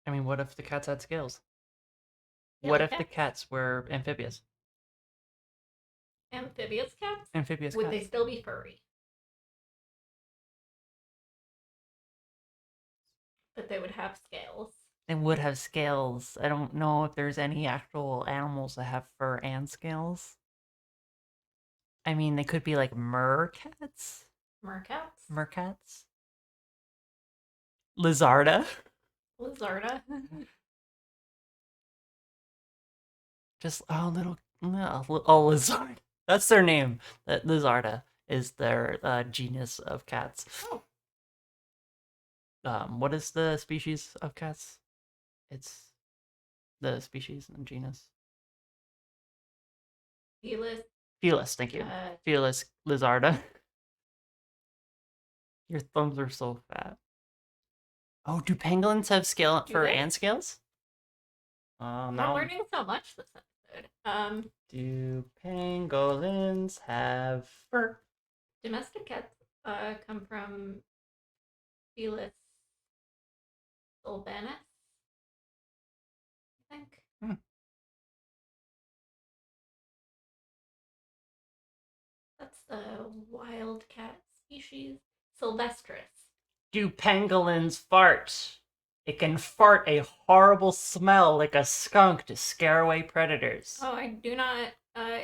I mean, what if the cats had scales? Yeah, What like if the cats were amphibious? amphibious cats? Amphibious Would cats. they still be furry? But they would have scales. They would have scales. I don't know if there's any actual animals that have fur and scales. I mean, they could be like mercats? Mercats? Mercats? Lizarda? Lizarda? Just oh, lizard. That's their name. That Lizarda is their genus of cats. Oh. What is the species of cats? It's the species and genus. Felis. Felis, thank you. Felis Lizarda. Your thumbs are so fat. Oh, do pangolins have fur and scales? Oh, We're no. learning so much this episode. Do pangolins have fur? Domestic cats come from Felis sylvanus, I think. That's the wild cat species. Sylvestris. Do pangolins fart? It can fart a horrible smell like a skunk to scare away predators. Oh, I do not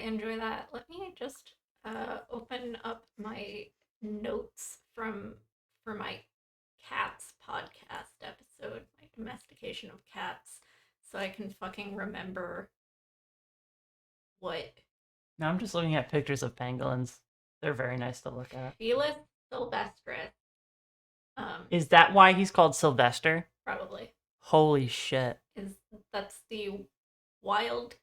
enjoy that. Let me just open up my notes for my cats podcast episode, my domestication of cats, so I can fucking remember what. Now I'm just looking at pictures of pangolins. They're very nice to look at. Felis sylvestris. Is that why he's called Sylvester? Probably. Holy shit. That's wild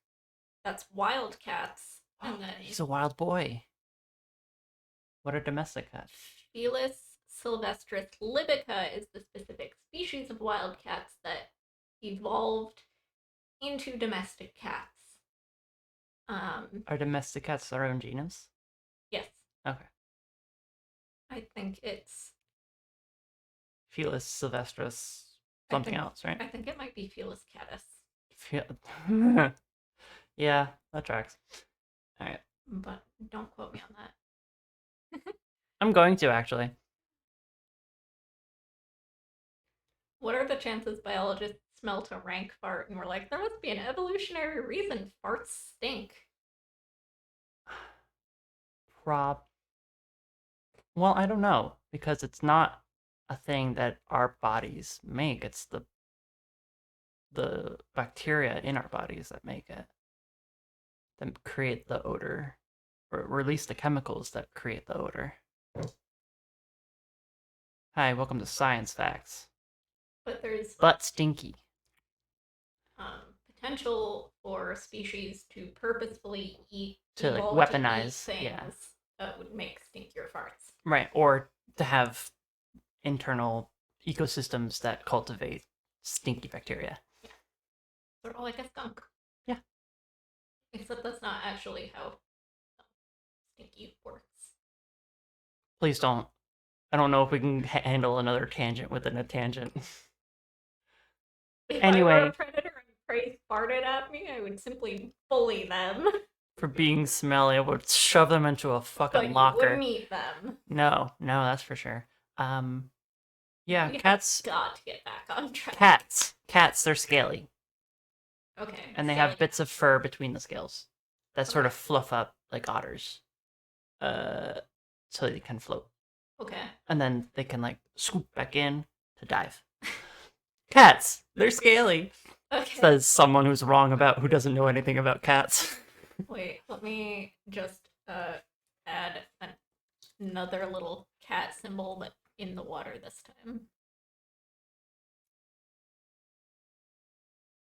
cats, and then He's a wild boy. What are domestic cats? Felis sylvestris libica is the specific species of wild cats that evolved into domestic cats. Are domestic cats their own genus? Yes. Okay. I think it's Felis sylvestris something else, right? I think it might be Felis catus. Yeah, that tracks. All right. But don't quote me on that. I'm going to, actually. What are the chances biologists smelt a rank fart and were like, there must be an evolutionary reason farts stink? Well, I don't know, because it's not a thing that our bodies make. It's the bacteria in our bodies that make it, that create the odor, or release the chemicals that create the odor. Hi, welcome to Science Facts. But there's stinky. Potential for species to purposefully to like weaponize things that would make stinkier farts. Right, or to have internal ecosystems that cultivate stinky bacteria. Yeah. Sort of like a skunk. Yeah. Except that's not actually how stinky works. Please don't. I don't know if we can handle another tangent within a tangent. If Anyway, I were a predator and prey farted at me, I would simply bully them. For being smelly, I would shove them into a fucking locker. You wouldn't eat them. No, that's for sure. Yeah, cats. Got to get back on track. Cats, they're scaly. Okay. And they have Scaly bits of cats. fur between the scales that sort of Okay. fluff up like otters, so they can float. Okay. And then they can like swoop back in to dive. Cats, they're scaly. Okay. Says someone who's wrong about who doesn't know anything about cats. Wait, let me just add another little cat symbol, but in the water this time.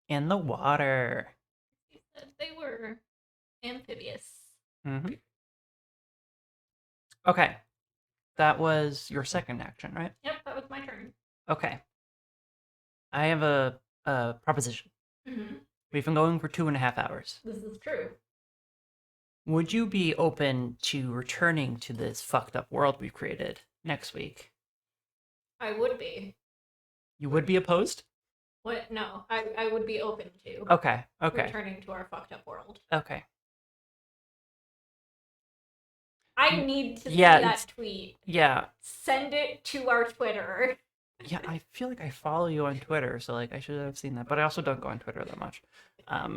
In the water. You said they were amphibious. Mm-hmm. Okay, that was your second action, right? Yep, that was my turn. Okay, I have a proposition. Mm-hmm. We've been going for 2.5 hours. This is true. Would you be open to returning to this fucked up world we've created next week? I would be. You would be opposed? What? No, I would be open to Okay, okay, returning to our fucked up world. okay. I need to Yeah, see that tweet. Yeah, Send it to our Twitter. yeah. I feel like I follow you on Twitter, so like I should have seen that. But I also don't go on Twitter that much. I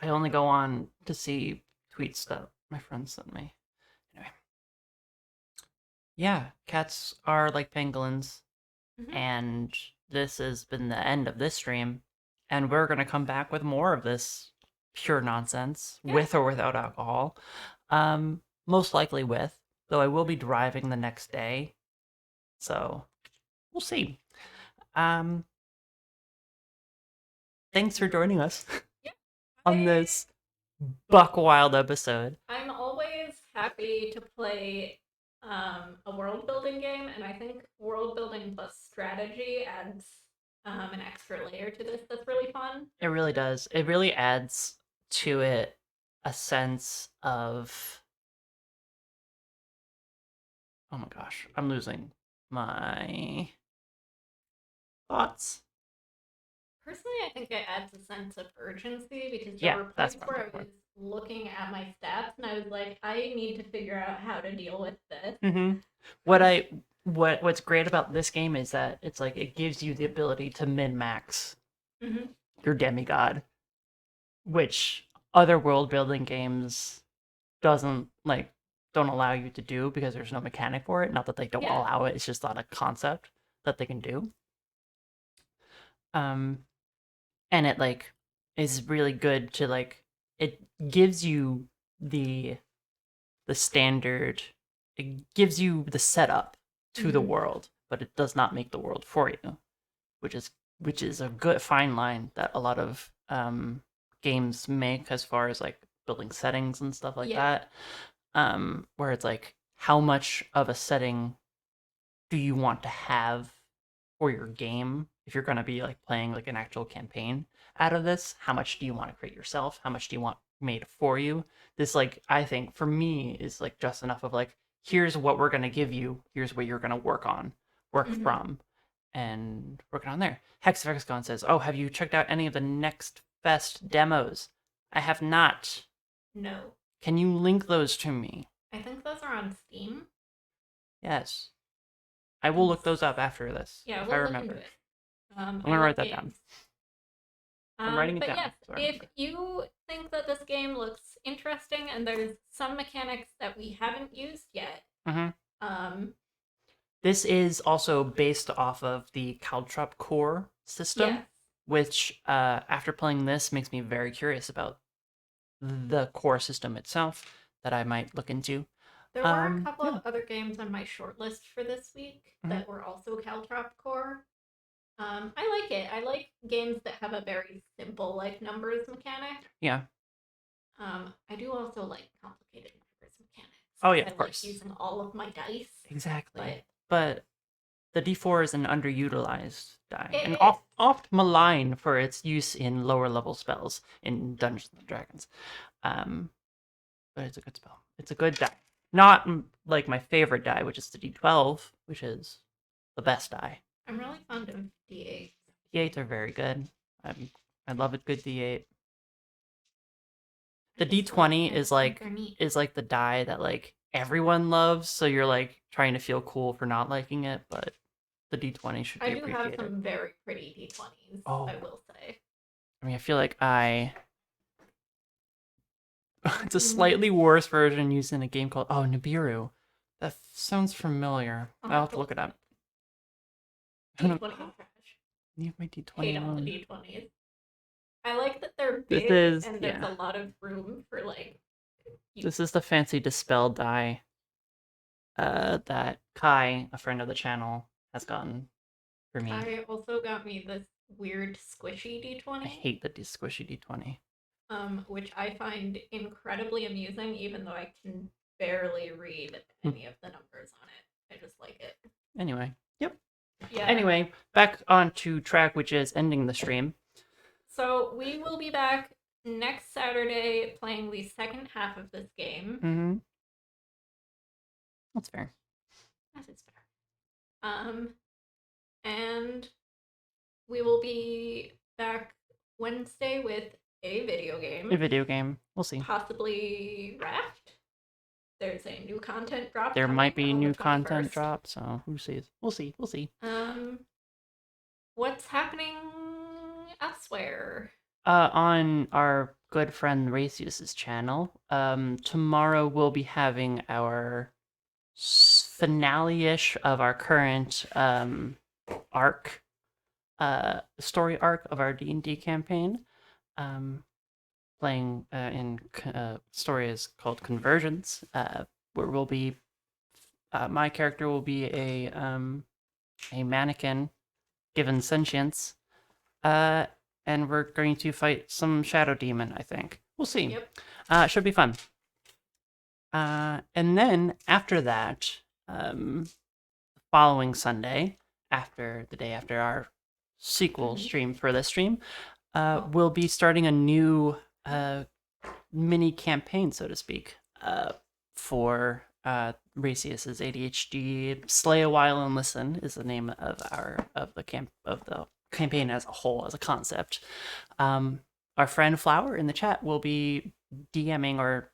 only go on to see tweets that my friends send me. Anyway, yeah, cats are like pangolins, Mm-hmm. and this has been the end of this stream, and we're gonna come back with more of this pure nonsense, Yeah. with or without alcohol. Most likely with, though I will be driving the next day, so we'll see. Um, thanks for joining us Yeah. on this buck wild episode. I'm always happy to play a world building game, and I think world building plus strategy adds an extra layer to this that's really fun. It really does. It really adds to it a sense of, oh my gosh, I'm losing my thoughts. Personally, I think it adds a sense of urgency because there Yeah, were that's points what I'm where I looking was looking at my stats and I was like, I need to figure out how to deal with this. for. What's great about this game is that it's like it gives you the ability to min max Mm-hmm. your demigod, which other world building games don't allow you to do because there's no mechanic for it. Not that they don't Yeah. allow it; it's just not a concept that they can do. Um, and it like is really good to like it gives you the the standard. It gives you the setup to the Mhm. world, but it does not make the world for you, which is a good fine line that a lot of games make as far as like building settings and stuff like Yeah. that. Where it's like how much of a setting do you want to have for your game if you're going to be like playing like an actual campaign out of this? How much do you want to create yourself? How much do you want made for you? This like I think for me is like just enough of like here's what we're going to give you, here's what you're going to work Mhm. from, and working on there. Hexafexcon says, "Oh, have you checked out any of the Next Fest demos?" I have not. No. Can you link those to me? I think those are on Steam. Yes. I will look those up after this Yeah, if I we'll look into remember. it. I'm I gonna love write that down. games. I'm writing it But down. yes, So I if remember. you think that this game looks interesting and there's some mechanics that we haven't used yet, Mhm. um, This is also based off of the Caltrop core system, yes, which after playing this makes me very curious about the core system itself that I might look into. there were a couple Yeah. of other games on my shortlist for this week Mhm. that were also Caltrop core. I like it. I like games that have a very simple like numbers mechanic. Yeah. I do also like complicated numbers mechanics. Oh yeah, I of course. like using all of my dice. Exactly. But But the D4 is an underutilized die, it and is. oft maligned for its use in lower level spells in Dungeons and Dragons. Um, but it's a good spell. It's a good die. Not like my favorite die, which is the D12, which is the best die. I'm really fond of D8. D8s are very good. I love a good D8. The D20 is like the die that like everyone loves, so you're like trying to feel cool for not liking it, but the D20 should be I do have appreciated. some very pretty D20s, Oh. I will say. I mean, I feel like it's a slightly worse version used in a game called Nibiru. That sounds familiar. I'll have to look it up. D20 trash. Leave my D20 Hate on the alone. D20s. I like that they're This big is and there's a lot of room for like. This is the fancy dispel die that Kai, a friend of the channel, has gotten for me. I also got me this weird squishy D20. I hate the squishy D20. Which I find incredibly amusing, even though I can barely read any of the numbers on it. I just like it. Anyway, yep. Yeah. Anyway, back on to track, which is ending the stream. So we will be back next Saturday playing the second half of this game. Mm-hmm. That's fair. That is fair. And we will be back Wednesday with a video game. A video game. We'll see. Possibly Raft. There's a new content drop. There might be new content drop, so who sees? We'll see. We'll see. What's happening elsewhere? On our good friend Racius's channel, tomorrow we'll be having our finale-ish of our current arc, story arc of our D&D campaign. Playing in story is called Conversions, where we'll be my character will be a mannequin given sentience, and we're going to fight some shadow demon. I think we'll see. Yep. Should be fun. And then after that, following Sunday, after the day after our sequel stream for this stream, we'll be starting a new mini campaign, so to speak, for Racius's ADHD. Slay a while and listen is the name of the campaign as a whole, as a concept. Our friend Flower in the chat will be DMing or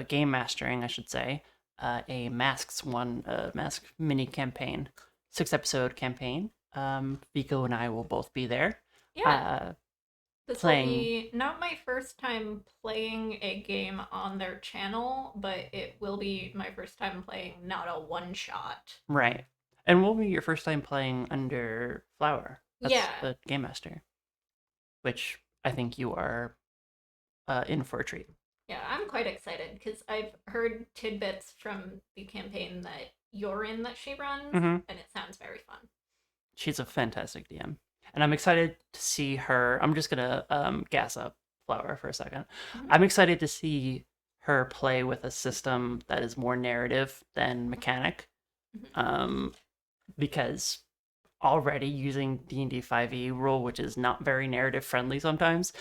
game mastering, I should say, a Masks Mask mini campaign, 6-episode campaign. Vico and I will both be there. Yeah. This will be not my first time playing a game on their channel, but it will be my first time playing not a one-shot. Right. And will be your first time playing under Flower. That's the game master. Which I think you are in for a treat. Yeah, I'm quite excited because I've heard tidbits from the campaign that you're in that she runs, and it sounds very fun. She's a fantastic DM. And I'm excited to see her. I'm just going to gas up Flower for a second. I'm excited to see her play with a system that is more narrative than mechanic. Because already using D&D 5e rule, which is not very narrative friendly sometimes,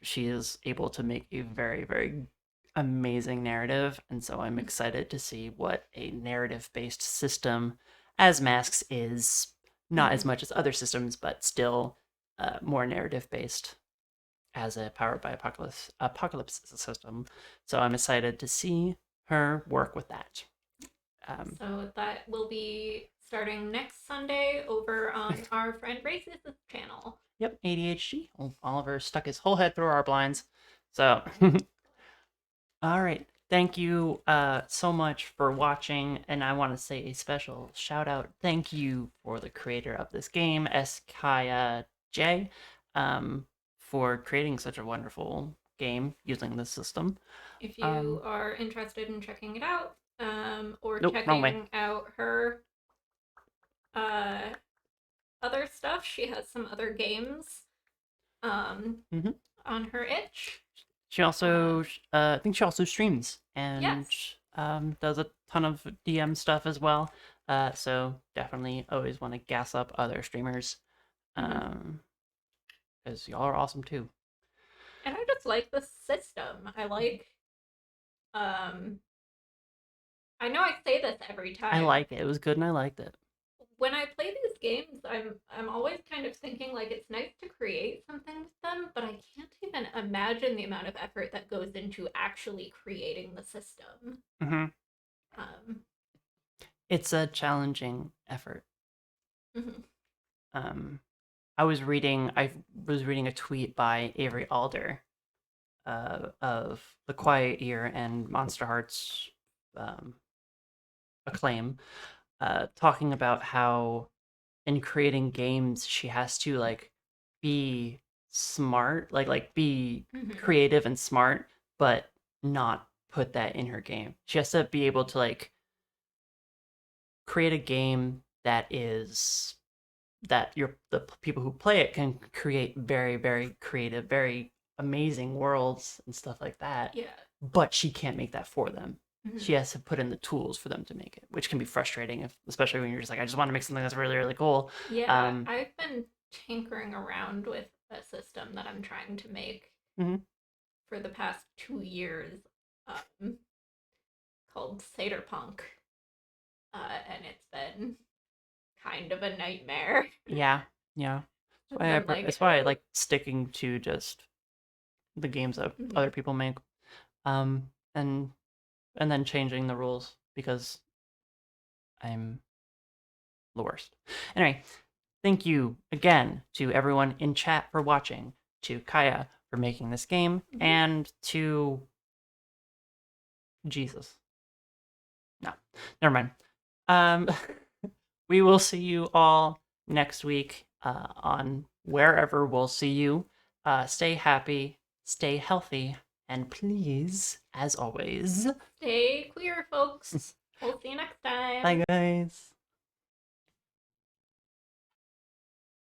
she is able to make a very, very amazing narrative. And so I'm excited to see what a narrative-based system as Masks is. Not as much as other systems, but still more narrative-based as a Powered by Apocalypse system. So I'm excited to see her work with that. So that will be starting next Sunday over on our friend Race's channel. Yep, ADHD. Oliver stuck his whole head through our blinds. So, all right. Thank you so much for watching, and I want to say a special shout out. Thank you for the creator of this game, Skaya J, for creating such a wonderful game using this system. If you are interested in checking it out, or checking out her other stuff, she has some other games on her itch. She also, I think she also streams and does a ton of DM stuff as well. So definitely always want to gas up other streamers, because y'all are awesome too. And I just like the system. I like, I know I say this every time. I like it. It was good and I liked it. When I play these games, I'm always kind of thinking like it's nice to create something with them, but I can't even imagine the amount of effort that goes into actually creating the system. It's a challenging effort. I was reading a tweet by Avery Alder of The Quiet Year and Monster Hearts um, Acclaim, talking about how in creating games she has to like be smart, like be Mhm. creative and smart, but not put that in her game. She has to be able to like create a game that the people who play it can create very very creative, very amazing worlds and stuff like that, Yeah. but she can't make that for them. Mhm. She has to put in the tools for them to make it, which can be frustrating, if, especially when you're just like, I just want to make something that's really really cool. Yeah, um I've been tinkering around with a system that I'm trying to make mhm. for the past 2 years, um, called Cyberpunk, and it's been kind of a nightmare. Yeah, yeah. I've been That's like, why I oh, like sticking to just the games that mhm. other people make, um and then changing the rules because I'm the worst. Anyway, thank you again to everyone in chat for watching, to Kaya for making this game, Mhm. and to Jesus. No, never mind. Um, we will see you all next week on wherever we'll see you. Stay happy, stay healthy, and please, as always, Stay queer, folks. We'll see you next bye time. guys.